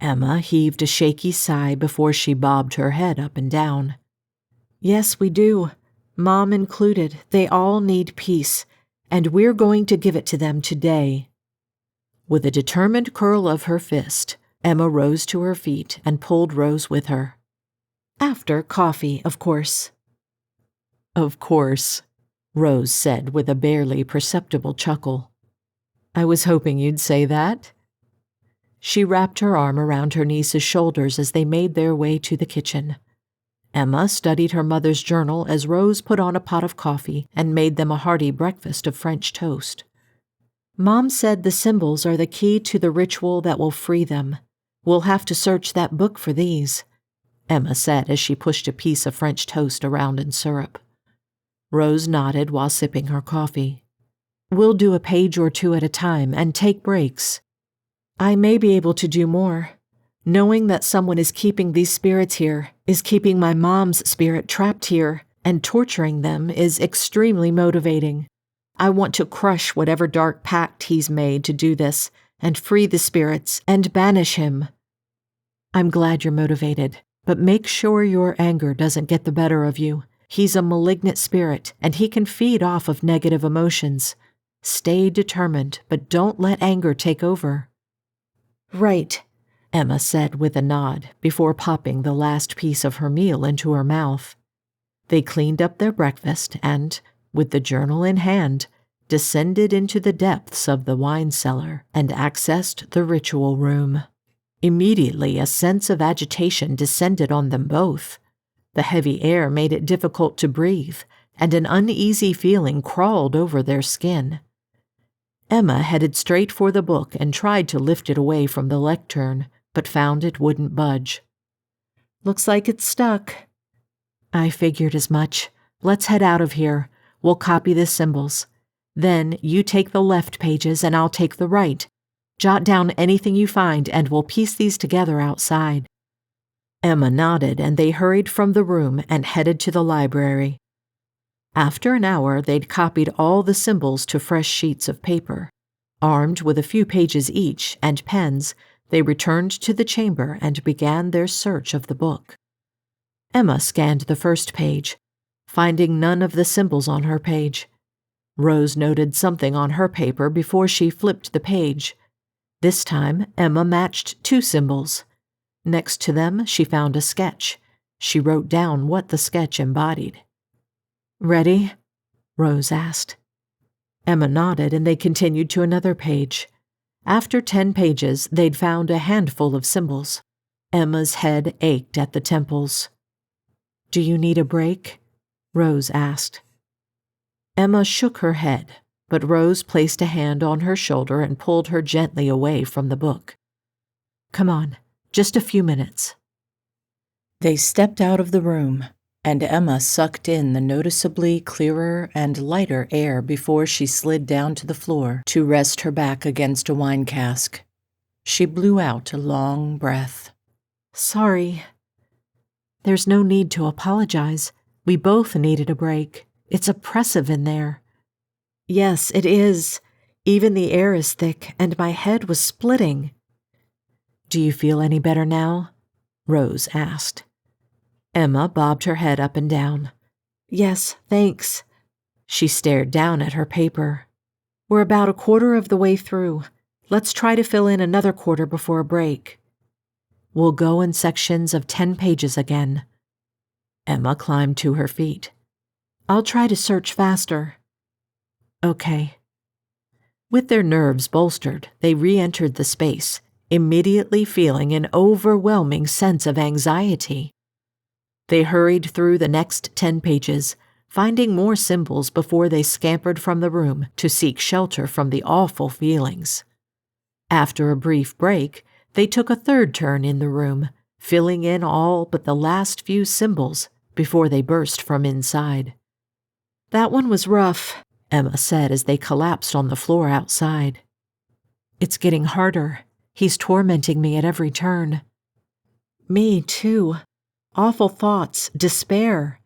Emma heaved a shaky sigh before she bobbed her head up and down. Yes, we do. Mom included. They all need peace, and we're going to give it to them today. With a determined curl of her fist, Emma rose to her feet and pulled Rose with her. After coffee, of course. Of course, Rose said with a barely perceptible chuckle. I was hoping you'd say that. She wrapped her arm around her niece's shoulders as they made their way to the kitchen. Emma studied her mother's journal as Rose put on a pot of coffee and made them a hearty breakfast of French toast. Mom said the symbols are the key to the ritual that will free them. We'll have to search that book for these, Emma said as she pushed a piece of French toast around in syrup. Rose nodded while sipping her coffee. We'll do a page or two at a time and take breaks. I may be able to do more. Knowing that someone is keeping these spirits here, is keeping my mom's spirit trapped here, and torturing them is extremely motivating. I want to crush whatever dark pact he's made to do this, and free the spirits, and banish him. I'm glad you're motivated, but make sure your anger doesn't get the better of you. He's a malignant spirit, and he can feed off of negative emotions. Stay determined, but don't let anger take over. Right, Emma said with a nod before popping the last piece of her meal into her mouth. They cleaned up their breakfast and, with the journal in hand, descended into the depths of the wine cellar and accessed the ritual room. Immediately, a sense of agitation descended on them both. The heavy air made it difficult to breathe, and an uneasy feeling crawled over their skin. Emma headed straight for the book and tried to lift it away from the lectern, but found it wouldn't budge. Looks like it's stuck. I figured as much. Let's head out of here. We'll copy the symbols. Then you take the left pages and I'll take the right. Jot down anything you find and we'll piece these together outside. Emma nodded and they hurried from the room and headed to the library. After an hour, they'd copied all the symbols to fresh sheets of paper. Armed with a few pages each and pens, they returned to the chamber and began their search of the book. Emma scanned the first page, finding none of the symbols on her page. Rose noted something on her paper before she flipped the page. This time, Emma matched two symbols. Next to them, she found a sketch. She wrote down what the sketch embodied. Ready? Rose asked. Emma nodded and they continued to another page. After 10 pages, they'd found a handful of symbols. Emma's head ached at the temples. Do you need a break? Rose asked. Emma shook her head, but Rose placed a hand on her shoulder and pulled her gently away from the book. Come on, just a few minutes. They stepped out of the room, and Emma sucked in the noticeably clearer and lighter air before she slid down to the floor to rest her back against a wine cask. She blew out a long breath. Sorry. There's no need to apologize. We both needed a break. It's oppressive in there. Yes, it is. Even the air is thick, and my head was splitting. Do you feel any better now? Rose asked. Emma bobbed her head up and down. Yes, thanks. She stared down at her paper. We're about a quarter of the way through. Let's try to fill in another quarter before a break. We'll go in sections of 10 pages again. Emma climbed to her feet. I'll try to search faster. Okay. With their nerves bolstered, they re-entered the space, immediately feeling an overwhelming sense of anxiety. They hurried through the next 10 pages, finding more symbols before they scampered from the room to seek shelter from the awful feelings. After a brief break, They took a third turn in the room, filling in all but the last few symbols before they burst from inside. "That one was rough," Emma said as they collapsed on the floor outside. "It's getting harder. He's tormenting me at every turn." "Me, too. Awful thoughts, despair.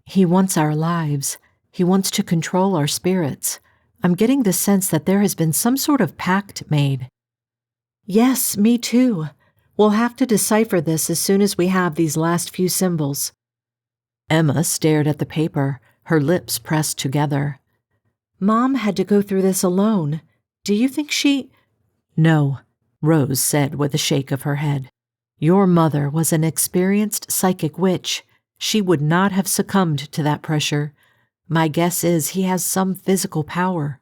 He wants our lives. He wants to control our spirits. I'm getting the sense that there has been some sort of pact made." "Yes, me too. We'll have to decipher this as soon as we have these last few symbols." Emma stared at the paper, her lips pressed together. "Mom had to go through this alone. Do you think she—" "No," Rose said with a shake of her head. "Your mother was an experienced psychic witch. She would not have succumbed to that pressure. My guess is he has some physical power."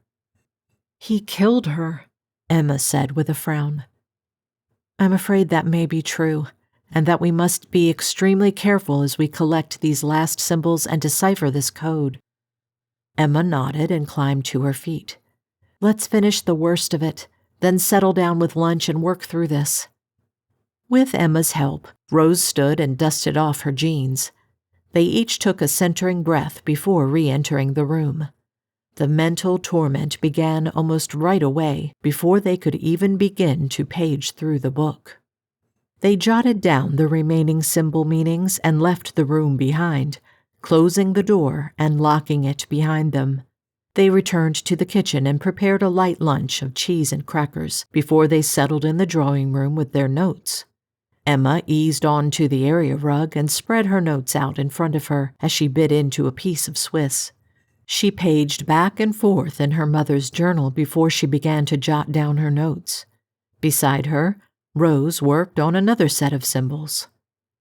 "He killed her," Emma said with a frown. "I'm afraid that may be true, and that we must be extremely careful as we collect these last symbols and decipher this code." Emma nodded and climbed to her feet. "Let's finish the worst of it, then settle down with lunch and work through this." With Emma's help, Rose stood and dusted off her jeans. They each took a centering breath before re-entering the room. The mental torment began almost right away, before they could even begin to page through the book. They jotted down the remaining symbol meanings and left the room behind, closing the door and locking it behind them. They returned to the kitchen and prepared a light lunch of cheese and crackers before they settled in the drawing room with their notes. Emma eased onto the area rug and spread her notes out in front of her as she bit into a piece of Swiss. She paged back and forth in her mother's journal before she began to jot down her notes. Beside her, Rose worked on another set of symbols.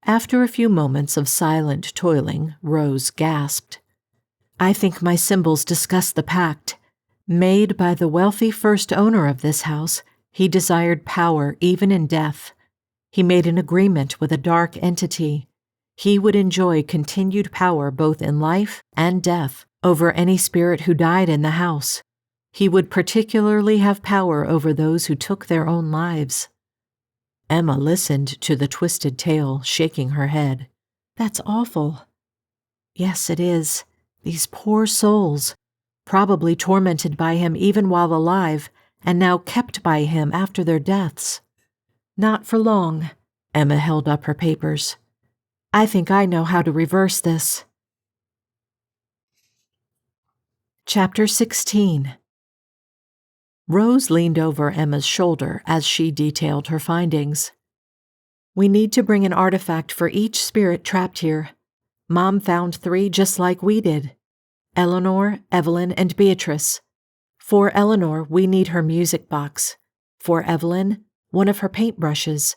After a few moments of silent toiling, Rose gasped. "I think my symbols discuss the pact. Made by the wealthy first owner of this house, he desired power even in death. He made an agreement with a dark entity. He would enjoy continued power both in life and death over any spirit who died in the house. He would particularly have power over those who took their own lives." Emma listened to the twisted tale, shaking her head. "That's awful." "Yes, it is. These poor souls, probably tormented by him even while alive, and now kept by him after their deaths." "Not for long." Emma held up her papers. "I think I know how to reverse this." Chapter 16. Rose leaned over Emma's shoulder as she detailed her findings. "We need to bring an artifact for each spirit trapped here. Mom found 3 just like we did. Eleanor, Evelyn, and Beatrice. For Eleanor, we need her music box. For Evelyn, one of her paintbrushes.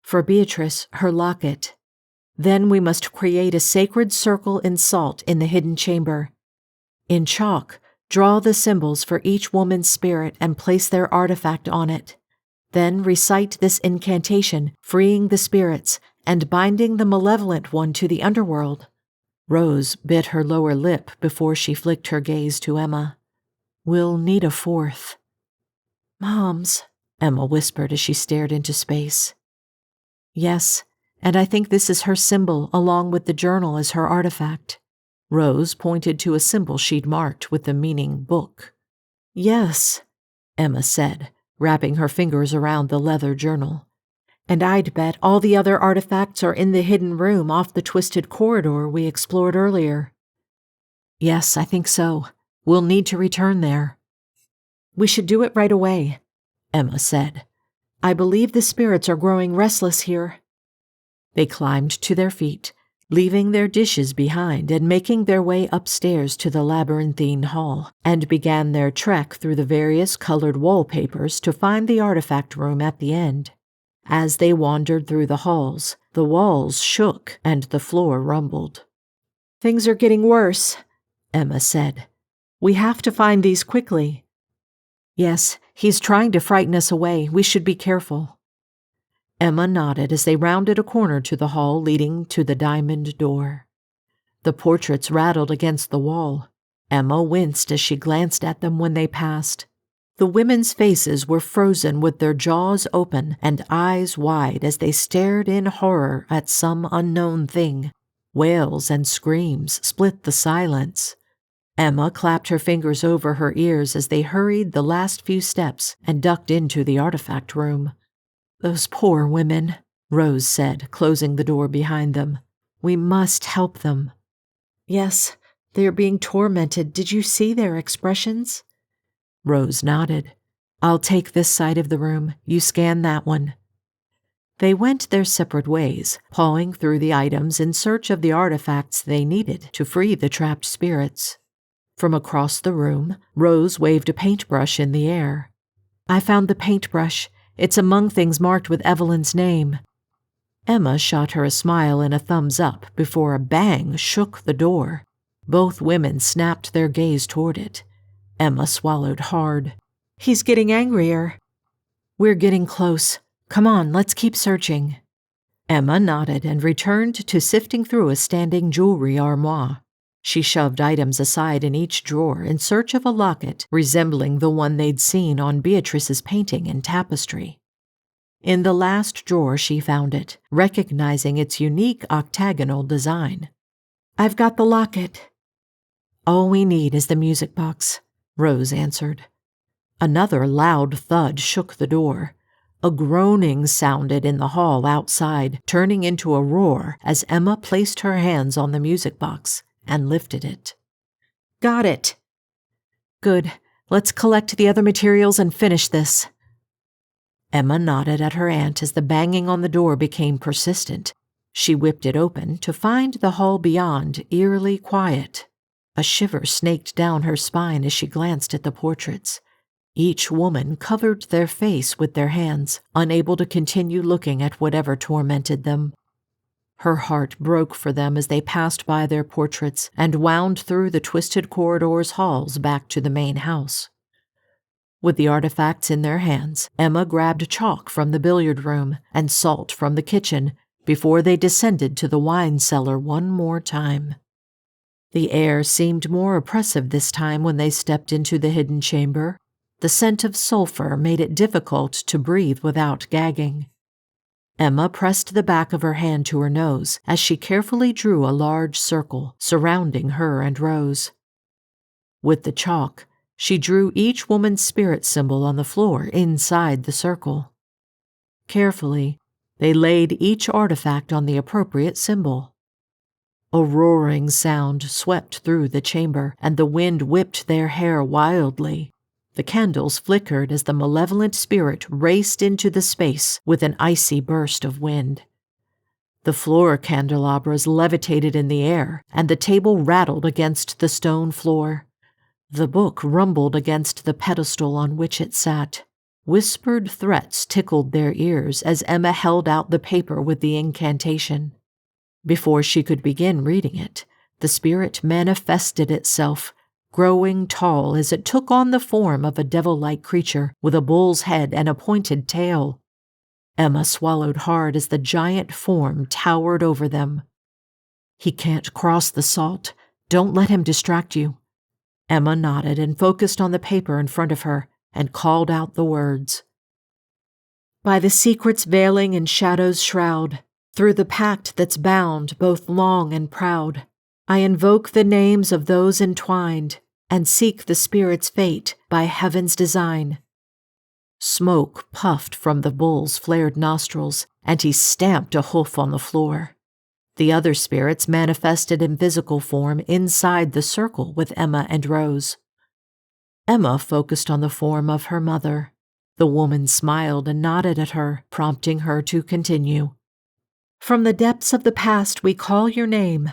For Beatrice, her locket. Then we must create a sacred circle in salt in the hidden chamber. In chalk, draw the symbols for each woman's spirit and place their artifact on it. Then recite this incantation, freeing the spirits and binding the malevolent one to the underworld." Rose bit her lower lip before she flicked her gaze to Emma. "We'll need a 4th. "Mom's," Emma whispered as she stared into space. "Yes, and I think this is her symbol along with the journal as her artifact." Rose pointed to a symbol she'd marked with the meaning book. "Yes," Emma said, wrapping her fingers around the leather journal. "And I'd bet all the other artifacts are in the hidden room off the twisted corridor we explored earlier." "Yes, I think so. We'll need to return there." "We should do it right away," Emma said. "I believe the spirits are growing restless here." They climbed to their feet, leaving their dishes behind and making their way upstairs to the labyrinthine hall, and began their trek through the various colored wallpapers to find the artifact room at the end. As they wandered through the halls, the walls shook and the floor rumbled. "Things are getting worse," Emma said. "We have to find these quickly." "Yes, he's trying to frighten us away. We should be careful." Emma nodded as they rounded a corner to the hall leading to the diamond door. The portraits rattled against the wall. Emma winced as she glanced at them when they passed. The women's faces were frozen with their jaws open and eyes wide as they stared in horror at some unknown thing. Wails and screams split the silence. Emma clapped her fingers over her ears as they hurried the last few steps and ducked into the artifact room. "Those poor women," Rose said, closing the door behind them. "We must help them." "Yes, they are being tormented. Did you see their expressions?" Rose nodded. "I'll take this side of the room. You scan that one." They went their separate ways, pawing through the items in search of the artifacts they needed to free the trapped spirits. From across the room, Rose waved a paintbrush in the air. "I found the paintbrush. It's among things marked with Evelyn's name." Emma shot her a smile and a thumbs up before a bang shook the door. Both women snapped their gaze toward it. Emma swallowed hard. "He's getting angrier." "We're getting close. Come on, let's keep searching." Emma nodded and returned to sifting through a standing jewelry armoire. She shoved items aside in each drawer in search of a locket resembling the one they'd seen on Beatrice's painting and tapestry. In the last drawer she found it, recognizing its unique octagonal design. "I've got the locket." "All we need is the music box," Rose answered. Another loud thud shook the door. A groaning sounded in the hall outside, turning into a roar as Emma placed her hands on the music box and lifted it. "Got it." "Good. Let's collect the other materials and finish this." Emma nodded at her aunt as the banging on the door became persistent. She whipped it open to find the hall beyond eerily quiet. A shiver snaked down her spine as she glanced at the portraits. Each woman covered their face with their hands, unable to continue looking at whatever tormented them. Her heart broke for them as they passed by their portraits and wound through the twisted corridors halls back to the main house. With the artifacts in their hands, Emma grabbed chalk from the billiard room and salt from the kitchen before they descended to the wine cellar one more time. The air seemed more oppressive this time when they stepped into the hidden chamber. The scent of sulfur made it difficult to breathe without gagging. Emma pressed the back of her hand to her nose as she carefully drew a large circle surrounding her and Rose. With the chalk, she drew each woman's spirit symbol on the floor inside the circle. Carefully, they laid each artifact on the appropriate symbol. A roaring sound swept through the chamber, and the wind whipped their hair wildly. The candles flickered as the malevolent spirit raced into the space with an icy burst of wind. The floor candelabras levitated in the air, and the table rattled against the stone floor. The book rumbled against the pedestal on which it sat. Whispered threats tickled their ears as Emma held out the paper with the incantation. Before she could begin reading it, the spirit manifested itself, growing tall as it took on the form of a devil-like creature with a bull's head and a pointed tail. Emma swallowed hard as the giant form towered over them. "He can't cross the salt. Don't let him distract you." Emma nodded and focused on the paper in front of her and called out the words. "By the secrets veiling in shadow's shroud, through the pact that's bound both long and proud, I invoke the names of those entwined and seek the spirit's fate by heaven's design." Smoke puffed from the bull's flared nostrils, and he stamped a hoof on the floor. The other spirits manifested in physical form inside the circle with Emma and Rose. Emma focused on the form of her mother. The woman smiled and nodded at her, prompting her to continue. "From the depths of the past we call your name.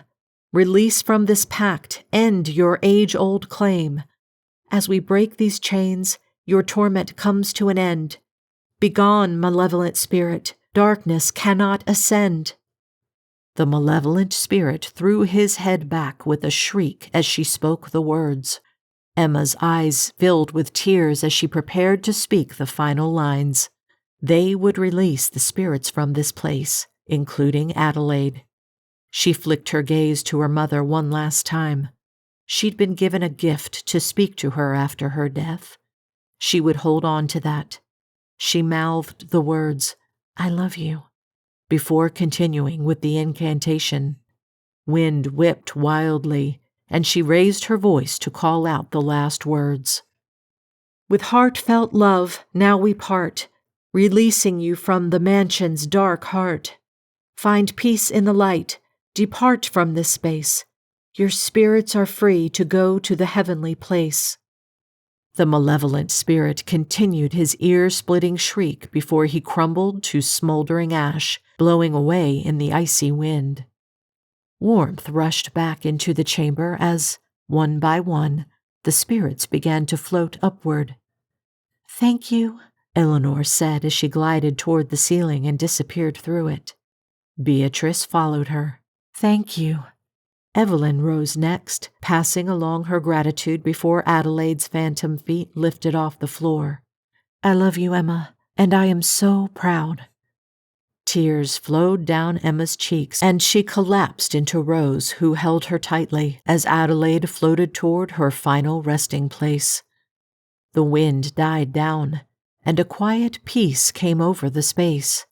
Release from this pact, end your age-old claim. As we break these chains, your torment comes to an end. Begone, malevolent spirit, darkness cannot ascend." The malevolent spirit threw his head back with a shriek as she spoke the words. Emma's eyes filled with tears as she prepared to speak the final lines. They would release the spirits from this place, including Adelaide. She flicked her gaze to her mother one last time. She'd been given a gift to speak to her after her death. She would hold on to that. She mouthed the words, "I love you," before continuing with the incantation. Wind whipped wildly, and she raised her voice to call out the last words. "With heartfelt love, now we part, releasing you from the mansion's dark heart. Find peace in the light, depart from this space. Your spirits are free to go to the heavenly place." The malevolent spirit continued his ear-splitting shriek before he crumbled to smoldering ash, blowing away in the icy wind. Warmth rushed back into the chamber as, one by one, the spirits began to float upward. "Thank you," Eleanor said as she glided toward the ceiling and disappeared through it. Beatrice followed her. "Thank you." Evelyn rose next, passing along her gratitude before Adelaide's phantom feet lifted off the floor. "I love you, Emma, and I am so proud." Tears flowed down Emma's cheeks, and she collapsed into Rose, who held her tightly as Adelaide floated toward her final resting place. The wind died down, and a quiet peace came over the space.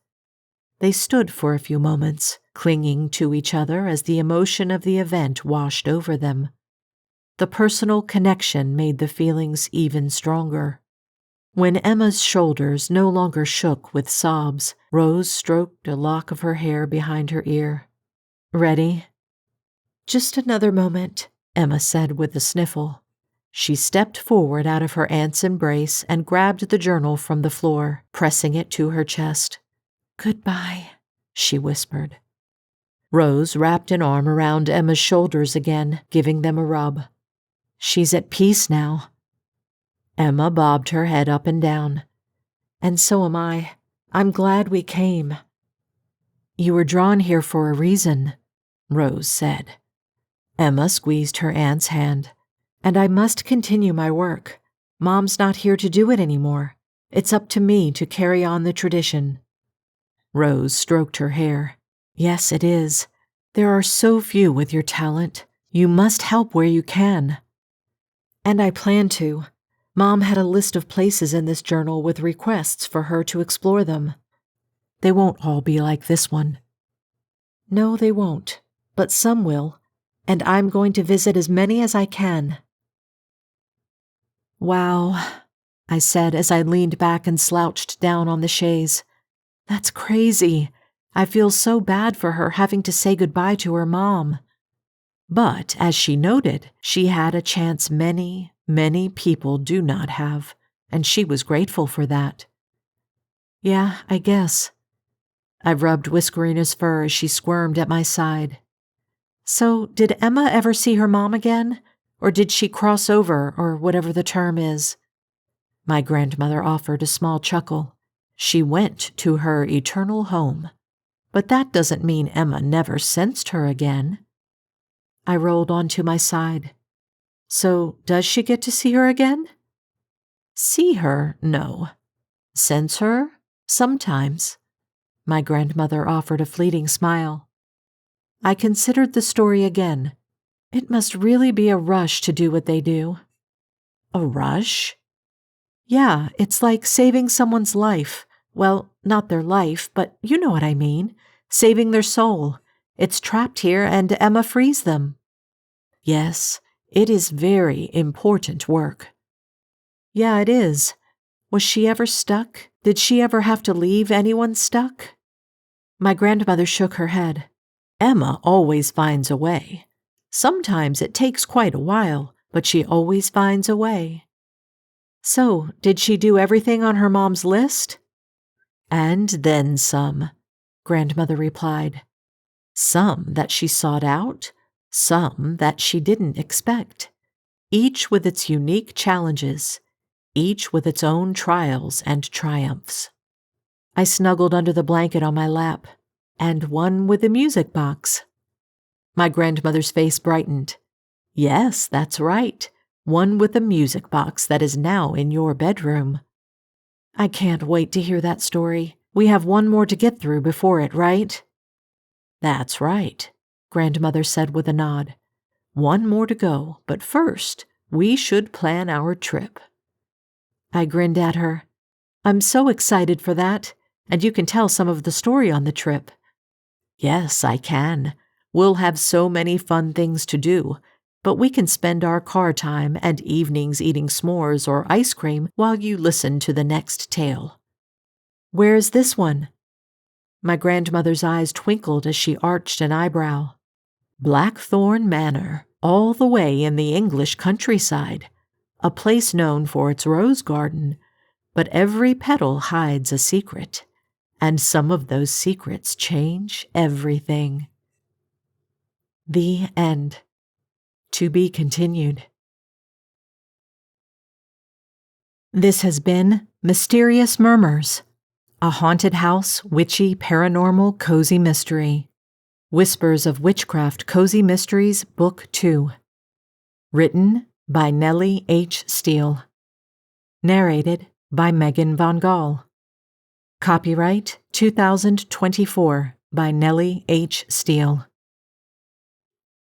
They stood for a few moments, clinging to each other as the emotion of the event washed over them. The personal connection made the feelings even stronger. When Emma's shoulders no longer shook with sobs, Rose stroked a lock of her hair behind her ear. "Ready?" "Just another moment," Emma said with a sniffle. She stepped forward out of her aunt's embrace and grabbed the journal from the floor, pressing it to her chest. "Goodbye," she whispered. Rose wrapped an arm around Emma's shoulders again, giving them a rub. "She's at peace now." Emma bobbed her head up and down. "And so am I. I'm glad we came." "You were drawn here for a reason," Rose said. Emma squeezed her aunt's hand. "And I must continue my work. Mom's not here to do it anymore. It's up to me to carry on the tradition." Rose stroked her hair. "Yes, it is. There are so few with your talent. You must help where you can." "And I plan to. Mom had a list of places in this journal with requests for her to explore them. They won't all be like this one." "No, they won't, but some will, and I'm going to visit as many as I can." "Wow," I said as I leaned back and slouched down on the chaise. "That's crazy. I feel so bad for her having to say goodbye to her mom." But, as she noted, she had a chance many, many people do not have, and she was grateful for that. "Yeah, I guess." I rubbed Whiskerina's fur as she squirmed at my side. "So, did Emma ever see her mom again? Or did she cross over, or whatever the term is?" My grandmother offered a small chuckle. "She went to her eternal home. But that doesn't mean Emma never sensed her again." I rolled onto my side. "So, does she get to see her again?" "See her? No. Sense her? Sometimes." My grandmother offered a fleeting smile. I considered the story again. It must really be a rush to do what they do. "A rush?" "Yeah, it's like saving someone's life. Well, not their life, but you know what I mean. Saving their soul. It's trapped here and Emma frees them." "Yes, it is very important work." "Yeah, it is. Was she ever stuck? Did she ever have to leave anyone stuck?" My grandmother shook her head. "Emma always finds a way. Sometimes it takes quite a while, but she always finds a way." "So, did she do everything on her mom's list?" "And then some," Grandmother replied. "Some that she sought out, some that she didn't expect, each with its unique challenges, each with its own trials and triumphs." I snuggled under the blanket on my lap. "And one with a music box." My grandmother's face brightened. "Yes, that's right. One with a music box that is now in your bedroom." "I can't wait to hear that story. We have one more to get through before it, right?" "That's right," Grandmother said with a nod. "One more to go, but first, we should plan our trip." I grinned at her. I'm so excited for that, and you can tell some of the story on the trip. Yes, I can. We'll have so many fun things to do, but we can spend our car time and evenings eating s'mores or ice cream while you listen to the next tale. Where's this one? My grandmother's eyes twinkled as she arched an eyebrow. Blackthorn Manor, all the way in the English countryside, a place known for its rose garden, but every petal hides a secret, and some of those secrets change everything. The end. To be continued. This has been Mysterious Murmurs, a haunted house, witchy, paranormal, cozy mystery. Whispers of Witchcraft Cozy Mysteries, Book 2. Written by Nellie H. Steele. Narrated by Megyn von Gal. Copyright 2024 by Nellie H. Steele.